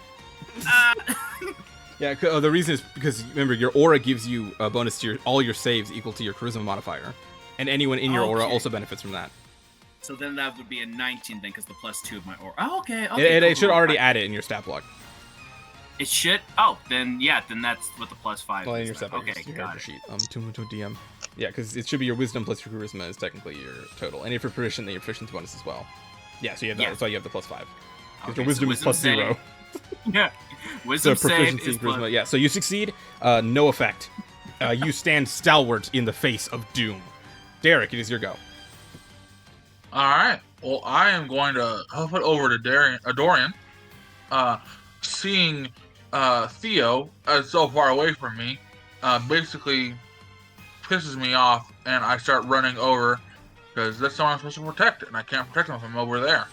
Yeah, the reason is because remember your aura gives you a bonus to all your saves equal to your charisma modifier, and anyone in your aura Okay. also benefits from that. So then that would be a 19 then, because the +2 of my aura. Oh, okay. It should cool. already add it in your stat block. It should. Oh, then yeah, then that's what the +5. Well, in is your then. stat block, Okay, your got character it. sheet. To DM. Yeah, because it should be your wisdom plus your charisma is technically your total, and if you're proficient, then your proficiency bonus as well. Yeah, so you have that. Yeah. That's why you have the +5. Because Okay, your wisdom is save- +0. Yeah, So wisdom save proficiency is and charisma. plus. Yeah, so you succeed. No effect. You stand stalwart in the face of doom. Derek, it is your go. Alright. Well, I am going to hoof it over to Dorian. Seeing Theo so far away from me basically pisses me off, and I start running over because that's someone I'm supposed to protect, and I can't protect him if I'm over there.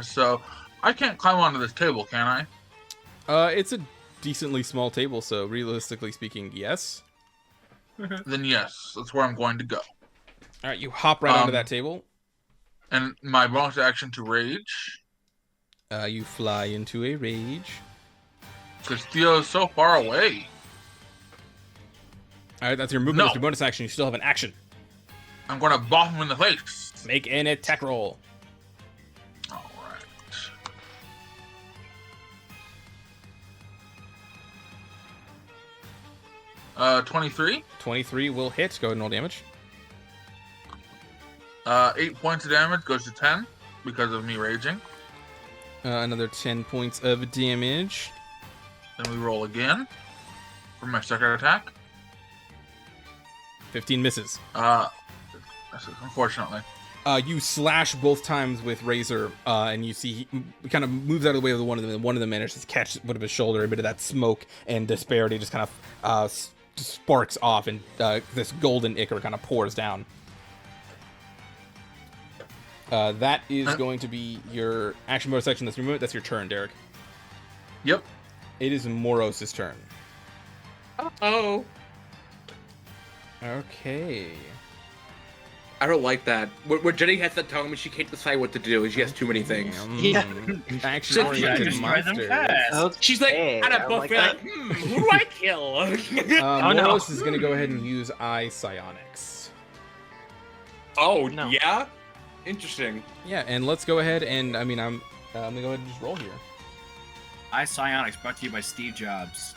So I can't climb onto this table, can I? It's a decently small table, so realistically speaking, yes. Then yes, that's where I'm going to go. All right, you hop right onto that table. And my bonus action to rage, You fly into a rage. because Theo is so far away. All right, that's your movement. No. That's your bonus action. You still have an action. I'm going to bop him in the face. Make an attack roll. All right. 23. 23 will hit. Go ahead and roll damage. 8 points of damage goes to 10 because of me raging. Another 10 points of damage. Then we roll again for my second attack. 15 misses. Unfortunately. You slash both times with Razor, and you see he kind of moves out of the way of one of them, and one of them manages to catch one of his shoulder. A bit of that smoke and disparity just kind of sparks off, and this golden ichor kind of pours down. That is going to be your action bonus section. That's your movement. That's your turn, Derek. Yep. It is Moros' turn. Oh, Okay. I don't like that. Where Jenny has that tongue when she can't decide what to do, and she has too many things. Yeah. Action-oriented Destroy them monster. fast. She's like Okay, at a I like buffet, that. like, who do I kill? no. Moros is going to go ahead and use Eye Psionics. Oh, No. yeah? Interesting. Yeah, and let's go ahead and, I'm going to go ahead and just roll here. I Psionics brought to you by Steve Jobs.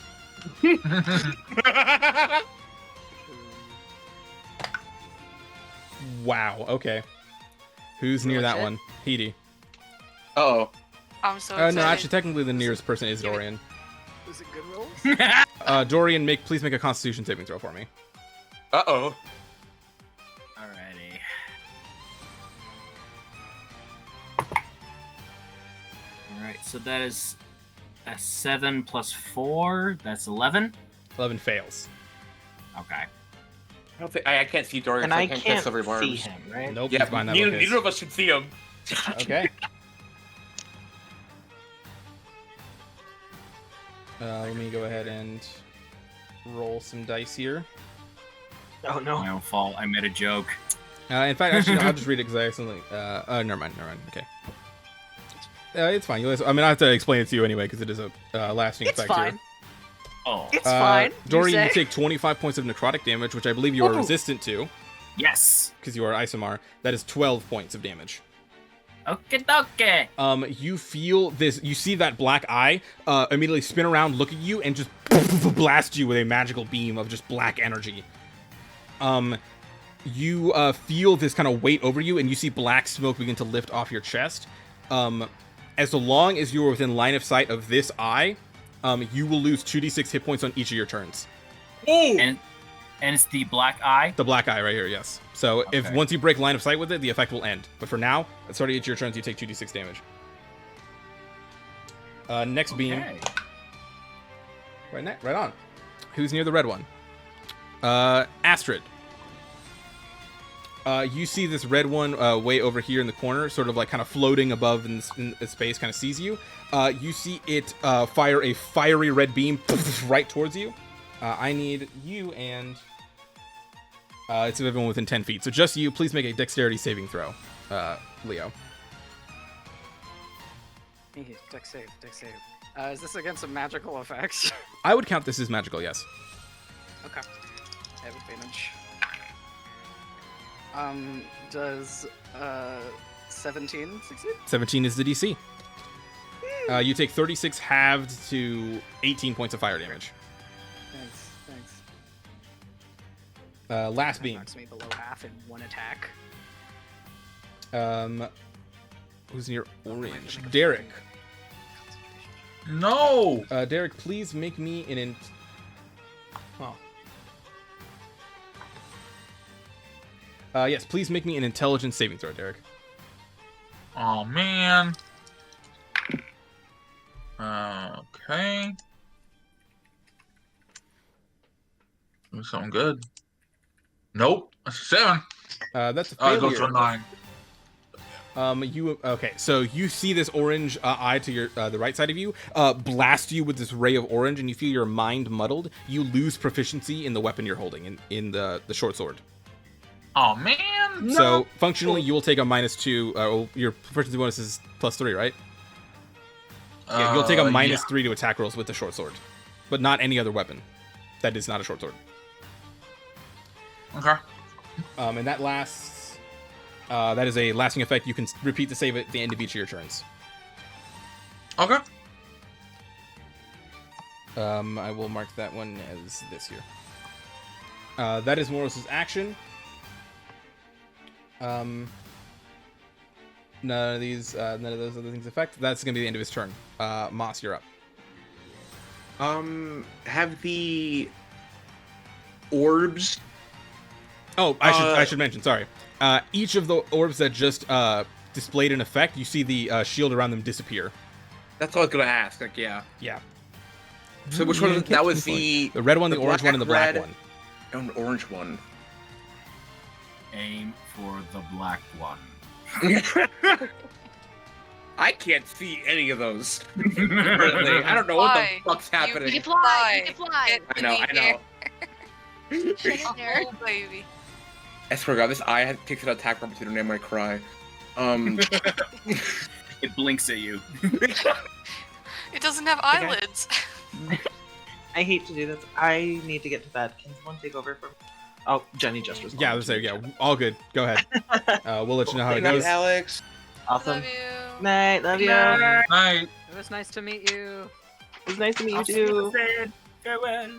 Wow. Okay. Who's near that Legit? one? Heidi. Oh. I'm so excited. No, actually, technically, the nearest person is Give it- Dorian. Was it good rolls? Dorian, please make a Constitution saving throw for me. Uh-oh. Alrighty. Alright, so that is a 7 plus 4. That's 11. 11 fails. Okay. I don't think I can't see Dorian. And so I cast can't every barbs. see him, right? Nope. Yeah, he's behind that neither, bookcase. neither of us can see him. Okay. Let me go ahead and roll some dice here. Oh no. My own fault. I made a joke. In fact, actually, no, I'll just read it because I accidentally. Never mind. Okay. It's fine. I mean, I have to explain it to you anyway because it is a lasting It's effect fine. here. Oh. It's fine. Dorian, you say? take 25 points of necrotic damage, which I believe you are Ooh. resistant to Yes. because you are Isomar. That is 12 points of damage. Okay, okay. You feel this. You see that black eye immediately spin around, look at you, and just blast you with a magical beam of just black energy. You feel this kind of weight over you, and you see black smoke begin to lift off your chest. As long as you are within line of sight of this eye, you will lose 2d6 hit points on each of your turns. Oh! And it's the black eye. The black eye right here, yes. So if Okay. once you break line of sight with it, the effect will end. But for now, starting at your turns, you take 2d6 damage. Next beam. Okay. Right on. Who's near the red one? Astrid. You see this red one way over here in the corner, sort of like kind of floating above in space, kind of sees you. You see it fire a fiery red beam right towards you. I need you and it's everyone within 10 feet. So just you, please make a dexterity saving throw, Leo. Dex save. Is this against a magical effect? I would count this as magical, yes. Okay. I have advantage. Does 17 succeed? 17 is the DC. You take 36 halved to 18 points of fire damage. Thanks. Last That beam. knocks me below half in one attack. Who's near orange? Derek. No. Derek, please make me an. Yes, please make me an intelligence saving throw, Derek. Oh man. Okay. Do something good. Nope. That's a 7. That's a It failure. goes to a 9. Okay, so you see this orange eye to your the right side of you blast you with this ray of orange, and you feel your mind muddled. You lose proficiency in the weapon you're holding, in the short sword. Oh man. So functionally, you will take a -2. Your proficiency bonus is +3, right? Yeah, you'll take a -3 to attack rolls with the short sword, but not any other weapon that is not a short sword. Okay. And that lasts. That is a lasting effect. You can repeat the save at the end of each of your turns. Okay. I will mark that one as this here. That is Moros' action. None of those other things affect. That's gonna be the end of his turn. Moss, you're up. Have the orbs? Oh, I should mention. Sorry. Each of the orbs that just displayed an effect, you see the shield around them disappear. That's all I was gonna ask. Like, yeah. Yeah. So which one? That was the red one, the orange one, and the black red, one. and the orange one. Aim for the black one. I can't see any of those. Really. I don't know what Why? the fuck's happening. You can fly. You can fly. Get I know. in the air. Shit in there. Oh, baby. I swear to God, this eye takes an attack opportunity and I might cry. It blinks at you. It doesn't have eyelids. I hate to do this. I need to get to bed. Can someone take over from? Oh, Jenny just responded. Yeah, let's say, yeah, all good. Go ahead. We'll let you know how it Good night, goes. Alex. Awesome. Love you. Night. Love you. Night. It was nice to meet you. It was nice to meet you too. Farewell.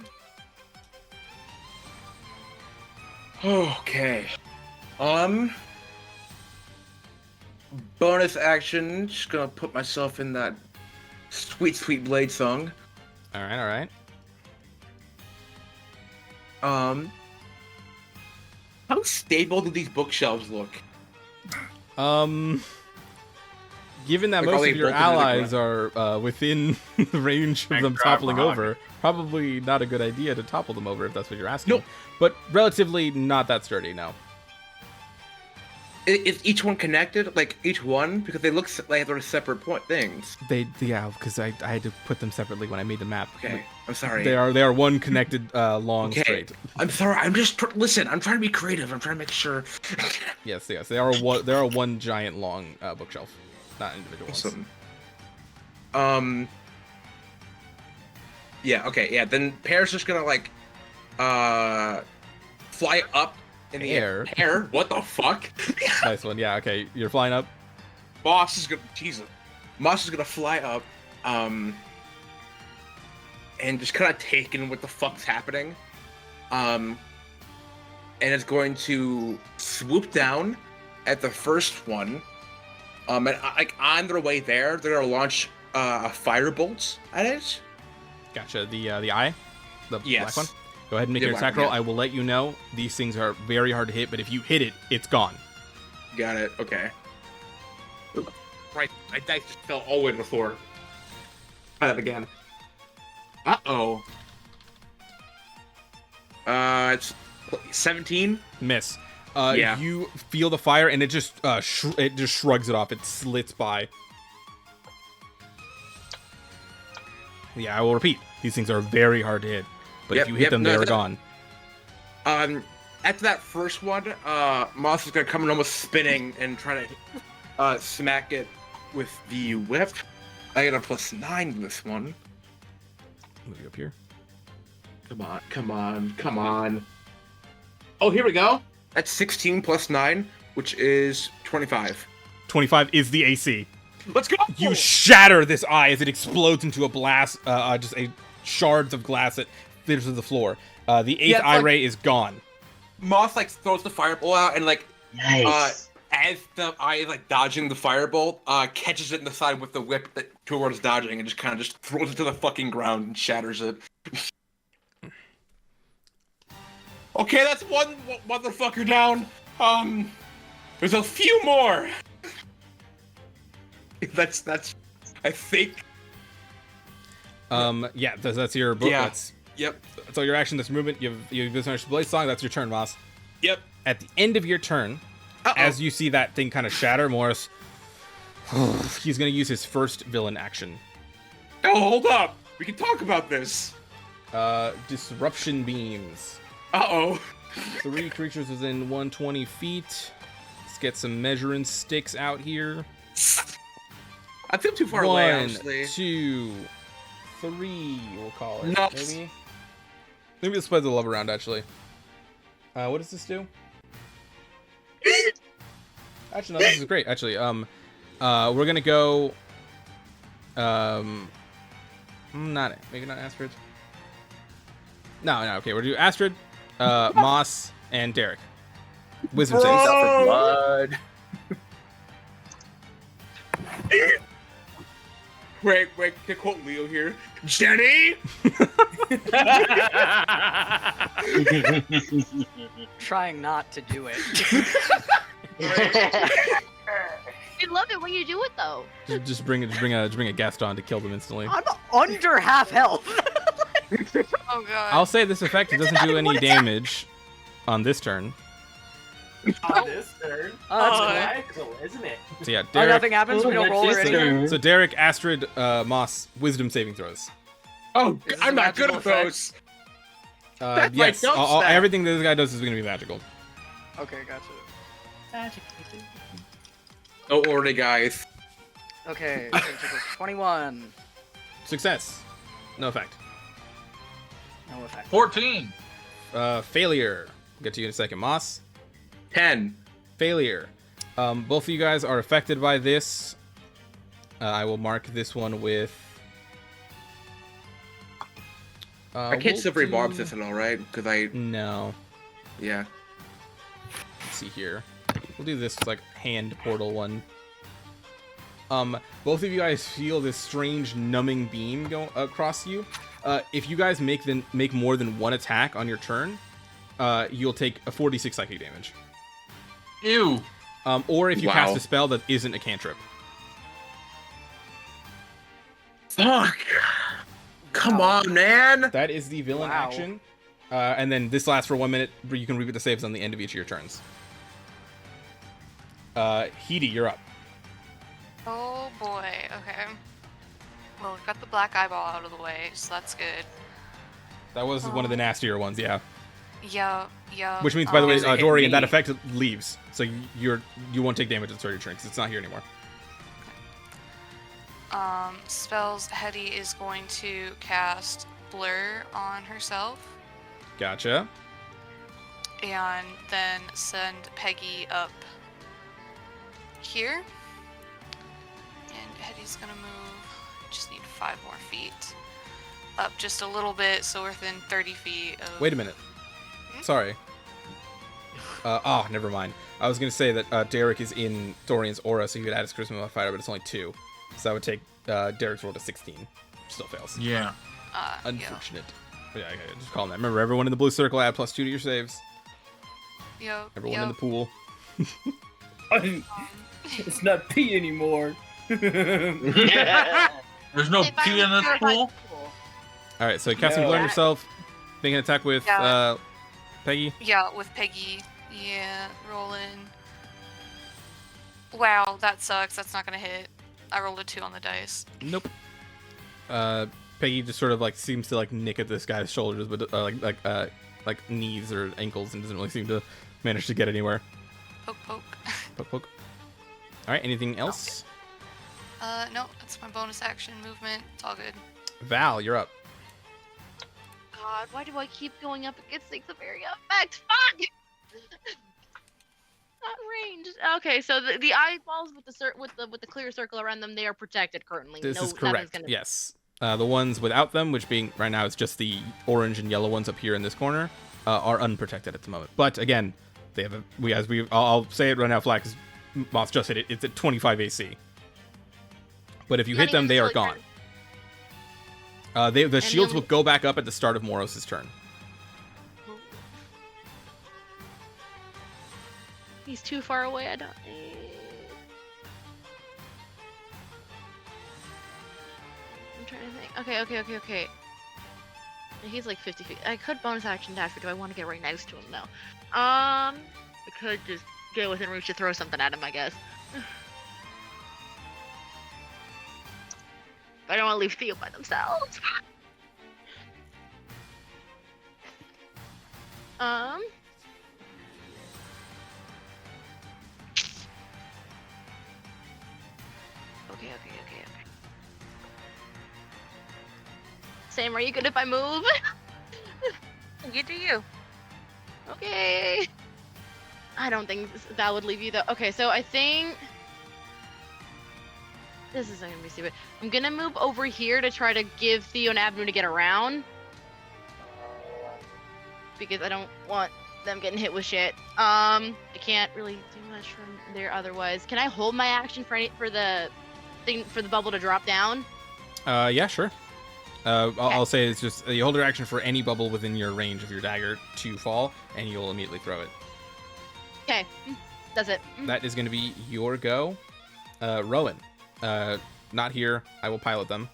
Okay. Bonus action. Just gonna put myself in that sweet, sweet blade song. All right, all right. How stable do these bookshelves look? Given that Like, most are of they your bolted to the allies are within the range of And them grab toppling behind. over, probably not a good idea to topple them over if that's what you're asking. Nope. But relatively not that sturdy, no. Is each one connected? Like each one? Because they look like they're separate things. Yeah, because I had to put them separately when I made the map. Okay, I'm sorry. They are one connected long Okay. straight. I'm sorry. I'm just listen. I'm trying to be creative. I'm trying to make sure. Yes. They are one giant long bookshelf, not individual ones. Awesome. Yeah. Okay. Yeah. Then Pear's just gonna like, fly up in the Pear? air. What the fuck? Nice one. Yeah. Okay. You're flying up. Moss is gonna. Jesus. Moss is gonna fly up. And just kind of take in what the fuck's happening. And it's going to swoop down at the first one. And like on their way there, they're gonna launch a firebolt at it. Gotcha. The eye, the Yes. black one. Go ahead and make The your black attack one, roll. yeah. I will let you know these things are very hard to hit, but if you hit it, it's gone. Got it. Okay. Right. My dice just fell all the way to the floor. Try that again. Uh-oh. It's 17. Miss. Yeah. You feel the fire, and it just shrugs it off. It slits by. Yeah, I will repeat. These things are very hard to hit, but Yep, if you hit yep, them, no, they are that- gone. After that first one, Moss is gonna come in almost spinning and try to smack it with the whip. I got a +9 to this one. Move you up here. Come on. Oh, here we go. That's 16 plus 9, which is 25. 25 is the AC. Let's go! You shatter this eye as it explodes into a blast, just a shards of glass that flitters to the floor. The 8th Yeah, it's eye like- ray is gone. Moss like throws the fireball out and like Nice. as the eye is like dodging the firebolt, catches it in the side with the whip that towards dodging and just kind of just throws it to the fucking ground and shatters it. Okay, that's one motherfucker down. There's a few more. That's I think. Yeah, that's your book. Yeah. That's all your action. This movement. You've finished Blaze Song. That's your turn, Moss. Yep. At the end of your turn, as you see that thing kind of shatter, Morris, he's going to use his first villain action. Oh, hold up. We can talk about this. Disruption beams. Uh-oh. 3 creatures within 120 feet. Let's get some measuring sticks out here. I feel too far away, 1, honestly. 2, 3. We'll call it. No. Maybe let's spread the love around. Actually. What does this do? Actually, no. This is great. Actually, we're gonna go. Maybe not Astrid. No. Okay, we're gonna do Astrid, Moss, and Derek. Wisdom saves. Bro! Blood. Wait, to quote Leo here. Jenny! Trying not to do it. I love it when you do it though. Just bring a guest on to kill them instantly. I'm under half health. Oh god. I'll say this effect doesn't do any damage on this turn. On this turn. Oh, that's Magical, isn't it? So yeah, Oh, Derek. nothing happens. We don't roll or anything. So Derek, Astrid, Moss, Wisdom saving throws. Oh, Is this I'm a not good at magical those. effect? That's my Yes, dubstep. everything this guy does is going to be magical. Okay, gotcha. Don't worry, guys. Okay, so 21. Success. No effect. No effect. 14. Failure. We'll get to you in a second. Moss. 10. Failure. Both of you guys are affected by this. I will mark this one with. I can't we'll slippery do- barbs this at all, right? Because I, No. yeah. see here. We'll do this like hand portal one. Both of you guys feel this strange numbing beam go across you. If you guys make more than one attack on your turn, you'll take a 46 psychic damage. Ew. Or if you Wow. cast a spell that isn't a cantrip. Fuck. Come on, man. That is the villain Wow. action. And then this lasts for 1 minute. You can repeat the saves on the end of each of your turns. Heidi, you're up. Oh boy, okay. Well, we've got the black eyeball out of the way, so that's good. That was one of the nastier ones, yeah. Yeah. Which means, by the way, It hit Dorian, that me. effect leaves, so you won't take damage at the start of your turn because it's not here anymore. Spells, Hetty is going to cast Blur on herself, Gotcha. and then send Peggy up here. And Hetty's gonna move, just need 5 more feet. Up just a little bit, so we're within 30 feet of... Wait a minute. Sorry. Never mind. I was going to say that Derek is in Dorian's aura, so he could add his charisma modifier, but it's only 2. So that would take Derek's roll to 16. Still fails. Yeah. Yeah. Unfortunate. But yeah, okay, just call him that. Remember, everyone in the blue circle add +2 to your saves. Yep. Everyone in the pool. It's not pee anymore. There's no If I pee in this was pool. All right, so casting No. Blur yourself, making an attack with Yeah. Peggy. Yeah, with Peggy. Yeah, rolling. Wow, that sucks. That's not gonna hit. I rolled a 2 on the dice. Nope. Peggy just sort of like seems to like nick at this guy's shoulders, but like knees or ankles, and doesn't really seem to manage to get anywhere. Poke, poke. Poke, poke. All right, anything else? No, that's my bonus action movement. It's all good. Val, you're up. God, why do I keep going up against things of area effect? Fuck! Not ranged. Okay, so the eyeballs with the clear circle around them, they are protected currently. This no, is nothing's correct. Gonna... Yes. The ones without them, which being right now it's just the orange and yellow ones up here in this corner, are unprotected at the moment. But again, they have I'll say it right now, flat, because Moss just hit it. It's at 25 AC. But if you hit them, they are gone. The shields will go back up at the start of Moros' turn. He's too far away. I don't. I'm trying to think. Okay. He's like 50 feet. I could bonus action dash, but do I want to get right next to him? No. I could just get within reach to throw something at him, I guess. I don't want to leave Theo by themselves. Okay. Sam, are you good if I move? You do you. Okay. I don't think that would leave you though. Okay, so I think this is gonna be stupid. I'm gonna move over here to try to give Theo an avenue to get around, because I don't want them getting hit with shit. I can't really do much from there otherwise. Can I hold my action for the bubble to drop down? Yeah, sure. I'll say it's just you hold your action for any bubble within your range of your dagger to fall, and you'll immediately throw it. Okay, does it? That is going to be your go. Rowan, not here. I will pilot them.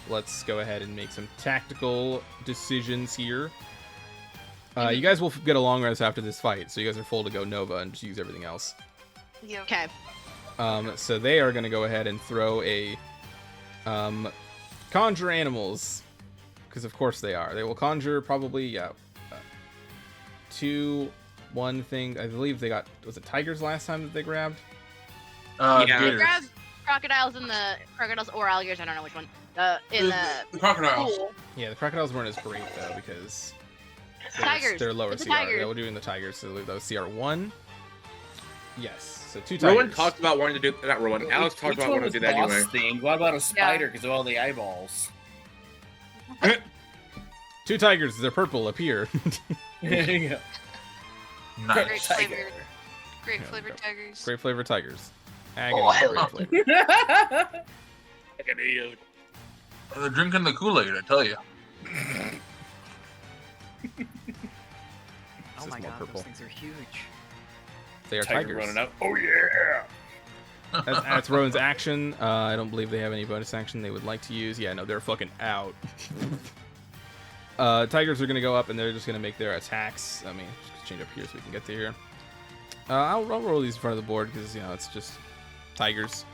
Let's go ahead and make some tactical decisions here. You guys will get a long rest after this fight, so you guys are full to go Nova and just use everything else. Yeah. Okay. So they are going to go ahead and throw a conjure animals, because of course they are. They will conjure probably 1 thing. I believe they got, was it tigers last time that they grabbed? Yeah. Grab crocodiles or alligators. I don't know which one. In the crocodiles. pool. Yeah, the crocodiles weren't as great though because Tigers. they're lower It's CR. the tigers. Yeah, we're doing the tigers, so those CR 1. Yes, so 2 tigers. Rowan talked about wanting to do not Rowan. Alex talked Which about one wanting to do was that boss anyway. themed? What about a spider because of all the eyeballs? 2 tigers. They're purple. Appear. There you go. Nice. Great flavored. Great flavored tigers. Great flavor tigers. Agony Oh, hell great yeah. flavor. They're drinking the Kool-Aid, I tell you. Oh is my more god, purple. those things are huge. They are Tiger tigers. running out. Oh yeah. That's Rowan's action. I don't believe they have any bonus action they would like to use. Yeah, no, they're fucking out. Tigers are going to go up, and they're just going to make their attacks. I mean, just change up here so we can get to here. I'll roll these in front of the board because, you know, it's just tigers.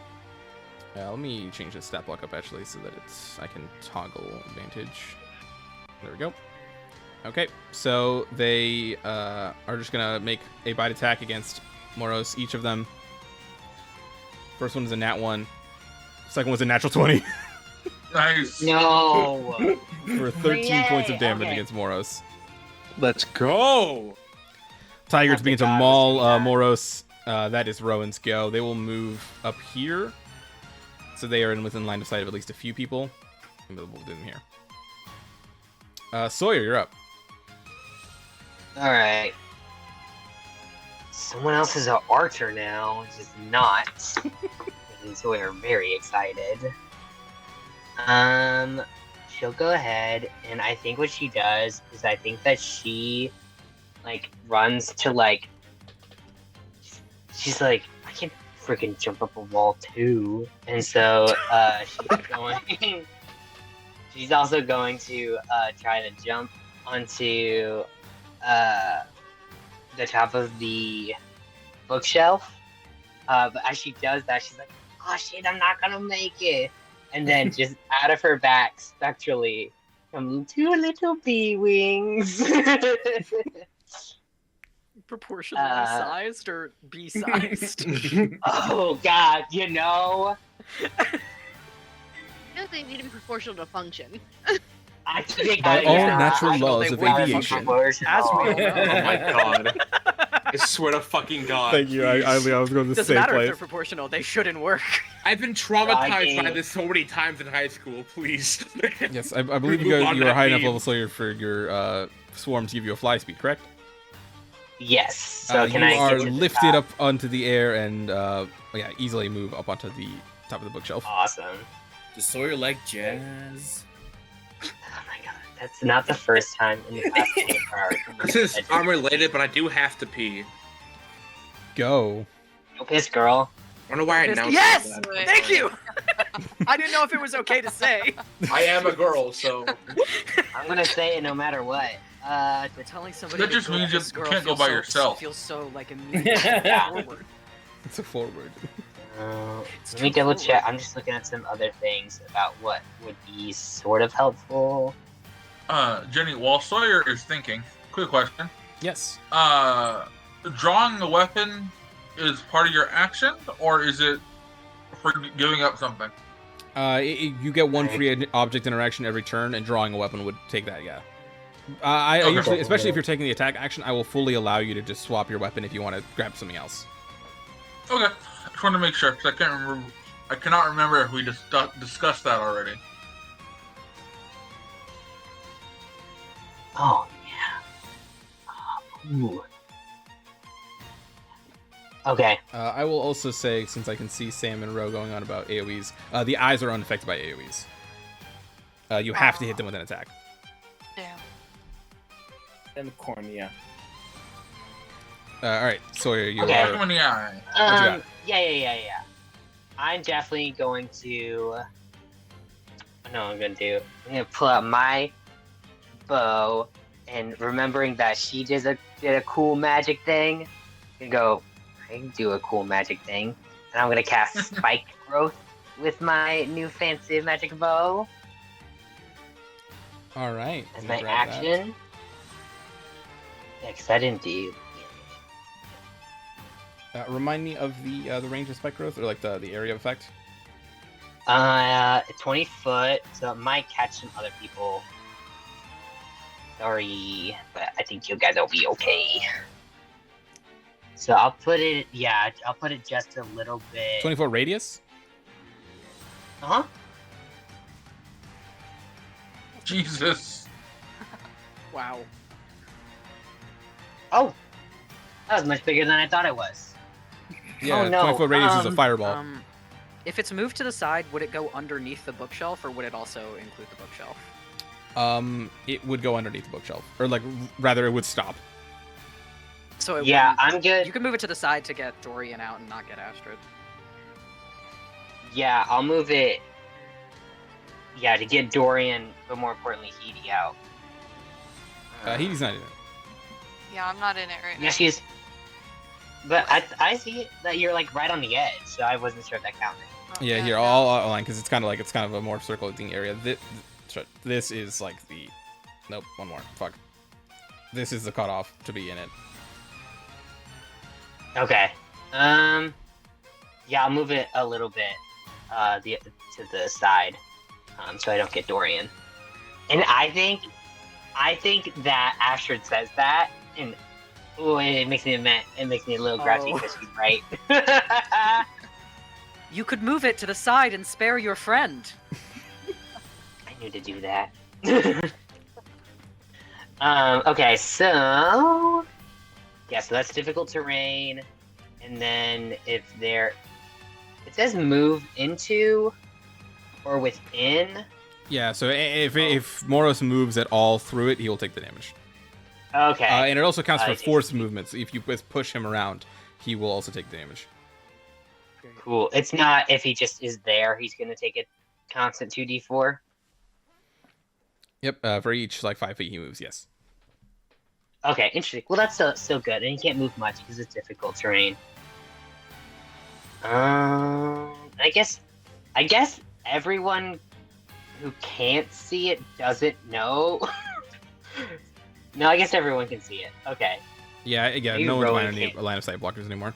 Let me change the stat block up, actually, so that I can toggle advantage. There we go. Okay, so they are just going to make a bite attack against Moros, each of them. First one is a nat 1. Second one's a natural 20. Nice. No. For 13 Yay, points of damage okay. against Moros. Let's go. Tigers Oh, begin to thank God, maul let's do that. Moros. That is Rowan's go. They will move up here. So they are within line of sight of at least a few people. Maybe we'll do them here. Sawyer, you're up. All right. Someone else is an archer now, which is not. And so we're very excited. She'll go ahead, and I think what she does is I think that she, like, runs to, like, she's like, I can freaking jump up a wall too, and so she's also going to try to jump onto the top of the bookshelf. But as she does that, she's like, oh shit, I'm not gonna make it. And then just out of her back, spectrally, come 2 little bee wings. Proportionally sized or B-sized? Oh god, you know? I don't think they need to be proportional to function. I think By I all yeah, natural I- laws they of would be aviation. proportional. As we all know. Oh my god. I swear to fucking god. Thank you. I was going to Doesn't say matter if place. they're proportional. They shouldn't work. I've been traumatized by Fucking- this so many times in high school. Please. Yes, I believe you Move guys on you to are that high enough theme. level, Sawyer, for your swarm to give you a fly speed, correct? Yes. So can you I are get to the lifted top? up onto the air and easily move up onto the top of the bookshelf. Awesome. Does Sawyer like jazz? Oh my god, that's not the first time in the past 24 hours. This is unrelated, but I do have to pee. Go. No piss, girl. I don't know why I announced Yes! that. Thank you! I didn't know if it was okay to say. I am a girl, so. I'm gonna say it no matter what. Telling somebody That to just go means this you girl can't go feels by so- yourself. Feels so like immediately Yeah. forward. It's a forward. Let me double check. I'm just looking at some other things about what would be sort of helpful. Jenny, while Sawyer is thinking, quick question. Yes. Drawing a weapon is part of your action, or is it for giving up something? You get one free object interaction every turn, and drawing a weapon would take that. Yeah. I Okay. usually, especially if you're taking the attack action, I will fully allow you to just swap your weapon if you want to grab something else. Okay, I just wanted to make sure because I can't remember. I cannot remember if we discussed that already. Oh yeah. Ooh. Okay. I will also say, since I can see Sam and Ro going on about AoEs, the eyes are unaffected by AoEs. You have to hit them with an attack. Damn. And the cornea. All right, Sawyer, you Okay. Look are. him in the eye. got? Yeah. I'm definitely going to. I know what I'm gonna do. I'm gonna pull out my bow, and remembering that she did a cool magic thing, and go. I can do a cool magic thing, and I'm gonna cast Spike Growth with my new fancy magic bow All right. as let me my grab that. action. Yeah, 'cause I didn't do. Remind me of the range of spike growth, or like the area of effect. 20 foot, so it might catch some other people. Sorry, but I think you guys will be okay. So I'll put it, I'll put it just a little bit. 20-foot radius. Uh-huh. Jesus. Wow. Oh, That was much bigger than I thought it was. Yeah, Oh, no, 20-foot radius is a fireball. If it's moved to the side, would it go underneath the bookshelf, or would it also include the bookshelf? It would go underneath the bookshelf, or like rather, it would stop. So it Yeah, wouldn't- I'm good. You can move it to the side to get Dorian out and not get Astrid. Yeah, I'll move it. Yeah, to get Dorian, but more importantly, Heidi out. He's not in it. Yeah, I'm not in it right now. Yeah, she's. But I see it that you're like right on the edge, so I wasn't sure if that counted. Yeah, here, I'll outline because it's kind of a more circulating area. This is like the. Nope, one more. Fuck. This is the cutoff to be in it. Okay. Yeah, I'll move it a little bit, to the side, so I don't get Dorian. And I think that Astrid says that, and ooh, it makes me a little grouchy because she's right. You could move it to the side and spare your friend. I knew to do that. Okay, so yeah, so that's difficult terrain, and then if it says move into or within. Yeah, so if Moros moves at all through it, he will take the damage. Okay. And it also counts for I see. force movements. If you push him around, he will also take the damage. Cool. It's not if he just is there, he's gonna take a constant 2d4. Yep, for each like 5 feet he moves, yes. Okay, interesting. Well, that's still good, and he can't move much because it's difficult terrain. I guess everyone who can't see it doesn't know. No, I guess everyone can see it. Okay. Yeah, Maybe no one's Rowan behind any can't. line of sight blockers anymore.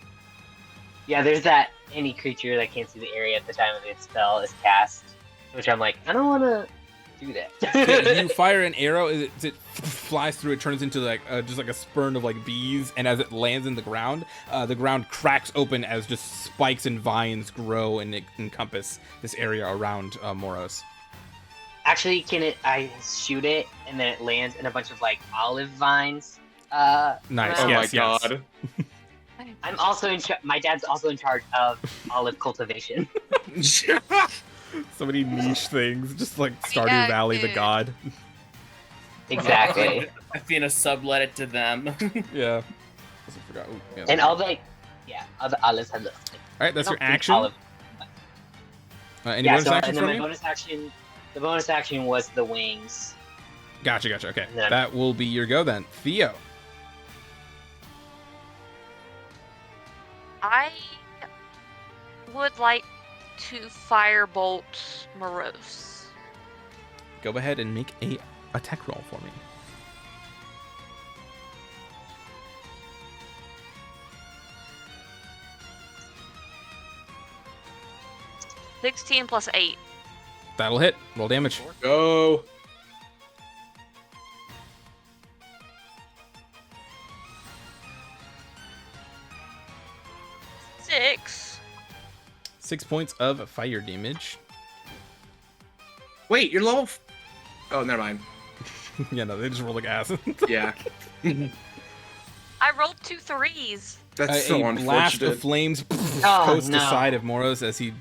Yeah, there's that any creature that can't see the area at the time of its spell is cast, which I'm like, I don't want to do that. Yeah, you fire an arrow, it flies through, it turns into like just like a spurn of like bees, and as it lands in the ground cracks open as just spikes and vines grow and encompass this area around Moros. Actually, I shoot it and then it lands in a bunch of like olive vines? Nice. Oh yes, my god. I'm also my dad's also in charge of olive cultivation. So many niche things, just like Stardew Yeah, Valley, the dude. god. Exactly. Athena sublet it to them. Yeah. Also forgot. Ooh, yeah. And all the olives have the. All right, that's I your don't think action. olive- Any Yeah, bonus so actions and then from my you? bonus action was the wings. Gotcha. Okay, Yeah. that will be your go then, Theo. I would like to firebolt Morose. Go ahead and make a attack roll for me. — 16 plus 8. That'll hit. Roll damage. Go. Six. 6 points of fire damage. Wait, you're level. Oh, never mind. Yeah, no, they just roll like ass. Yeah. I rolled 2 3s. That's so a blast unfortunate. of flames Oh, coats the no. side of Moros as he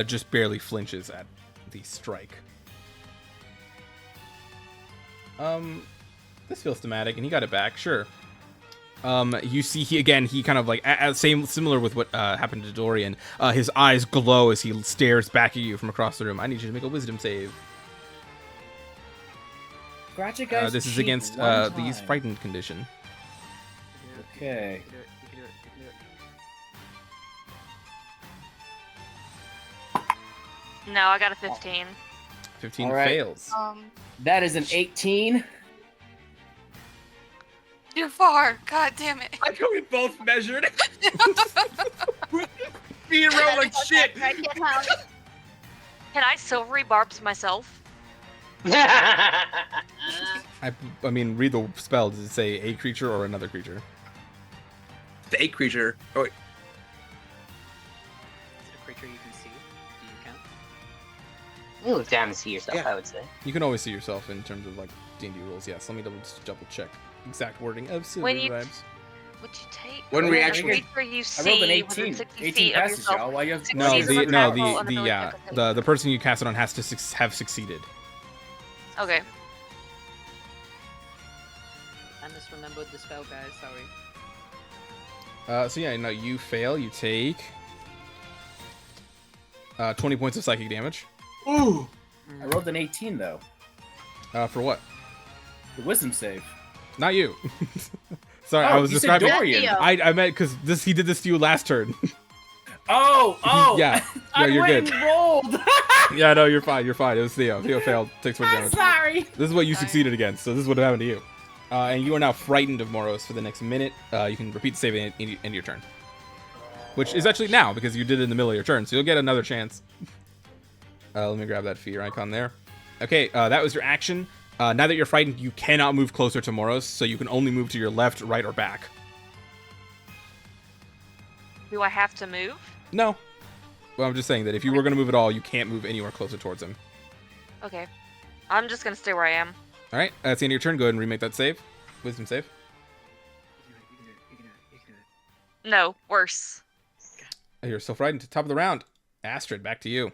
just barely flinches at the strike. This feels thematic, and he got it back. Sure. You see, he kind of like similar with what happened to Dorian. His eyes glow as he stares back at you from across the room. I need you to make a wisdom save. Scratch it, guys. This is cheat against one the time. frightened condition. Okay. No, I got a 15. 15 All right. fails. That is an 18. Too far. God damn it. I know we both measured. Being rolled like shit. I can't help. Can I silvery barbs myself? I mean, read the spell. Does it say a creature or another creature? The 8 creature. Oh, wait. Is it a creature you can see? Do you count? You look down and see yourself, Yeah. I would say. You can always see yourself in terms of like D&D rules. Yes, let me double check exact wording of silver When you- vibes. would you take? One When a reaction. creature you I rolled an see 18. within 60 18 feet of passes, yourself. y'all. Why you have Succeeds No, on the a no natural the ability- okay. the person you cast it on has to have succeeded. Okay. I misremembered the spell, guys. Sorry. So yeah, no, you fail. You take 20 points of psychic damage. Ooh. I rolled an 18 though. For what? The wisdom save. Not you. Sorry, Oh, I was you said describing. Dorian. I meant because he did this to you last turn. Oh. Yeah. I you're went good. and rolled. Yeah, no, you're fine. You're fine. It was Theo. Theo failed. Takes 20 I'm damage. sorry. This is what you succeeded against. So this is what happened to you. And you are now frightened of Moros for the next minute. You can repeat the save at the end of your turn, which is actually now because you did it in the middle of your turn. So you'll get another chance. Let me grab that fear icon there. Okay, that was your action. Now that you're frightened, you cannot move closer to Moros, so you can only move to your left, right, or back. Do I have to move? No. Well, I'm just saying that if you were going to move at all, you can't move anywhere closer towards him. Okay. I'm just gonna stay where I am. All right, that's the end of your turn. Go ahead and remake that save. Wisdom save. No, worse. You're still frightened. Top of the round. Astrid, back to you.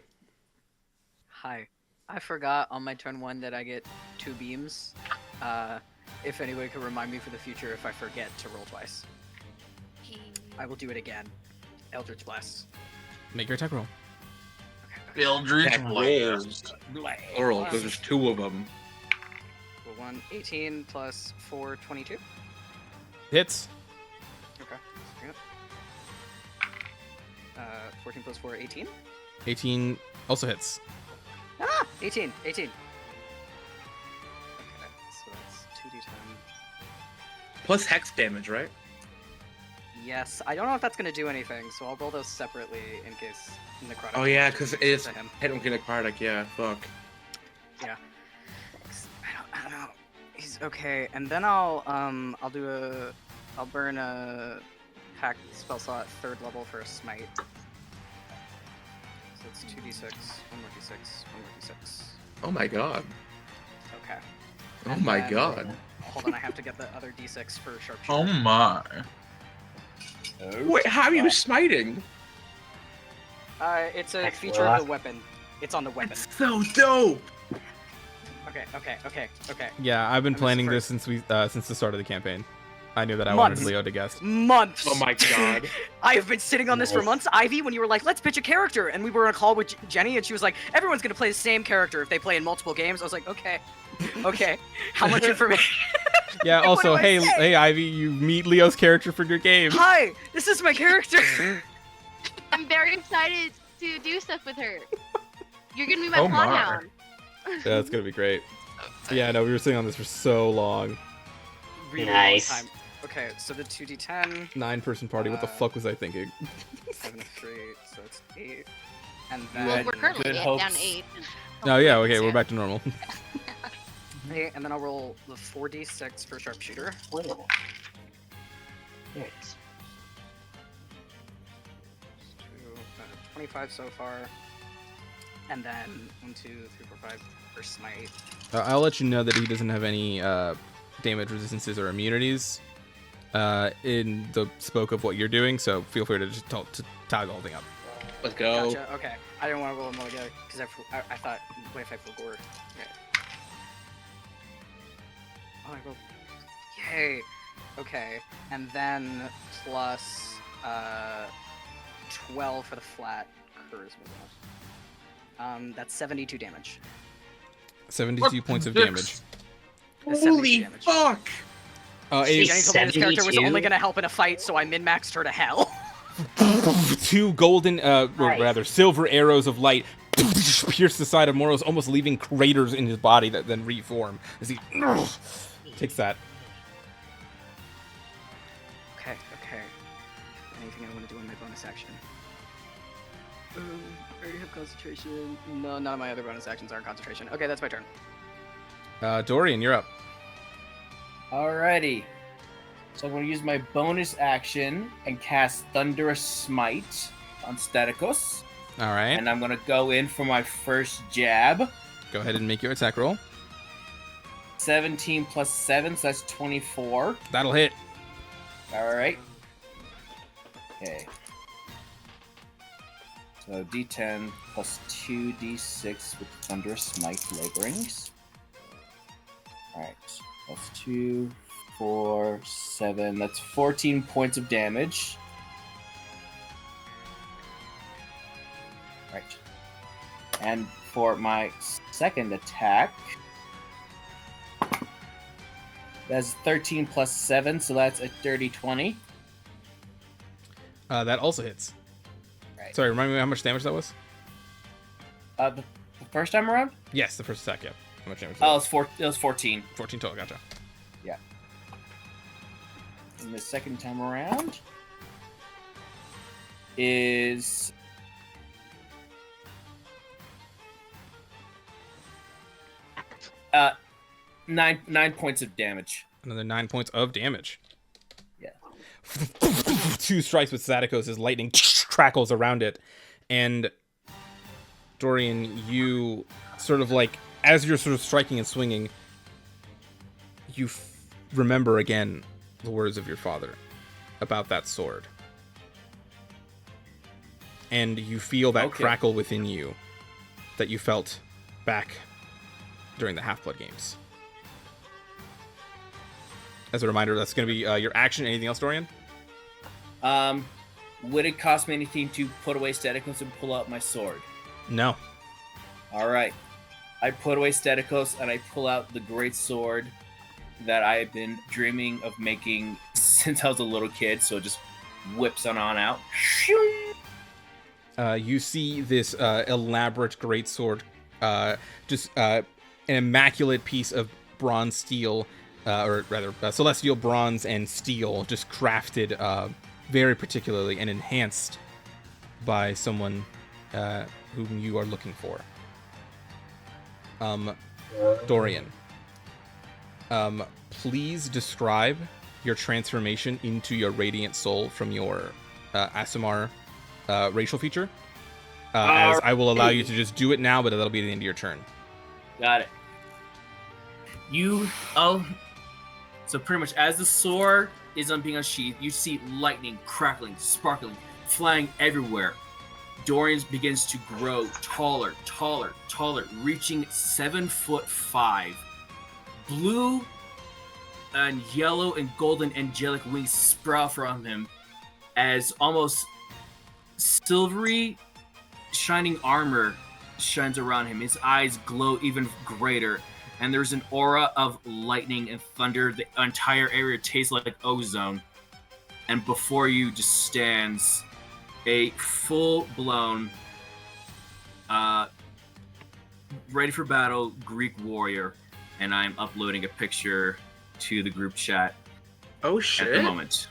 Hi. I forgot on my turn 1 that I get 2 beams. If anybody could remind me for the future if I forget to roll twice. I will do it again. Eldritch Blast. Make your attack roll. Eldritch Attack Blast. Plural, because there's two of them. Roll 1, 18 plus 4, 22. Hits. Okay. 14 plus 4, 18. 18 also hits. 18. Okay, so that's 2d10. Plus hex damage, right? Yes, I don't know if that's going to do anything, so I'll roll those separately in case necrotic. Oh yeah, damage because is it's to him. I don't get necrotic. Yeah, fuck. Yeah. I don't know. He's okay, and then I'll burn a pack spell slot 3rd level for a smite. So it's 2d6, 1 more d6, 1 more d6. Oh my god. Okay. Oh And my then- god. Hold on, I have to get the other d6 for sharpshooter. Oh my. Wait, how are you smiting? It's a Heck, feature what? of the weapon. It's on the weapon. So dope. Okay. Yeah, I've been I'm planning just this since the start of the campaign. I knew that I wanted Months. Leo to guess. Months. Oh my god. I have been sitting on this for Nice. months, Ivy, when you were like, let's pitch a character. And we were on a call with Jenny, and she was like, everyone's going to play the same character if they play in multiple games. I was like, okay. How much information? Yeah. What Also, do I hey, say? hey, Ivy, you meet Leo's character for your game. Hi, this is my character. I'm very excited to do stuff with her. You're gonna be my Oh pawn my. hound. Yeah, it's gonna be great. Yeah, no, we were sitting on this for so long. Really Nice. long time. Okay, so the 2d10, 9-person party. What the fuck was I thinking? 7 and 3, so it's 8. And You then, Well, had we're currently good down hopes. 8. Oh yeah, okay, we're back to normal. and then I'll roll the 4d6 for sharpshooter. Yes. 25 so far. And then 1, 2, 3, 4, 5 for smite. I'll let you know that he doesn't have any damage resistances or immunities in the spoke of what you're doing, so feel free to just tally the whole thing up. Let's go. Gotcha, okay. I didn't want to roll them all together, because I thought, what if I forgot? Okay. Oh, I rolled. Yay! Okay, and then plus 12 for the flat charisma. That's 72 damage. 72 points of dicks? damage. That's 72 Holy damage. fuck! Jenny told me this character was 72? only going to help in a fight, so I min-maxed her to hell. 2 golden, or Nice. rather silver arrows of light pierce the side of Moros, almost leaving craters in his body that then reform as he takes that. Okay. Anything I want to do in my bonus action? I already have concentration. No, none of my other bonus actions are in concentration. Okay, that's my turn. Dorian, you're up. Alrighty. So I'm going to use my bonus action and cast Thunderous Smite on Staticus. All right. And I'm going to go in for my first jab. Go ahead and make your attack roll. 17 plus 7, so that's 24. That'll hit. Alright. Okay. So D10 plus 2d6 with Thunderous Smite Laborings. Alright. That's 2, 4, 7. That's 14 points of damage. Right. And for my second attack, that's 13 plus 7, so that's a dirty 20. That also hits. Right. Sorry, remind me how much damage that was? The first time around? Yes, the first attack, yeah. How much damage? Oh, it was 14. 14 total, gotcha. Yeah. And the second time around is 9 points of damage. Another 9 points of damage. Yeah. 2 strikes with Sadikos as lightning crackles around it. And Dorian, you sort of like, as you're sort of striking and swinging, you remember again the words of your father about that sword. And you feel that crackle within you that you felt back during the Half-Blood games. As a reminder, that's going to be your action. Anything else, Dorian? Would it cost me anything to put away Staticos and pull out my sword? No. All right. I put away Staticos and I pull out the great sword that I have been dreaming of making since I was a little kid. So it just whips on out. You see this elaborate greatsword, just an immaculate piece of bronze steel, or rather celestial bronze and steel, just crafted very particularly and enhanced by someone whom you are looking for. Dorian, please describe your transformation into your radiant soul from your Aasimar racial feature. As I will allow you to just do it now, but that'll be the end of your turn. Got it. So pretty much as the sword is being unsheathed, you see lightning crackling, sparkling, flying everywhere. Dorian begins to grow taller, reaching 7'5". Blue and yellow and golden angelic wings sprout from him as almost silvery shining armor shines around him. His eyes glow even greater, and there's an aura of lightning and thunder. The entire area tastes like ozone. And before you just stands a full-blown, ready for battle Greek warrior. And I'm uploading a picture to the group chat Oh shit! at the moment.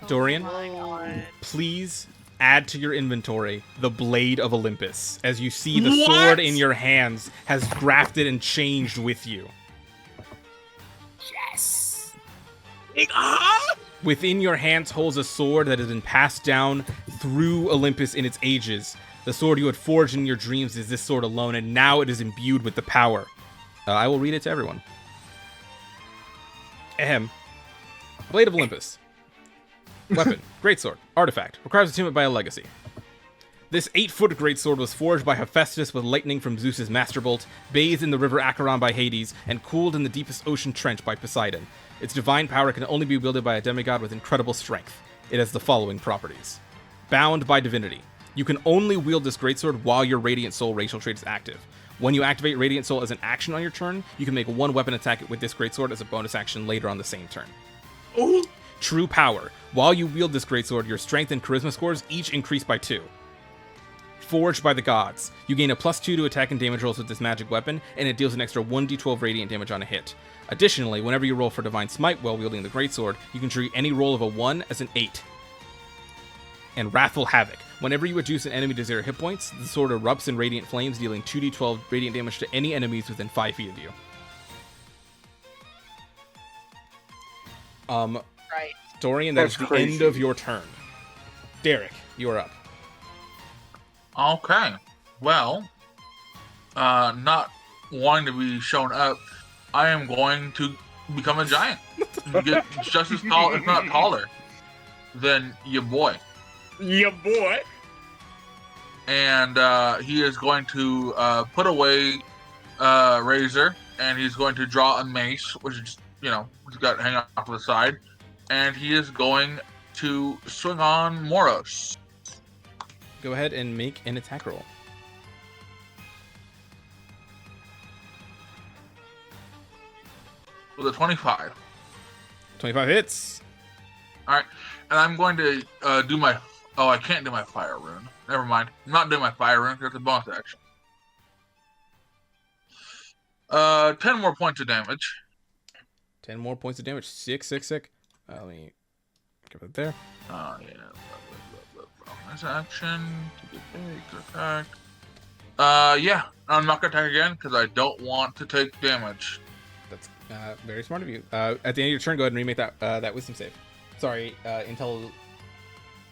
Dorian, Oh my God. please add to your inventory the Blade of Olympus, as you see the What? sword in your hands has grafted and changed with you. Yes! Within your hands holds a sword that has been passed down through Olympus in its ages. The sword you had forged in your dreams is this sword alone, and now it is imbued with the power. I will read it to everyone. Ahem. Blade of Olympus. Weapon. Greatsword. Artifact. Requires attunement by a legacy. This 8-foot greatsword was forged by Hephaestus with lightning from Zeus's masterbolt, bathed in the river Acheron by Hades, and cooled in the deepest ocean trench by Poseidon. Its divine power can only be wielded by a demigod with incredible strength. It has the following properties. Bound by divinity. You can only wield this greatsword while your Radiant Soul racial trait is active. When you activate Radiant Soul as an action on your turn, you can make one weapon attack with this greatsword as a bonus action later on the same turn. Ooh. True power. While you wield this greatsword, your strength and charisma scores each increase by 2. Forged by the gods. You gain a +2 to attack and damage rolls with this magic weapon, and it deals an extra 1d12 radiant damage on a hit. Additionally, whenever you roll for Divine Smite while wielding the greatsword, you can treat any roll of a 1 as an 8. And Wrathful Havoc. Whenever you reduce an enemy to 0 hit points, the sword erupts in radiant flames, dealing 2d12 radiant damage to any enemies within 5 feet of you. Right. Dorian, that's the crazy. end of your turn. Derek, you are up. Okay. Well, not wanting to be shown up, I am going to become a giant. You get just as tall, if not taller, than your boy. Yeah, boy. And he is going to put away Razor, and he's going to draw a mace, which is, he's got hanging off to the side, and he is going to swing on Moros. Go ahead and make an attack roll. With a 25. 25 hits. All right, and I'm going to do my. Oh, I can't do my fire rune. Never mind. I'm not doing my fire rune. That's a bonus action. 10 more points of damage. 10 more points of damage. Sick. Let me give it there. Oh yeah. Bonus action to get big attack. Yeah. I'm not gonna attack again because I don't want to take damage. That's very smart of you. At the end of your turn, go ahead and remake that wisdom save. Sorry, Intel.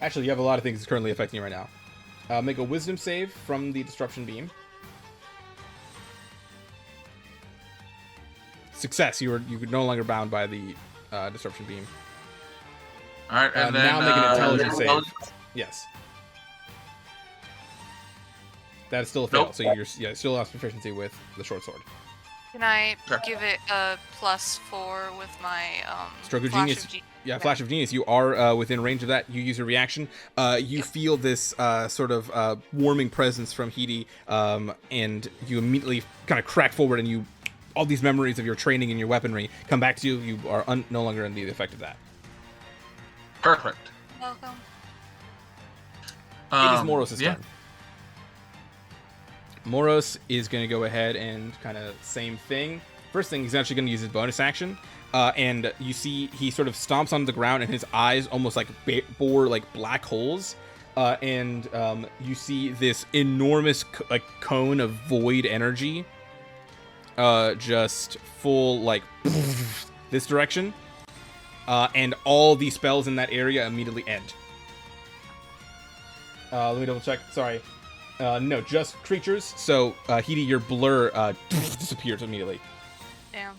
Actually, you have a lot of things currently affecting you right now. Make a wisdom save from the disruption beam. Success. You're no longer bound by the disruption beam. All right, and then now make an intelligence save. Yes. That is still a fail. Nope. So you're still lost proficiency with the short sword. Can I Sure. give it a +4 with my Stroke of Flash Genius. Ge- Yeah, Flash of Genius. You are within range of that. You use a reaction. You feel this sort of warming presence from Hidi, and you immediately kind of crack forward, and all these memories of your training and your weaponry come back to you. You are no longer under the effect of that. Perfect. Welcome. It is Moros' yeah. turn. Moros is going to go ahead and kind of same thing. First thing, he's actually going to use his bonus action. And you see he sort of stomps on the ground, and his eyes almost like bore like black holes. And you see this enormous cone of void energy, just full like this direction, and all the spells in that area immediately end. Let me double check. Sorry. No, just creatures. So, Hidi, your blur disappears immediately. Damn.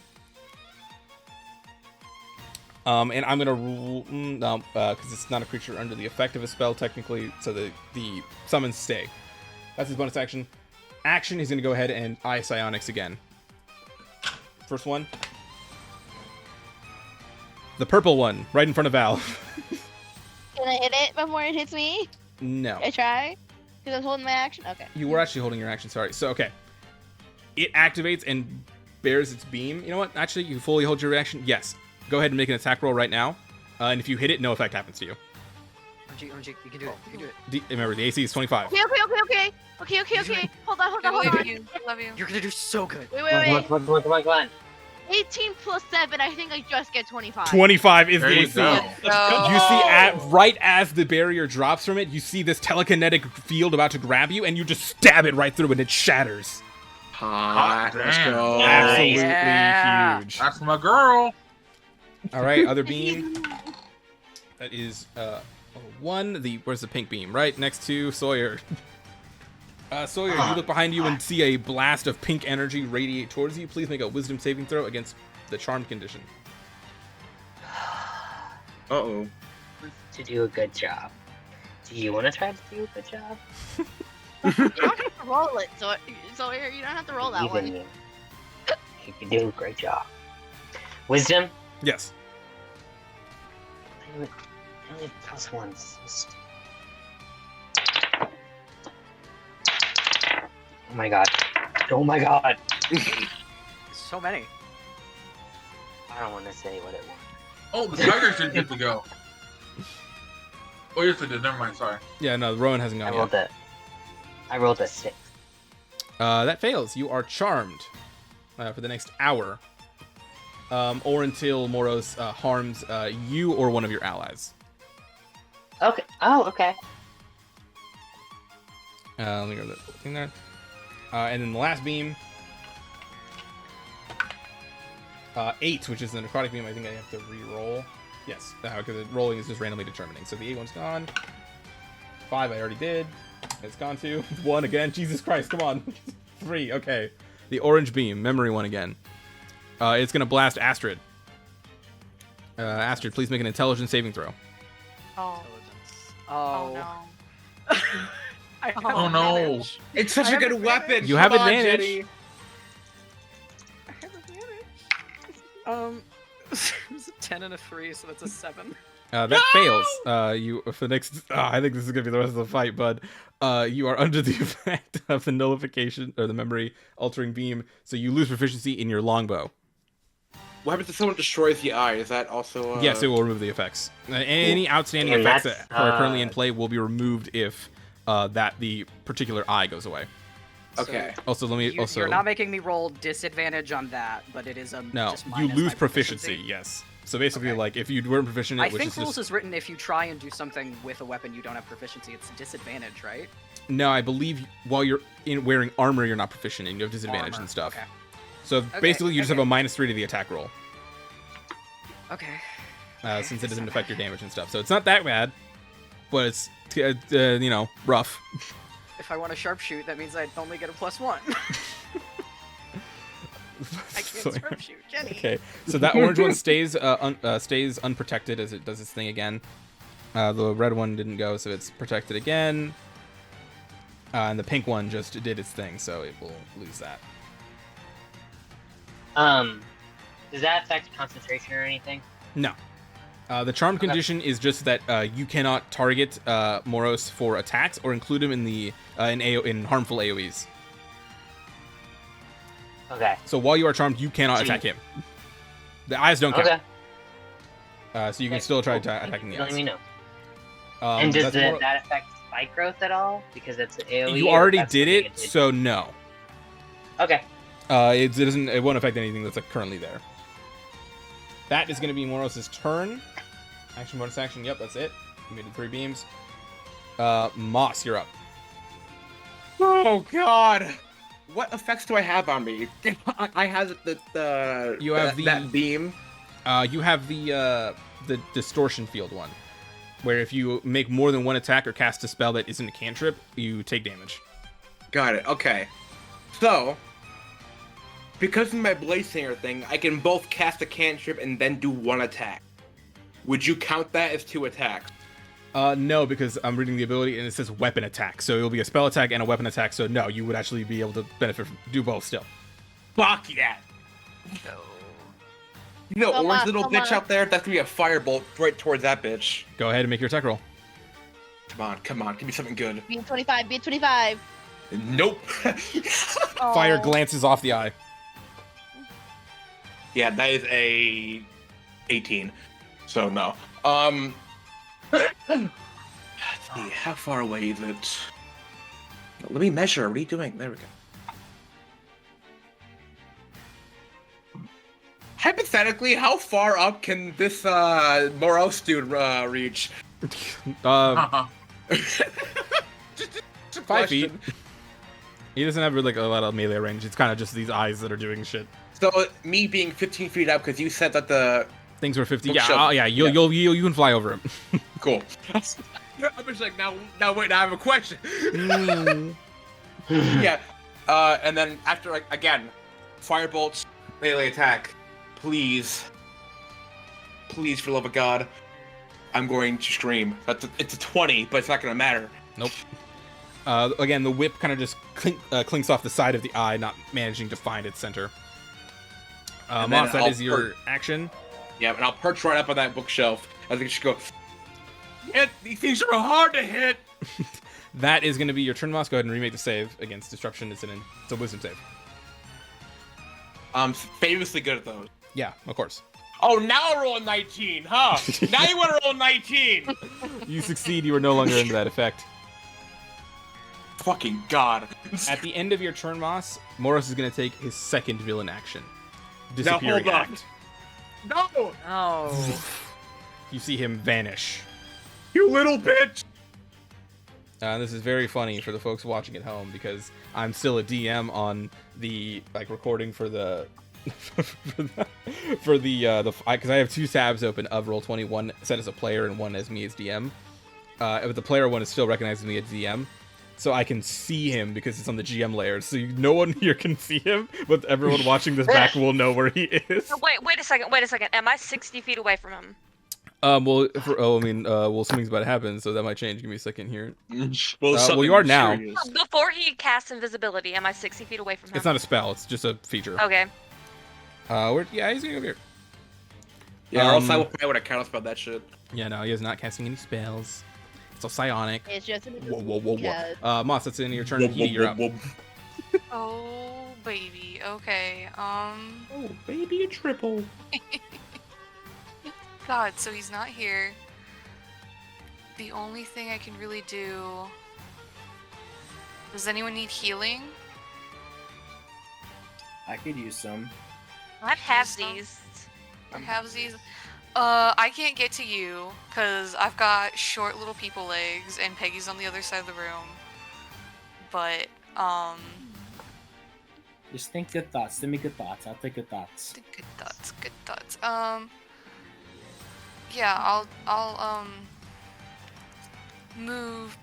And I'm gonna rule no, because it's not a creature under the effect of a spell technically. So the summons stay. That's his bonus action. Action, he's gonna go ahead and eye psionics again. First one. The purple one, right in front of Val. Can I hit it before it hits me? No. I try? Because I was holding my action? Okay. You were actually holding your action, sorry. So, okay. It activates and bears its beam. You know what? Actually, you fully hold your reaction. Yes. Go ahead and make an attack roll right now. And if you hit it, no effect happens to you. RG, you can do it. You can do it. Remember, the AC is 25. Okay. Hold on. You. Love you. You're gonna do so good. Wait. Come on. 18 plus 7, I think I just get 25. 25 is There the you AC. go. You see, right as the barrier drops from it, you see this telekinetic field about to grab you, and you just stab it right through, and it shatters. Hot. Let's damn. go. Absolutely Yeah. huge. That's my girl. All right, other beam. That is 1. Where's the pink beam? Right next to Sawyer. Sawyer, you look behind you and see a blast of pink energy radiate towards you. Please make a wisdom saving throw against the charmed condition. Uh-oh. To do a good job. Do you want to try to do a good job? You don't have to roll it, so you don't have to roll that Believe in one. you. You can do a great job. Wisdom? Yes. I only plus 1. Oh my god. Oh my god. So many. I don't want to say what it was. Oh, the Tigers didn't get to go. Oh, yes, they did. Never mind. Sorry. Yeah, no, Rowan hasn't gone yet. I rolled a 6. That fails. You are charmed for the next hour. Or until Moros harms you or one of your allies. Okay. Oh, okay. Let me go to the thing there. And then the last beam. 8, which is the necrotic beam. I think I have to re-roll. Yes, because the rolling is just randomly determining. So the 8 one's gone. 5 I already did. It's gone too. 1 again. Jesus Christ, come on. 3, okay. The orange beam, memory 1 again. It's going to blast Astrid. Astrid, please make an intelligence saving throw. Oh, Oh. no. I have Oh, no. advantage. It's such I a have good advantage. weapon. You have Come on, advantage. Jenny. I have advantage. It's a 10 and a 3, so that's a 7. That fails. You for the next. I think this is gonna be the rest of the fight, bud. You are under the effect of the nullification or the memory altering beam, so you lose proficiency in your longbow. What happens if someone destroys the eye? Is that also? Yes, it will remove the effects. Any outstanding And effects that's, that are currently in play will be removed if the particular eye goes away. Okay. Also, let me You're not making me roll disadvantage on that, but it is a No, just you minus lose my proficiency. Yes. So basically, Okay. like if you weren't proficient, in I it, which think is rules just is written if you try and do something with a weapon you don't have proficiency, it's disadvantage, right? no, I believe while you're wearing armor, you're not proficient and you have disadvantage Armor, and stuff. Okay. So Okay, basically, you just have okay. a -3 to the attack roll, Okay. since it doesn't affect your damage and stuff. So it's not that bad, but it's rough. If I want to sharpshoot, that means I'd only get a +1. I can't sharpshoot, Jenny. Okay, so that orange one stays stays unprotected as it does its thing again. The red one didn't go, so it's protected again. And the pink one just did its thing, so it will lose that. Does that affect concentration or anything? No. The charm condition is just that you cannot target Moros for attacks or include him in the in harmful AoEs. Okay. So while you are charmed, you cannot attack him. The eyes don't count. Okay. So you can Okay, still try cool. Thank attacking you the for letting me eyes. know. And does that's more- that affect spike growth at all? Because it's AoE. you or already that's did something it, so no. Okay. It doesn't. It won't affect anything that's currently there. That is going to be Moros' turn. Action, bonus action. Yep, that's it. You made it 3 beams. Moss, you're up. Oh God. What effects do I have on me? I have the You have that beam. You have the distortion field one, where if you make more than one attack or cast a spell that isn't a cantrip, you take damage. Got it. Okay. So, because of my Blade Singer thing, I can both cast a cantrip and then do one attack. Would you count that as 2 attacks? No, because I'm reading the ability and it says weapon attack, so it'll be a spell attack and a weapon attack. So no, you would actually be able to benefit from do both still. Fuck yeah! No. You know, Come orange on, little come bitch on. out there, that's gonna be a firebolt right towards that bitch. Go ahead and make your attack roll. Come on, give me something good. Beat 25, beat 25. Nope. Fire Oh. glances off the eye. Yeah, that is a 18. So no. Let's see, how far away is it? Let me measure. What are you doing? There we go. Hypothetically, how far up can this Moros dude reach? Uh, Just a 5 feet. question. He doesn't have like a lot of melee range. It's kind of just these eyes that are doing shit. So me being 15 feet up, because you said that the Things were 50. Bookshelf. Yeah, yeah. You can fly over him. cool. I'm just like now wait, I have a question. Yeah. And then after like again, firebolts, melee attack. Please, for the love of God, I'm going to scream. It's a 20, but it's not gonna matter. Nope. Again, the whip kind of just clinks off the side of the eye, not managing to find its center. And then Moss, that I'll is your action. Yeah, and I'll perch right up on that bookshelf. I think just go. These things are hard to hit. That is going to be your turn, Moss. Go ahead and remake the save against disruption. It's a wisdom save. I'm famously good at those. Yeah, of course. Oh, now I roll a 19, huh? Now you want to roll a 19? You succeed. You are no longer under that effect. Fucking God. At the end of your turn, Moss, Morris is going to take his second villain action. Now Disappearing hold on. act. No! Oh. You see him vanish. You little bitch! This is very funny for the folks watching at home because I'm still a DM on the recording for the because I have 2 tabs open of Roll20, one set as a player and one as me as DM. But the player one is still recognizing me as DM. so I can see him because it's on the GM layer. So no one here can see him, but everyone watching this back will know where he is. Oh, wait a second. Am I 60 feet away from him? Well, something's about to happen, so that might change. Give me a second here. Well, you are now. Before he casts invisibility, am I 60 feet away from him? It's not a spell; it's just a feature. Okay. He's going over here. Yeah, or else I would have counterspelled that shit. Yeah, no, he is not casting any spells. It's all psionic. It's just an Whoa. Moss, that's in your turn. Edie, you're up. Oh, baby. Okay. Oh, baby, a triple. God, so he's not here. The only thing I can really do... Does anyone need healing? I could use some. I have these. Or halvesies? I can't get to you, because I've got short little people legs, and Peggy's on the other side of the room. But, Just think good thoughts. Send me good thoughts. I'll take good thoughts. Good thoughts. Yeah, I'll move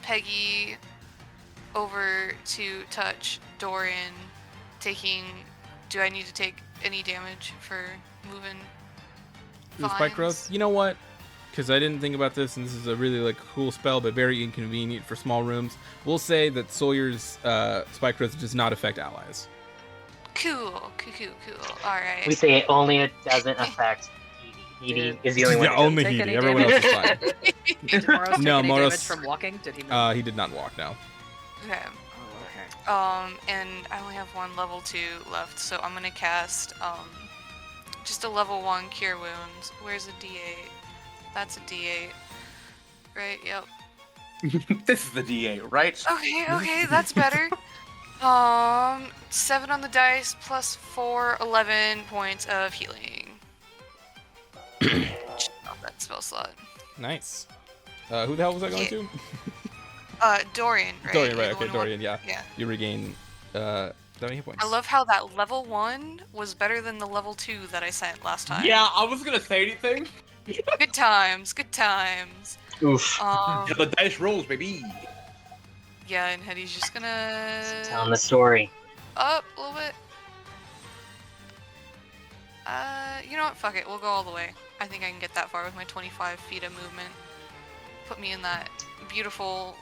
Peggy over to touch Dorian, do I need to take any damage for moving The spike growth? You know what? Because I didn't think about this, and this is a really cool spell, but very inconvenient for small rooms. We'll say that Sawyer's spike growth does not affect allies. Cool. Alright. We say it only doesn't affect Edie. Is the only one. Yeah, only Take Edie. any Everyone else is fine. Did Moros take No, any Moros- damage from walking? Did he move? He did not walk now. Okay. Oh, okay. And I only have one level 2 left, so I'm gonna cast, just a level 1 Cure Wounds. Where's a D8? That's a D8. Right, yep. This is the D8, right? Okay, that's better. 7 on the dice, plus 4, 11 points of healing. Off that spell slot. Nice. Who the hell was I going to? Dorian, right? Dorian, right. The Okay, one- Dorian, yeah. Yeah. You regain, how many hit points? I love how that level 1 was better than the level 2 that I sent last time. Yeah, I wasn't gonna say anything. Good times. Oof. Yeah, the dice rolls, baby. Yeah, and Hetty's just gonna Telling the story. up a little bit. You know what? Fuck it. We'll go all the way. I think I can get that far with my 25 feet of movement. Put me in that beautiful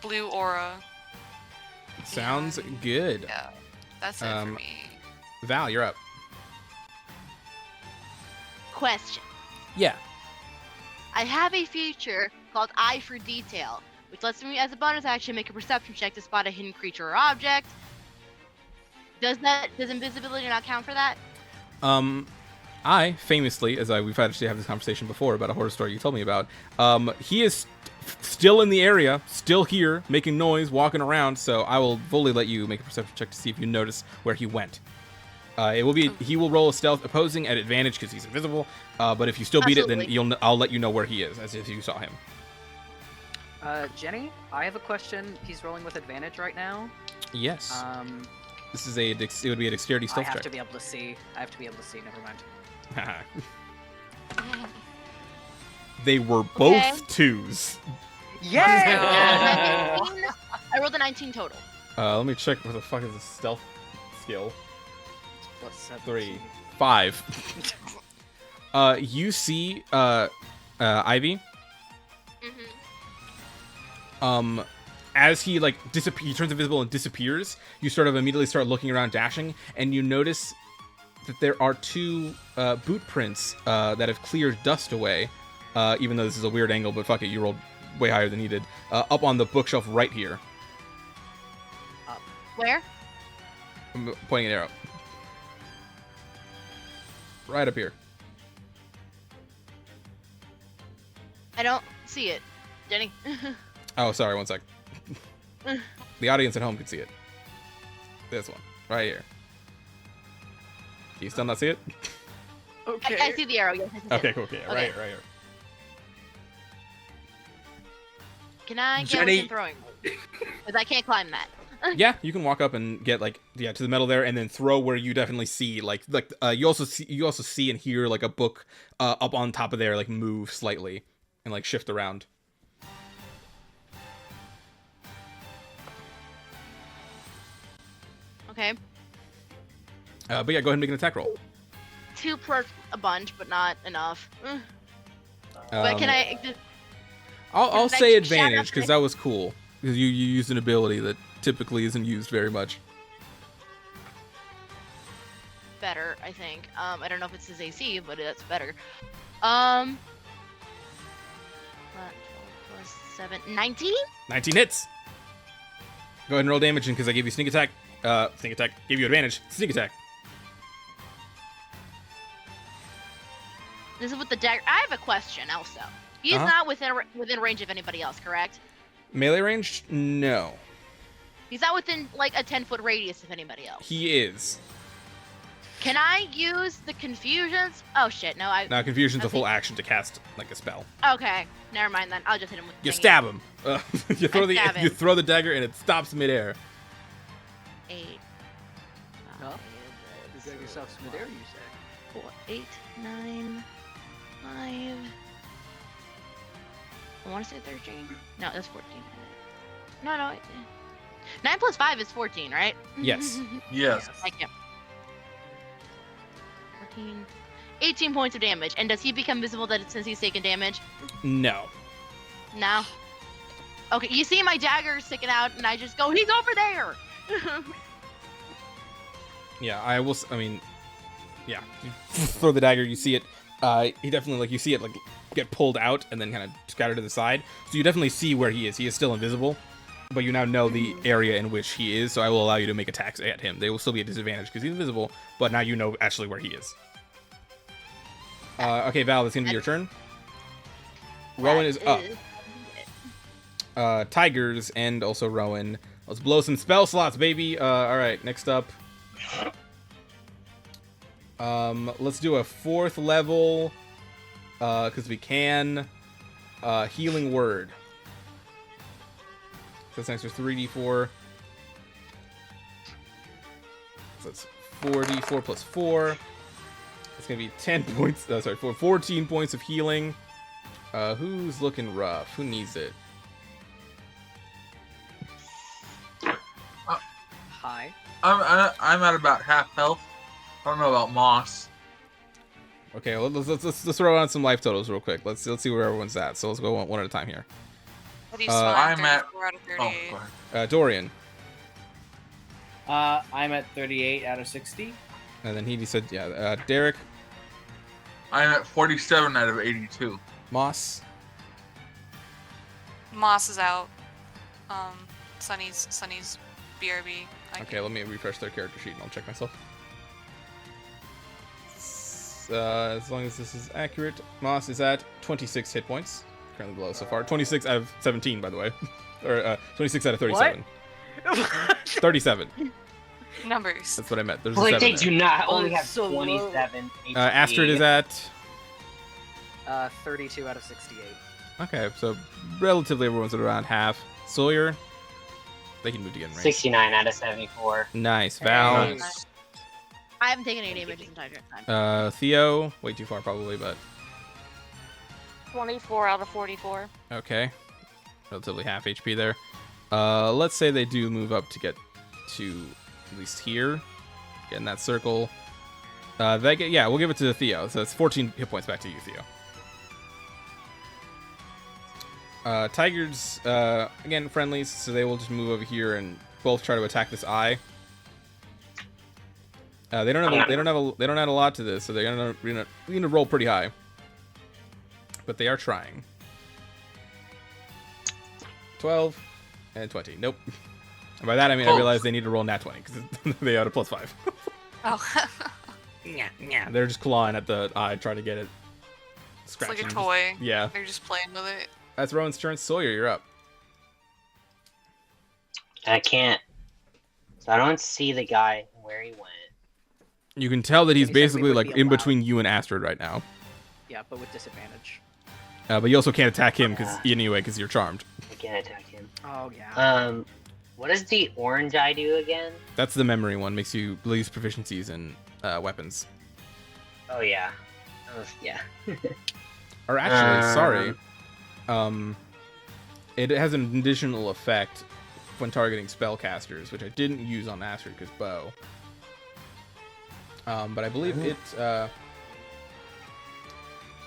blue aura. Sounds good. Yeah, that's it for me. Val, you're up. Question. Yeah. I have a feature called Eye for Detail, which lets me, as a bonus action, make a perception check to spot a hidden creature or object. Does invisibility not count for that? I famously, we've actually had this conversation before about a horror story you told me about. He is still in the area, still here, making noise, walking around. So I will fully let you make a perception check to see if you notice where he went. He will roll a stealth opposing at advantage because he's invisible. But if you still beat it, then I'll let you know where he is, as if you saw him. Jenny, I have a question. He's rolling with advantage right now. Yes. This is it would be a dexterity stealth I have check. to be able to see. Never mind. They were both twos. Yeah. 19. I rolled a 19 total. Let me check what the fuck is the stealth skill. Plus 7. 3, 5. You see, Ivy. As he he turns invisible and disappears, you sort of immediately start looking around, dashing, and you notice that there are 2 boot prints that have cleared dust away. Even though this is a weird angle, but fuck it, you rolled way higher than you did. Up on the bookshelf right here. Where? I'm pointing an arrow. Right up here. I don't see it. Jenny. Oh, sorry, one sec. The audience at home can see it. This one, right here. Do you still not see it? Okay. I see the arrow. Yes, I see Okay, it. cool. Okay, Okay. right here. Can I get Jenny. within throwing? Because I can't climb that. Yeah, you can walk up and get to the metal there, and then throw where you definitely see you also see and hear a book up on top of there move slightly and shift around. Okay. But yeah, go ahead and make an attack roll. 2 plus a bunch, but not enough. But can I? I'll can I say shout advantage out because the- that was cool. Because you used an ability that typically isn't used very much. Better, I think. I don't know if it's his AC, but that's better. 12 plus 7, 19? 19 hits. Go ahead and roll damage because I gave you sneak attack. Sneak attack. Gave you advantage. Sneak attack. This is with the dagger. I have a question also. He's not within range of anybody else, correct? Melee range? No. He's not within like a 10-foot radius of anybody else. He is. Can I use the confusions? Oh shit, no. Now, confusion's I a full think- action to cast like a spell. Okay, never mind then. I'll just hit him with. You thingy. stab him. You throw stab him. you throw the dagger and it stops midair. 8. No? You got yourself some midair, you say? 4, 8, 9, 5. I want to say 13. No, that's 14. No. 9 plus 5 is 14, right? Yes. Yes. I can't. 14. 18 points of damage. And does he become visible since he's taken damage? No. No. Okay, you see my dagger sticking out, and I just go, he's over there! Yeah, I will. I mean, yeah. You throw the dagger. You see it. He definitely you see it get pulled out and then kind of scatter to the side. So you definitely see where he is. He is still invisible, but you now know the area in which he is. So I will allow you to make attacks at him. They will still be a disadvantage because he's invisible, but now you know actually where he is. Okay, Val, that's gonna be your turn. Rowan is up. Tigers and also Rowan. Let's blow some spell slots, baby. All right, next up. Let's do a 4th level, because we can. Healing word. So that's an extra 3d4. So that's 4d4 plus 4. It's gonna be 10 points. 14 points of healing. Who's looking rough? Who needs it? Hi. I'm at about half health. I don't know about Moss. Okay, well, let's throw on some life totals real quick. Let's see where everyone's at. So let's go one at a time here. What do you I'm at. 34 out of Oh, 38. go ahead. Dorian, I'm at 38 out of 60. and then he said, yeah. Derek, I'm at 47 out of 82. Moss, Moss is out. Sunny's BRB. Okay, let me refresh their character sheet and I'll check myself. As long as this is accurate, Moss is at 26 hit points. Currently below so far. 26 out of 17, by the way. Or 26 out of 37. 37. Numbers. That's what I meant. There's a Like 7 they there. do not only Oh, have so low. 27 HP. Astrid is at... 32 out of 68. Okay, so relatively everyone's at around half. Sawyer, they can move to get in range. 69 out of 74. Nice. Val, Nice. I haven't taken any damage this entire time. Theo, way too far probably, but 24 out of 44. okay. Relatively half HP there. Let's say they do move up to get to at least here. Get in that circle. We'll give it to Theo. So it's 14 hit points back to you, Theo. Tigers, again, friendlies, so they will just move over here and both try to attack this eye. They don't add a lot to this, so they're gonna roll pretty high. But they are trying. 12 and 20. Nope. And by that I mean I realize they need to roll nat 20 because they had a +5. Oh. Yeah, they're just clawing at the eye, trying to get it. It's like a Scratching. toy. Yeah. They're just playing with it. That's Rowan's turn. Sawyer, you're up. I can't. So I don't see the guy where he went. You can tell that he's He said we basically would like be in allowed. between you and Astrid right now. Yeah, but with disadvantage. But you also can't attack him because you're charmed. I can't attack him. Oh, yeah. What does the orange eye do again? That's the memory one. Makes you lose proficiencies in weapons. Oh yeah. Oh yeah. Or actually, sorry. It has an additional effect when targeting spellcasters, which I didn't use on Astrid because bow. But I believe it.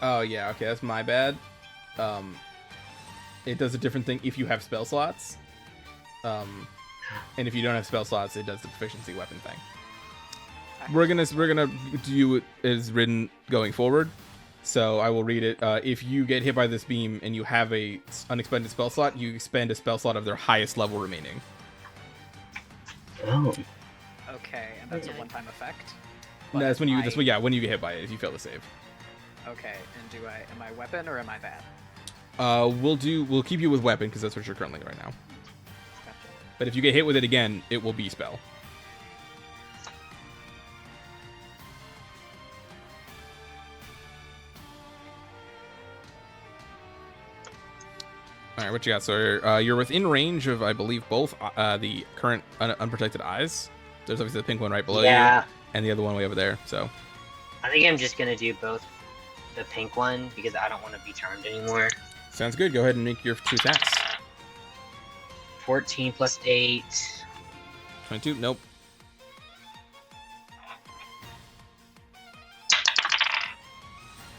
Oh yeah, okay, that's my bad. It does a different thing if you have spell slots. And if you don't have spell slots, it does the proficiency weapon thing. We're gonna do it as written going forward. So I will read it. If you get hit by this beam and you have a unexpended spell slot, you expend a spell slot of their highest level remaining. Oh. Okay, and that's a one-time effect. No, that's when you when you get hit by it if you fail to save. Okay, and am I weapon or am I bad? We'll keep you with weapon because that's what you're currently right now. Gotcha. But if you get hit with it again, it will be spell. All right, what you got? So you're within range of, I believe, both the current unprotected eyes. There's obviously the pink one right below you, and the other one way over there. So I think I'm just gonna do both the pink one because I don't want to be charmed anymore. Sounds good. Go ahead and make your 2 attacks. 14 plus 8. 22. Nope.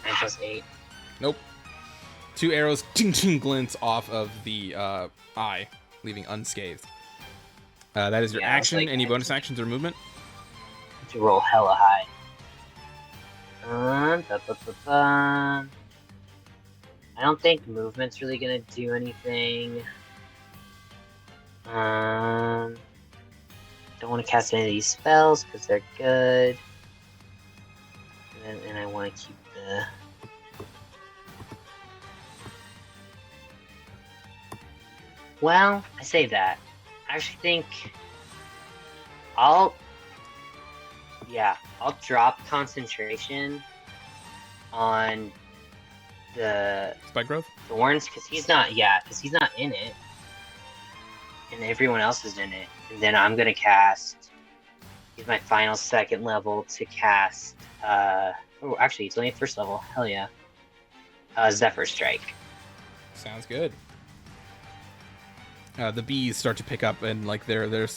9 plus 8. Nope. 2 arrows glints off of the eye, leaving unscathed. That is your action. Like, Any bonus actions or movement? To roll hella high. I don't think movement's really gonna do anything. Don't want to cast any of these spells because they're good. And I want to keep the... Well, I say that. I actually think I'll drop concentration on the Spike growth thorns because he's not in it, and everyone else is in it. And then I'm gonna use my final second level to cast. Actually, it's only first level. Hell yeah. Zephyr Strike. Sounds good. The bees start to pick up, and like their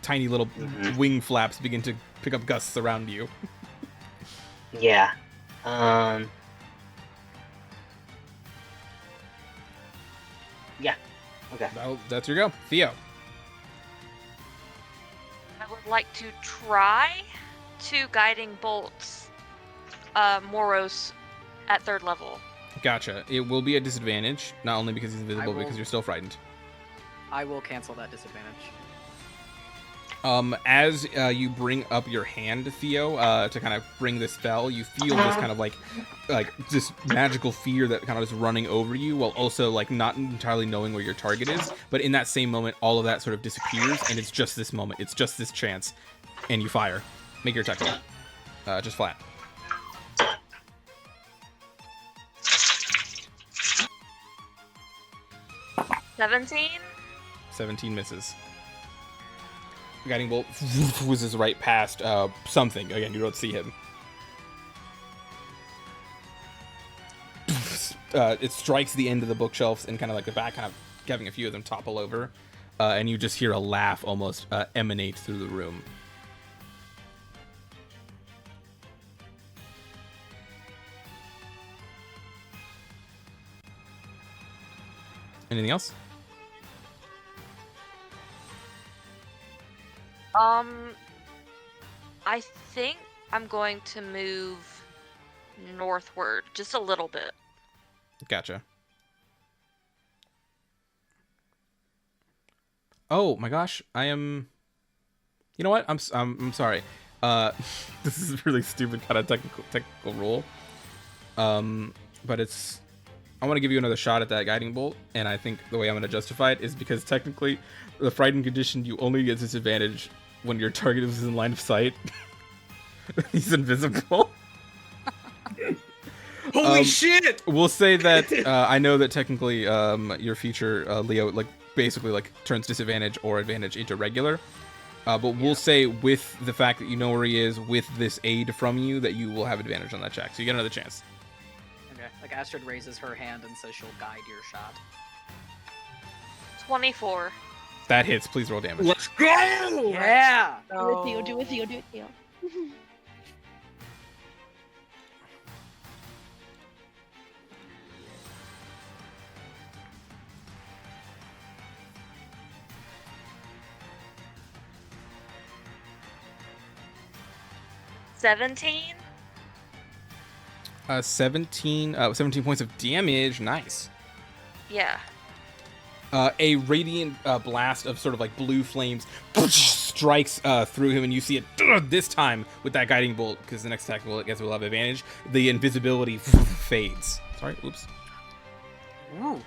tiny little wing flaps begin to pick up gusts around you. Yeah. Yeah. Okay. Well, that's your go. Theo. I would like to try to guiding bolts Moros at 3rd level. Gotcha. It will be a disadvantage, not only because he's invisible, because you're still frightened. I will cancel that disadvantage. As you bring up your hand, Theo, to kind of bring this spell, you feel this kind of like this magical fear that kind of is running over you, while also like not entirely knowing where your target is. But in that same moment, all of that sort of disappears, and it's just this moment. It's just this chance, and you fire. Make your attack roll. Just flat. $17. 17 misses. Guiding bolt whizzes right past something. Again, you don't see him. It strikes the end of the bookshelves and kind of like the back, kind of having a few of them topple over. And you just hear a laugh almost emanate through the room. Anything else? I think I'm going to move northward just a little bit. Gotcha. Oh my gosh, I am. You know what? I'm sorry. This is a really stupid kind of technical rule. But it's. I want to give you another shot at that guiding bolt, and I think the way I'm going to justify it is because technically, the frightened condition, you only get disadvantage when your target is in line of sight. He's invisible. Holy shit! We'll say that I know that technically your feature, Leo, like basically like turns disadvantage or advantage into regular. But we'll say with the fact that you know where he is, with this aid from you, that you will have advantage on that check. So you get another chance. Okay. Like Astrid raises her hand and says she'll guide your shot. 24. That hits. Please roll damage. Let's go! Yeah. Do it, Theo. Do it, Theo. Do it, Theo. 17. 17 points of damage. Nice. Yeah. A radiant blast of sort of like blue flames strikes through him, and you see it this time with that guiding bolt, because the next attack will have advantage. The invisibility fades. Sorry, oops. Ooh.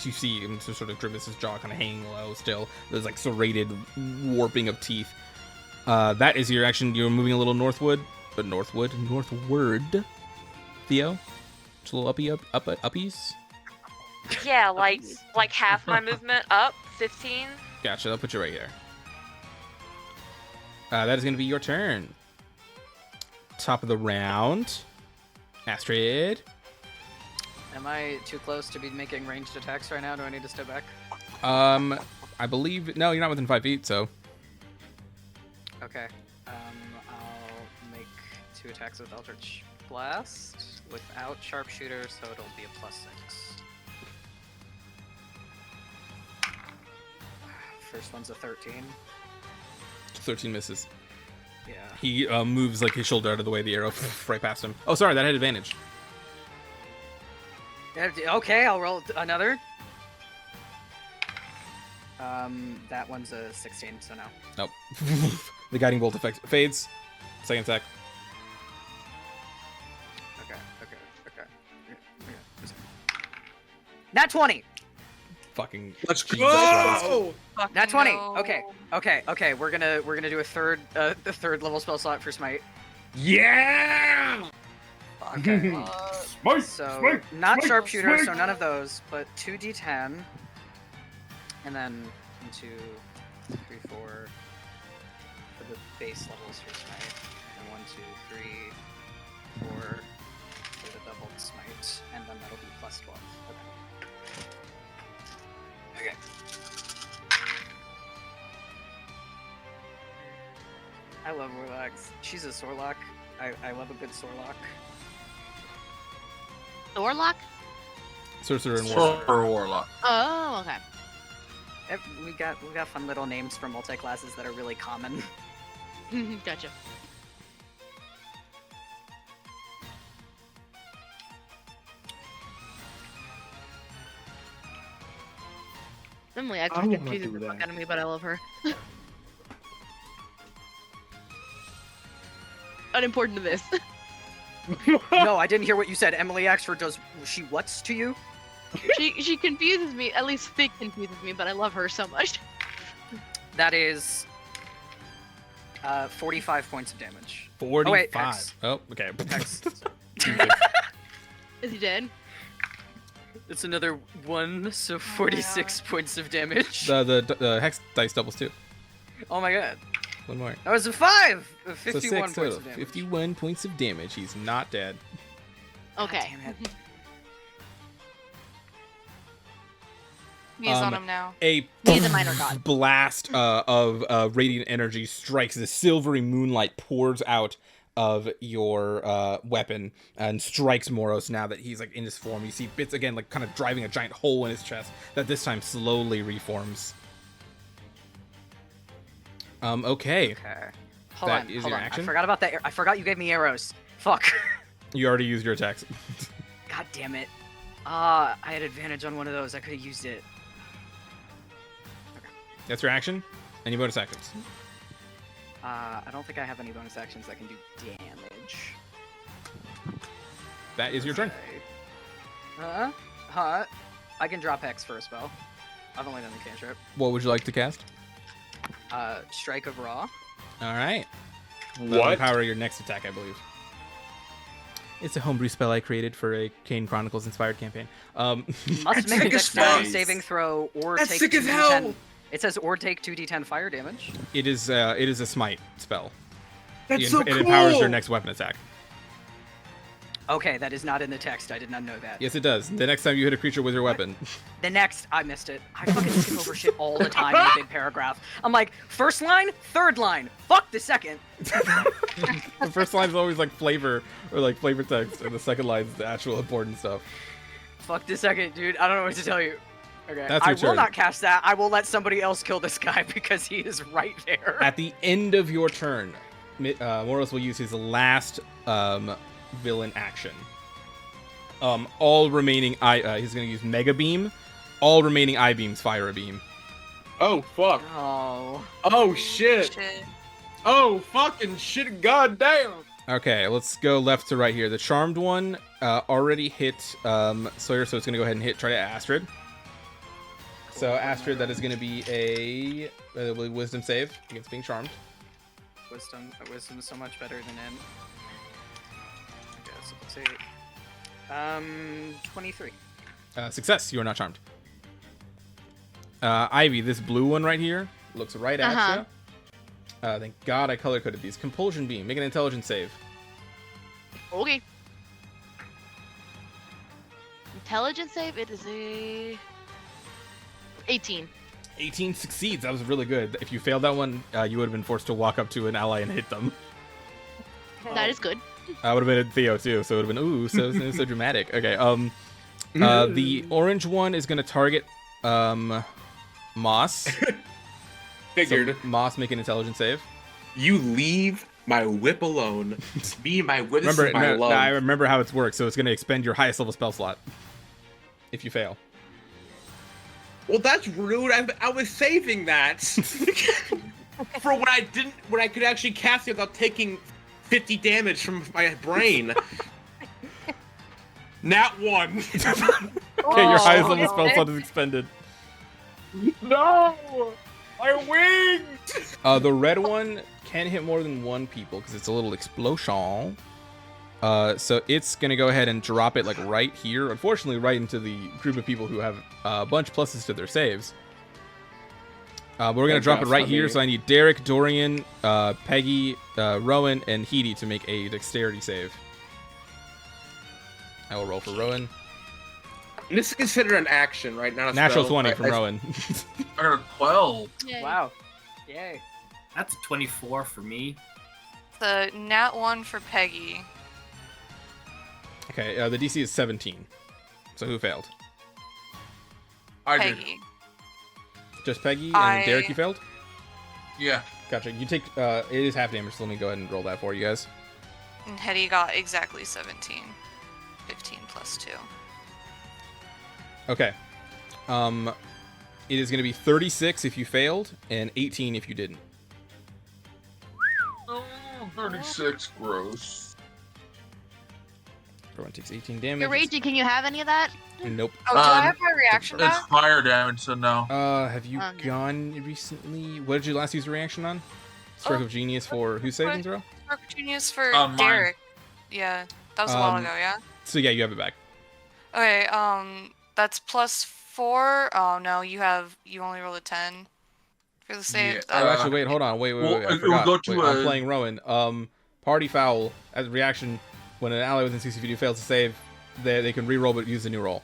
You see him sort of grimace, his jaw kind of hanging low still. There's like serrated warping of teeth. That is your action. You're moving a little northward. Theo? Just a little uppies? Yeah, like half my movement up, 15. Gotcha, that'll put you right here. That is going to be your turn. Top of the round. Astrid. Am I too close to be making ranged attacks right now? Do I need to step back? I believe... No, you're not within 5 feet, so... Okay. I'll make 2 attacks with Eldritch Blast without Sharpshooter, so it'll be a +6. First one's a 13. 13 misses. Yeah. He moves like his shoulder out of the way, the arrow right past him. Oh, sorry, that had advantage. Okay, I'll roll another. That one's a 16, so no. Nope. The guiding bolt effect fades. Second attack. Okay. Nat 20! Fucking. Let's Jesus go! Christ. Nat 20! No. Okay. We're gonna do a third level spell slot for Smite. Yeah! Okay. Smite, So, smite, not smite, Sharpshooter, smite. so none of those, but 2d10. And then 1, 2, 3, 4 for the base levels for Smite. And 1, 2, 3, 4 for the doubled Smite. And then that'll be +12. Okay. I love Warlocks. She's a Sorlock. I love a good Sorlock. Thorlock? Sorcerer and Warlock. Sorcerer Warlock. Oh, okay. We got fun little names for multi-classes that are really common. Gotcha. Emily actually wanna confuses do the fuck that. out of me, but I love her. Unimportant to this. No, I didn't hear what you said. Emily Axford does she what's to you? she confuses me. At least Fig confuses me, but I love her so much. That is 45 points of damage. 45. Oh, wait, X. Oh, okay. X. Is he dead? It's another 1, so 46 points of damage. The hex dice doubles too. Oh my god. One more. That was a 5! So 51 6 points total. of damage. 51 points of damage. He's not dead. Okay. Damn it. He's on him now. A He's a minor god. blast of radiant energy strikes. The silvery moonlight pours out of your weapon and strikes Moros now that he's like in his form. You see bits again, like kind of driving a giant hole in his chest that this time slowly reforms. Okay. Okay. Hold That on, is hold your on. action? I forgot about that. I forgot you gave me arrows. Fuck. You already used your attacks. God damn it. I had advantage on one of those. I could have used it. That's your action. Any bonus actions? I don't think I have any bonus actions that can do damage. That is your turn. Okay. I can drop Hex for a spell. I've only done the cantrip. What would you like to cast? Strike of Raw. All right. That'll What? empower your next attack, I believe. It's a homebrew spell I created for a Kane Chronicles inspired campaign. Must That's make a sick as dexterity fuck. saving throw or That's take sick as 2d10. hell. It says or take 2d10 fire damage. It is a smite spell. That's so it cool! empowers your next weapon attack. Okay, that is not in the text. I did not know that. Yes, it does. The next time you hit a creature with your weapon. The next, I missed it. I fucking skip over shit all the time in a big paragraph. I'm like, first line, third line. Fuck the second. The first line is always like flavor or like flavor text, and the second line is the actual important stuff. Fuck the second, dude. I don't know what to tell you. Okay, That's I your will turn. not cast that. I will let somebody else kill this guy because he is right there. At the end of your turn, Moros will use his last villain action. All remaining he's gonna use Mega Beam. All remaining eye beams fire a beam. Oh fuck. Oh. Oh shit. Shit. Oh fucking shit. Goddamn. Okay, let's go left to right here. The charmed one already hit Sawyer, so it's gonna go ahead and try to Astrid. So Astrid, that is gonna be a wisdom save against being charmed. Wisdom is so much better than N. Okay, so let's see. 23. Success. You are not charmed. Ivy, this blue one right here looks right at you. Thank God I color coded these. Compulsion beam. Make an intelligence save. Okay. Intelligence save. It is a 18. 18 succeeds. That was really good. If you failed that one, you would have been forced to walk up to an ally and hit them. That is good. I would have been a Theo too, so it would have been ooh, so dramatic. Okay. The orange one is gonna target Moss. Figured. So Moss, make an intelligence save. You leave my whip alone. Me and my whip. This Remember, is my love. I remember how it's worked. So it's gonna expend your highest level spell slot if you fail. Well, that's rude. I was saving that for when I could actually cast it without taking 50 damage from my brain. Nat 1. Okay, your highest level spell slot is expended. No! I winged! The red one can hit more than one people because it's a little explosion. So it's gonna go ahead and drop it like right here. Unfortunately, right into the group of people who have a bunch pluses to their saves. But we're gonna drop it right here. So I need Derek, Dorian, Peggy, Rowan, and Heidi to make a dexterity save. I will roll for Rowan. This is considered an action, right? Not a Natural spell. 20 from Rowan. I got a 12. Yay. Wow. Yay. That's a 24 for me. The nat 1 for Peggy. Okay, the DC is 17. So who failed? I did. Peggy. Just Peggy and Derek, I- you failed? Yeah. Gotcha. You take, it is half damage, so let me go ahead and roll that for you guys. And Hetty got exactly 17. 15 plus 2. Okay. It is going to be 36 if you failed, and 18 if you didn't. Oh, 36. Gross. Everyone takes 18 damage. You're raging. Can you have any of that? Nope. Oh, do I Um, have my reaction It's back? fire damage, so no. Have you Okay. gone recently? What did you last use your reaction on? Stroke Oh, of Genius for whose saving throw? Stroke of Genius for Mine. Derek. Yeah, that was a while Um, ago, yeah? So yeah, you have it back. Okay, that's plus 4. Oh no, you only rolled a 10 for the save. Yeah, Oh, actually, wait, hold on. Wait, well, I it will forgot. go to Wait, I'm a- playing Rowan. Party foul as a reaction when an ally within 60 feet of you fails to save, they can re-roll but use a new roll.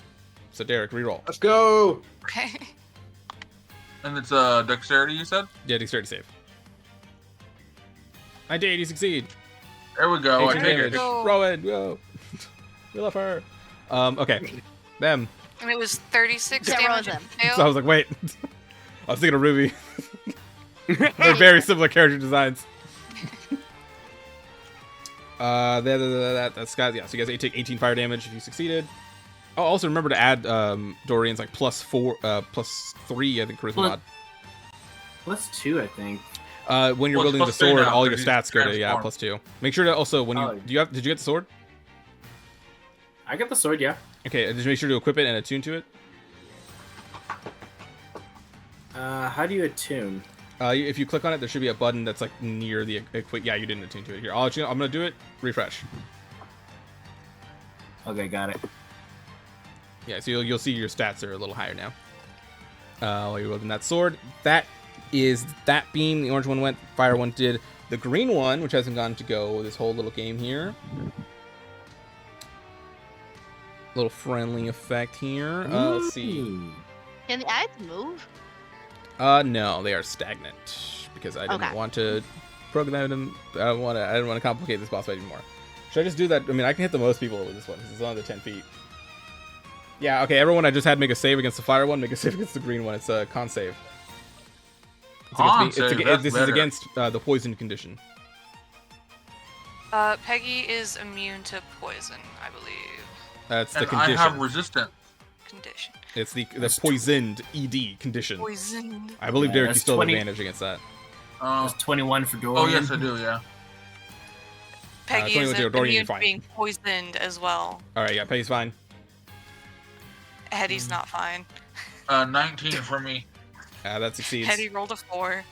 So Derek, re-roll. Let's go! Okay. And it's dexterity, you said? Yeah, dexterity save. I did. You succeed. There we go. I 18 take damage. it. Go. Rowan, go. We love her. Okay. Them. And it was 36 Yeah, damage. roll and them. fail? So I was like, wait. I was thinking of Ruby. They're very similar character designs. That's guys. Yeah, so you guys take 18 fire damage if you succeeded. Oh, also remember to add Dorian's like +3, I think, charisma Well, mod. +2, I think. When you're Well, it's building the +3 sword, now, all your because stats go to transform. +2. Make sure to also when you Oh. did you get the sword? I got the sword, yeah. Okay, just make sure to equip it and attune to it. How do you attune? If you click on it, there should be a button that's like near the equip. Yeah, you didn't attune to it here. I'm gonna do it. Refresh. Okay, got it. Yeah, so you'll see your stats are a little higher now. While you're building that sword, that is that beam. The orange one went, fire one did. The green one, which hasn't gone to go this whole little game here, Little friendly effect here. Let's see. Ooh. Can the eyes move? No, they are stagnant because I didn't Okay. want to program them. I didn't want to complicate this boss fight anymore. Should I just do that? I mean, I can hit the most people with this one because it's under 10 feet. Yeah, okay, everyone, I just had to make a save against the fire one, make a save against the green one. It's a con save. This is against the poison condition. Peggy is immune to poison, I believe. That's the And condition. I have resistant. Condition. It's the poisoned ED condition. Poisoned. I believe Yeah, Derek, you that's still have 20 advantage against that. That's 21 for Oh, Dorian. yes, I do, yeah. Peggy 21 is to Dorian, you're immune to fine. being poisoned as well. All right, yeah, Peggy's fine. Hetty's not fine. 19 for me. That succeeds. Hetty rolled a 4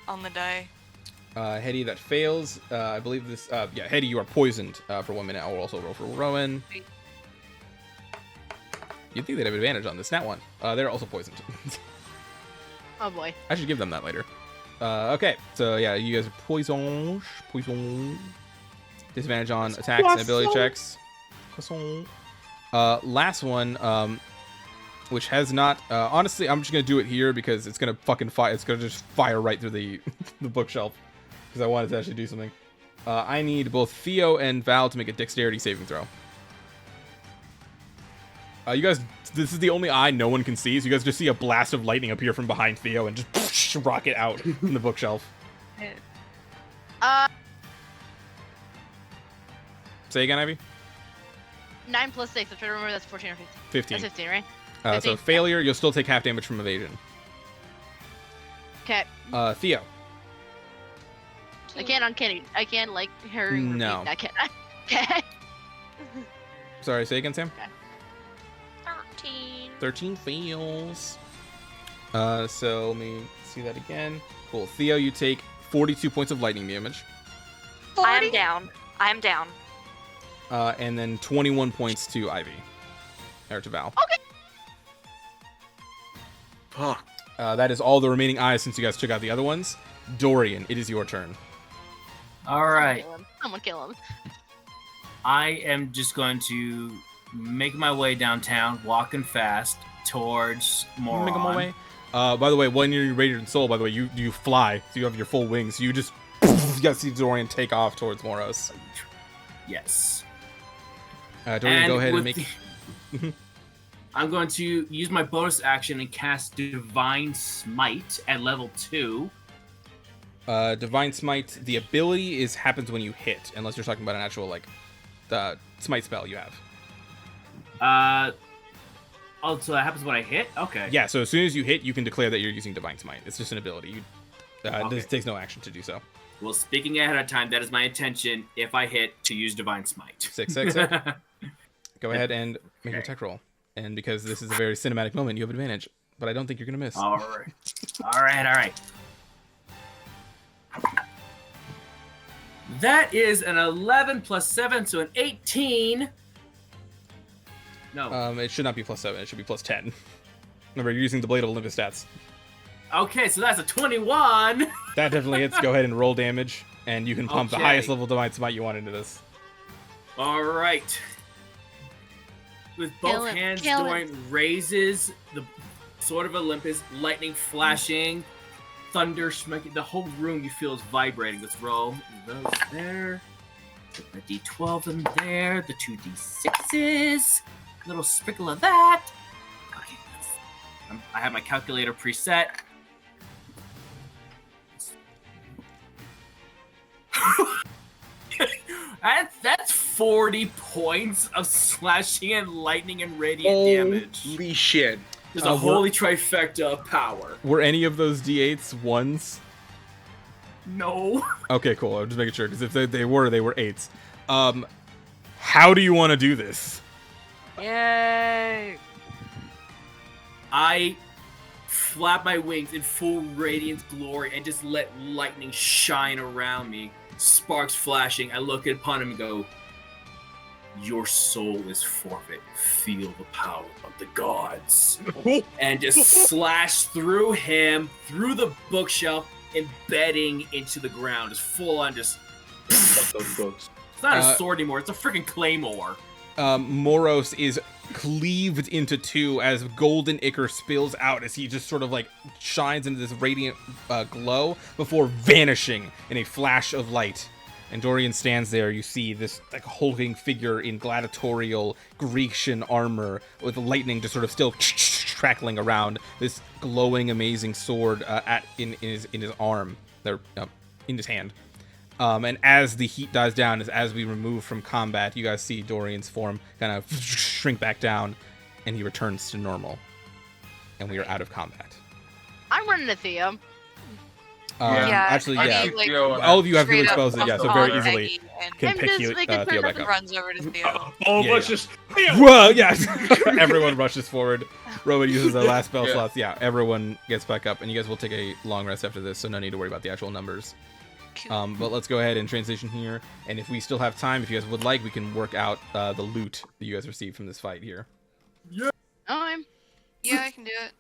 on the die. Hetty, that fails. I believe this. Yeah, Hetty, you are poisoned for 1 minute. I will also roll for Rowan. You'd think they'd have advantage on this. Nat one. They're also poisoned. Oh boy. I should give them that later. Okay, so yeah, you guys are poison. Disadvantage on attacks and ability checks. Last one, which has not. Honestly, I'm just gonna do it here because it's gonna fucking fire. It's gonna just fire right through the the bookshelf because I wanted to actually do something. I need both Theo and Val to make a dexterity saving throw. You guys, this is the only eye no one can see, so you guys just see a blast of lightning appear from behind Theo and just rocket out from the bookshelf. Uh, Say again, Ivy? 9 plus 6. I'm trying to remember that's 14 or 15. 15. That's 15, right? So 15. failure, you'll still take half damage from evasion. Okay. Theo. I can't uncanny. I can't like hurry. No. I can't. Okay. Sorry, say again, Sam? 13. 13 fails. So let me see that again. Cool. Theo, you take 42 points of lightning damage. I am down. I am down. And then 21 points to Ivy. Or to Val. Okay. Fuck. That is all the remaining eyes since you guys took out the other ones. Dorian, it is your turn. All right. Someone kill him. I am just going to make my way downtown, walking fast towards Moron. Make 'em away. By the way, when you're in Radiant Soul, by the way, you fly, so you have your full wings. You just you guys see Dorian take off towards Moros. Yes. Dorian, go ahead and with make. I'm going to use my bonus action and cast Divine Smite at level 2. Divine Smite. The ability happens when you hit, unless you're talking about an actual smite spell you have. Oh, so that happens when I hit? Okay. Yeah, so as soon as you hit, you can declare that you're using Divine Smite. It's just an ability. Okay. It takes no action to do so. Well, speaking ahead of time, that is my intention, if I hit, to use Divine Smite. 6. Go ahead and make your attack roll. And because this is a very cinematic moment, you have advantage. But I don't think you're going to miss. All right. All right. That is an 11 plus 7, so an 18. No. It should not be plus 7. It should be plus 10. Remember, you're using the Blade of Olympus stats. Okay, so that's a 21. That definitely hits. Go ahead and roll damage. And you can pump the Okay. highest level Divine Smite you want into this. All right. With both Kill him, hands, kill him. Dorian raises the Sword of Olympus, lightning flashing, thunder smacking. The whole room you feel is vibrating. Let's roll those there. Put my D12 in there. The 2 D6s. Little sprinkle of that. Okay, I have my calculator preset. That's 40 points of slashing and lightning and radiant damage. Holy shit. There's a holy trifecta of power. Were any of those D8s 1s? No. Okay, cool. I'm just making sure, because if they were 8s. How do you want to do this? Yay! I flap my wings in full radiant glory and just let lightning shine around me. Sparks flashing. I look upon him and go, "Your soul is forfeit. Feel the power of the gods." And just slash through him, through the bookshelf, embedding into the ground. Just full on just... Fuck those books. It's not a sword anymore. It's a freaking claymore. Moros is cleaved into two as golden ichor spills out as he just sort of like shines into this radiant glow before vanishing in a flash of light. And Dorian stands there. You see this like hulking figure in gladiatorial Grecian armor with lightning just sort of still crackling around this glowing, amazing sword in his arm, there in his hand. And as the heat dies down, as we remove from combat, you guys see Dorian's form kind of shrink back down, and he returns to normal. And we are out of combat. I'm running to Theo. Actually, I yeah. see Theo and All of you have Straight healing up spells that, yeah, so follow very easily Peggy and can I'm pick just you, making sure Theo back nothing up. runs over to Theo. All of Yeah, us yeah. just. Well, yes. Everyone rushes forward. Rowan uses their last spell Yeah. slots. Yeah, everyone gets back up, and you guys will take a long rest after this, so no need to worry about the actual numbers. But let's go ahead and transition here, and if we still have time, if you guys would like, we can work out the loot that you guys received from this fight here. Oh, Yeah, I can do it.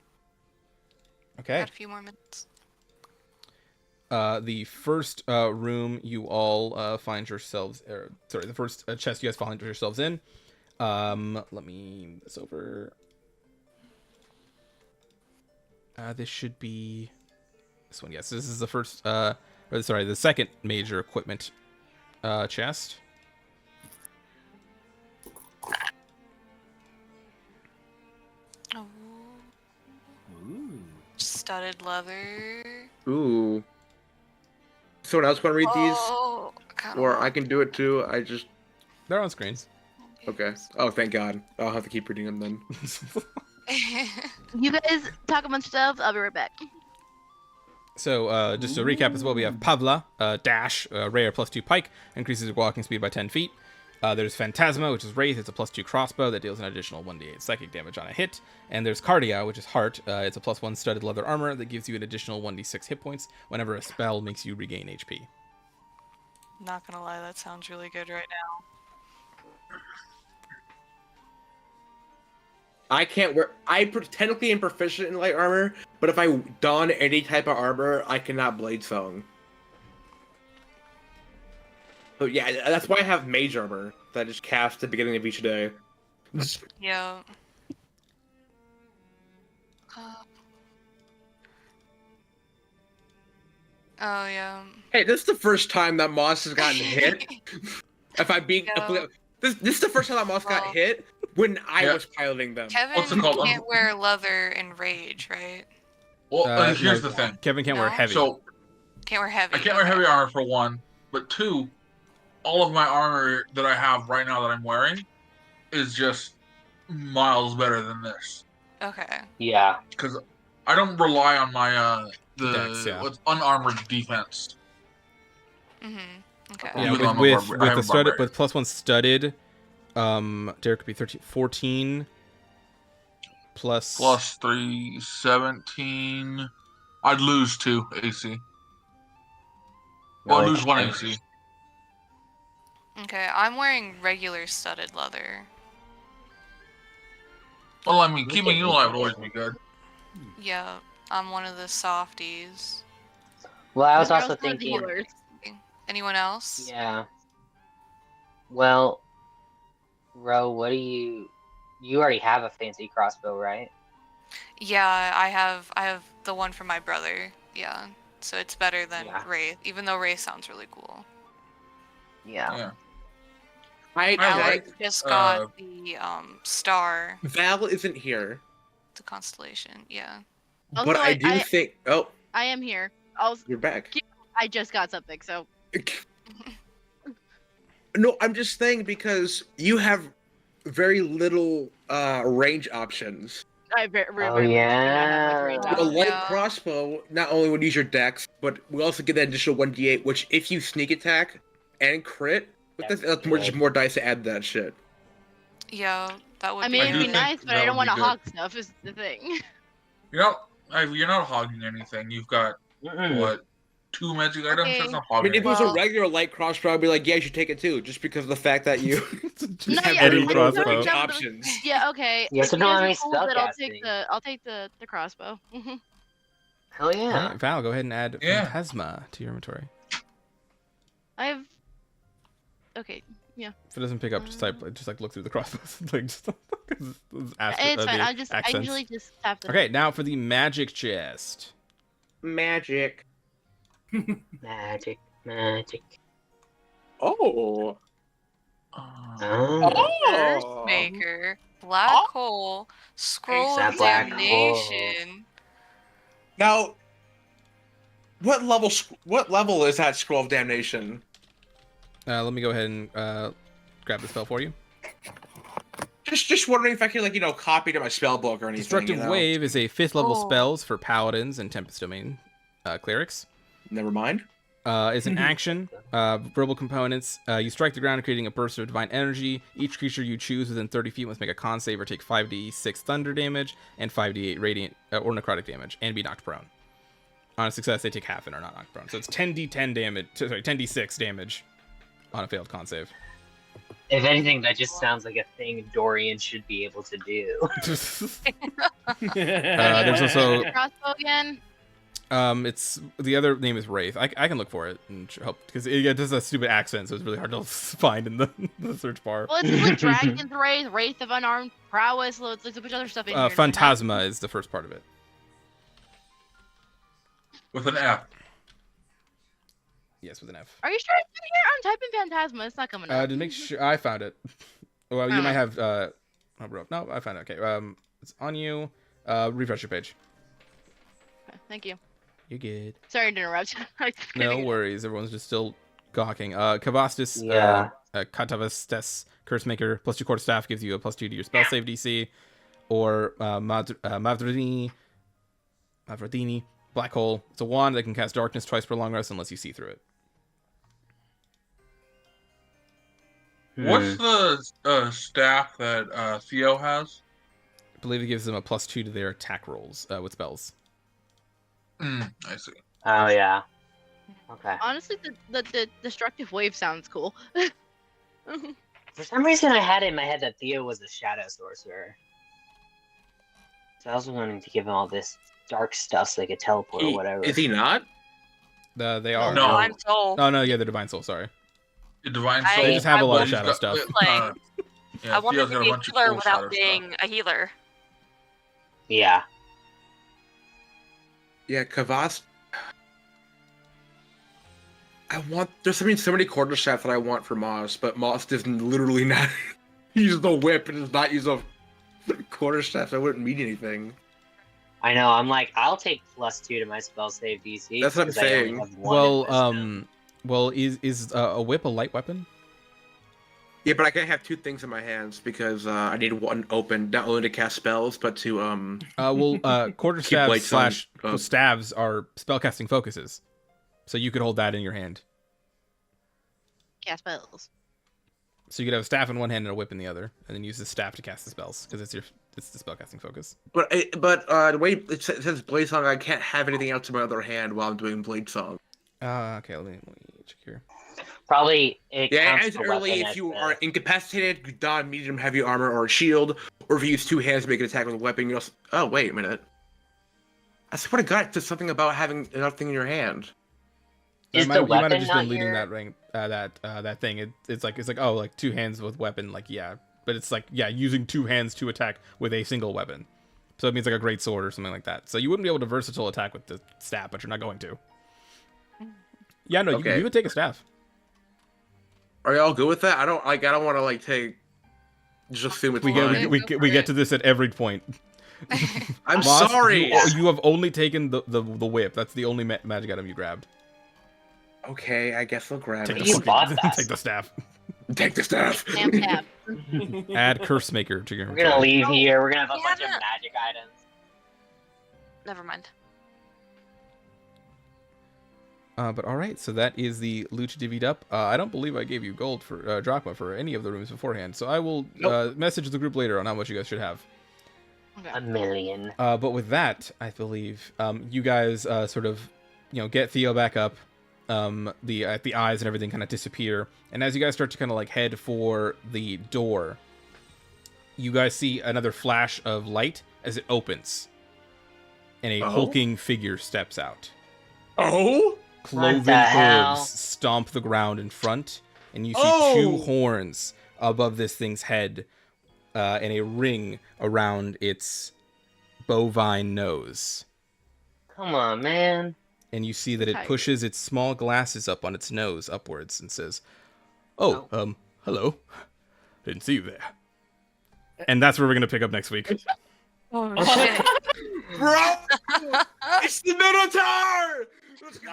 Okay. Got a few more minutes. The first room you all find yourselves, the first chest you guys find yourselves in. Let me move this over. This should be this one. Yes, this is the first. The second major equipment chest. Oh. Studded leather. Ooh. Someone else want to read Oh, these, or I can do it too. I just. They're on screens. Okay. Oh, thank God. I'll have to keep reading them then. you guys talk amongst yourselves. I'll be right back. So, just to recap as well, we have Pavla, Dash, rare +2 pike, increases your walking speed by 10 feet. There's Phantasma, which is Wraith, it's a +2 crossbow that deals an additional 1d8 psychic damage on a hit. And there's Cardia, which is Heart, it's a +1 studded leather armor that gives you an additional 1d6 hit points whenever a spell makes you regain HP. Not gonna lie, that sounds really good right now. I can't wear. Technically am proficient in light armor, but if I don any type of armor, I cannot blade song. So yeah, that's why I have mage armor that I just cast at the beginning of each day. Yeah. Oh yeah. Hey, this is the first time that Moss has gotten hit. If I'm being, Yeah. this is the first time that Moss got hit when I was piloting them. Kevin What's it called? can't wear leather in Rage, right? Well, here's the thing. Kevin can't wear No? heavy. So Can't wear heavy. I can't wear okay. heavy armor for one, but two, all of my armor that I have right now that I'm wearing is just miles better than this. Okay. Yeah. Because I don't rely on my Dex, yeah. what's unarmored defense. Mhm. Okay. Yeah, Even though I'm a with I have the a studded, barbarian. with +1 studded, Derek could be 13, 14 plus. Plus 3, 17. I'd lose 2 AC. Well, I'd Really? lose 1 AC. Okay, I'm wearing regular studded leather. Well, I mean, keeping you alive would always be good. Yeah, I'm one of the softies. Well, I was Girls also are the thinking. healers. Anyone else? Yeah. Well, Ro, what do you? You already have a fancy crossbow, right? Yeah, I have the one from my brother. Yeah, so it's better than Yeah. Wraith, even though Wraith sounds really cool. Yeah. Yeah. I Alex just got uh, the star, Val isn't here, the constellation. Yeah. Also, but I do think. Oh, I am here. you're back. I just got something, so No, I'm just saying because you have very little range options. I very, Oh, yeah. A light Yeah. crossbow not only would use your dex, but we also get that additional 1d8, which if you sneak attack and crit, with this, that's more, just more dice to add to that shit. Yeah, that would I be mean, I it'd do be think nice, but that I don't would want be to good. hog stuff. Is the thing. You're not hogging anything. You've got what, 2 magic items? Okay. That's not I hogging. mean, if it was a Well- regular light crossbow, I'd be like, yeah, you should take it too, just because of the fact that you No, have yeah, very any little crossbow. range Yeah, options. Yeah. Okay. You also if don't guys have are any cool with it, spellcasting. I'll take the crossbow. Hell yeah. Alright, Val, go ahead and add Yeah. Phantasma to your inventory. I have Okay. Yeah. If it doesn't pick up, just type, just like look through the crossbows. Like, just, It's fine. I usually just tap the. Okay, now for the magic chest. Magic. Magic, magic. Oh. Oh. Earth Maker, Black Hole, Scroll That of black Damnation. Now, what level is that Scroll of Damnation? Let me go ahead and grab the spell for you. Just wondering if I could, like, copy to my spell book or anything. Destructive Wave is a 5th level spells for paladins and Tempest Domain clerics. Never mind. Is an action. Verbal components. You strike the ground, creating a burst of divine energy. Each creature you choose within 30 feet must make a con save or take 5d6 thunder damage and 5d8 radiant or necrotic damage and be knocked prone. On a success, they take half and are not knocked prone. So it's 10d10 damage. Sorry, 10d6 damage on a failed con save. If anything, that just sounds like a thing Dorian should be able to do. There's also Crossbow again. It's the other name is Wraith. I can look for it and help because it does a stupid accent, so it's really hard to find in the search bar. Well, it's like Dragon's Wraith, Wraith of Unarmed Prowess. There's a bunch of other stuff in here. Phantasma is the first part of it. With an F. Yes, with an F. Are you sure it's in here? I'm typing Phantasma. It's not coming up. To make sure I found it. Well, you might have oh, bro. No, I found it. Okay. It's on you. Refresh your page. Okay, thank you. You're good. Sorry to interrupt. No worries. Everyone's just still gawking. Kavastis, Yeah. Katavastes, Cursemaker, +2 quarterstaff gives you a +2 to your spell save DC. Or Mavradini, Black Hole. It's a wand that can cast darkness twice per long rest unless you see through it. What's the staff that Theo has? I believe it gives them a +2 to their attack rolls with spells. I see. Oh yeah. Okay. Honestly, the destructive wave sounds cool. For some reason, I had it in my head that Theo was a shadow sorcerer. So I was wanting to give him all this dark stuff so they could teleport or whatever. Is he not? They are. No. Divine Soul. Oh no, yeah, they're Divine Soul. Sorry. The Divine I- Soul. They just have a lot of I shadow got- stuff. yeah, I wanted Theo's to got be a bunch of healer cool without shadow being a healer. Yeah. Yeah, Kavas. There's so many quarterstaff that I want for Moss, but Moss does literally not use the whip and does not use a quarterstaff, so I wouldn't mean anything. I know. I'm like, I'll take +2 to my spell save DC. That's what I'm 'cause I only saying. have one in this Well, is a whip a light weapon? Yeah, but I can't have two things in my hands because I need one open, not only to cast spells, but to Quarterstaff blades on, / staves are spellcasting focuses, so you could hold that in your hand. Cast spells. So you could have a staff in one hand and a whip in the other, and then use the staff to cast the spells because it's the spellcasting focus. But the way it says Blade Song, I can't have anything else in my other hand while I'm doing Blade Song. Okay, let me check here. Probably it Yeah, counts as the early weapon if as you the- are incapacitated, you don medium heavy armor or a shield, or if you use two hands to make an attack with a weapon, you also... Oh, wait a minute. I swear to God, it says something about having nothing in your hand. Is you the might weapon have just not been leading your... that ring, that thing. It's like oh, like two hands with weapon, like yeah, but it's like yeah, using two hands to attack with a single weapon. So it means like a great sword or something like that. So you wouldn't be able to versatile attack with the staff, but you're not going to. Yeah, no, Okay. you could take a staff. Are y'all good with that? I don't want to take. Just assume it's We mine. we get to this at every point. I'm Moss, sorry. You have only taken the whip. That's the only magic item you grabbed. Okay, I guess I'll grab Take it. the You bought that. take the staff. Take the staff. Tap. Add Curse Maker to your. We're gonna leave here. We're gonna have a We bunch of haven't- magic items. Never mind. But all right, so that is the loot divvied up. I don't believe I gave you gold for drachma for any of the rooms beforehand, so I will message the group later on how much you guys should have. A million. But with that, I believe you guys sort of, get Theo back up. The eyes and everything kind of disappear, and as you guys start to kind of like head for the door, you guys see another flash of light as it opens, and a hulking figure steps out. Oh. Cloven What the hell? hooves stomp the ground in front, and you see two horns above this thing's head, and a ring around its bovine nose. Come on, man. And you see that it Tiger. pushes its small glasses up on its nose upwards and says, "Oh, hello. Didn't see you there." And that's where we're gonna pick up next week. Oh shit. Bro! It's the Minotaur! Let's go!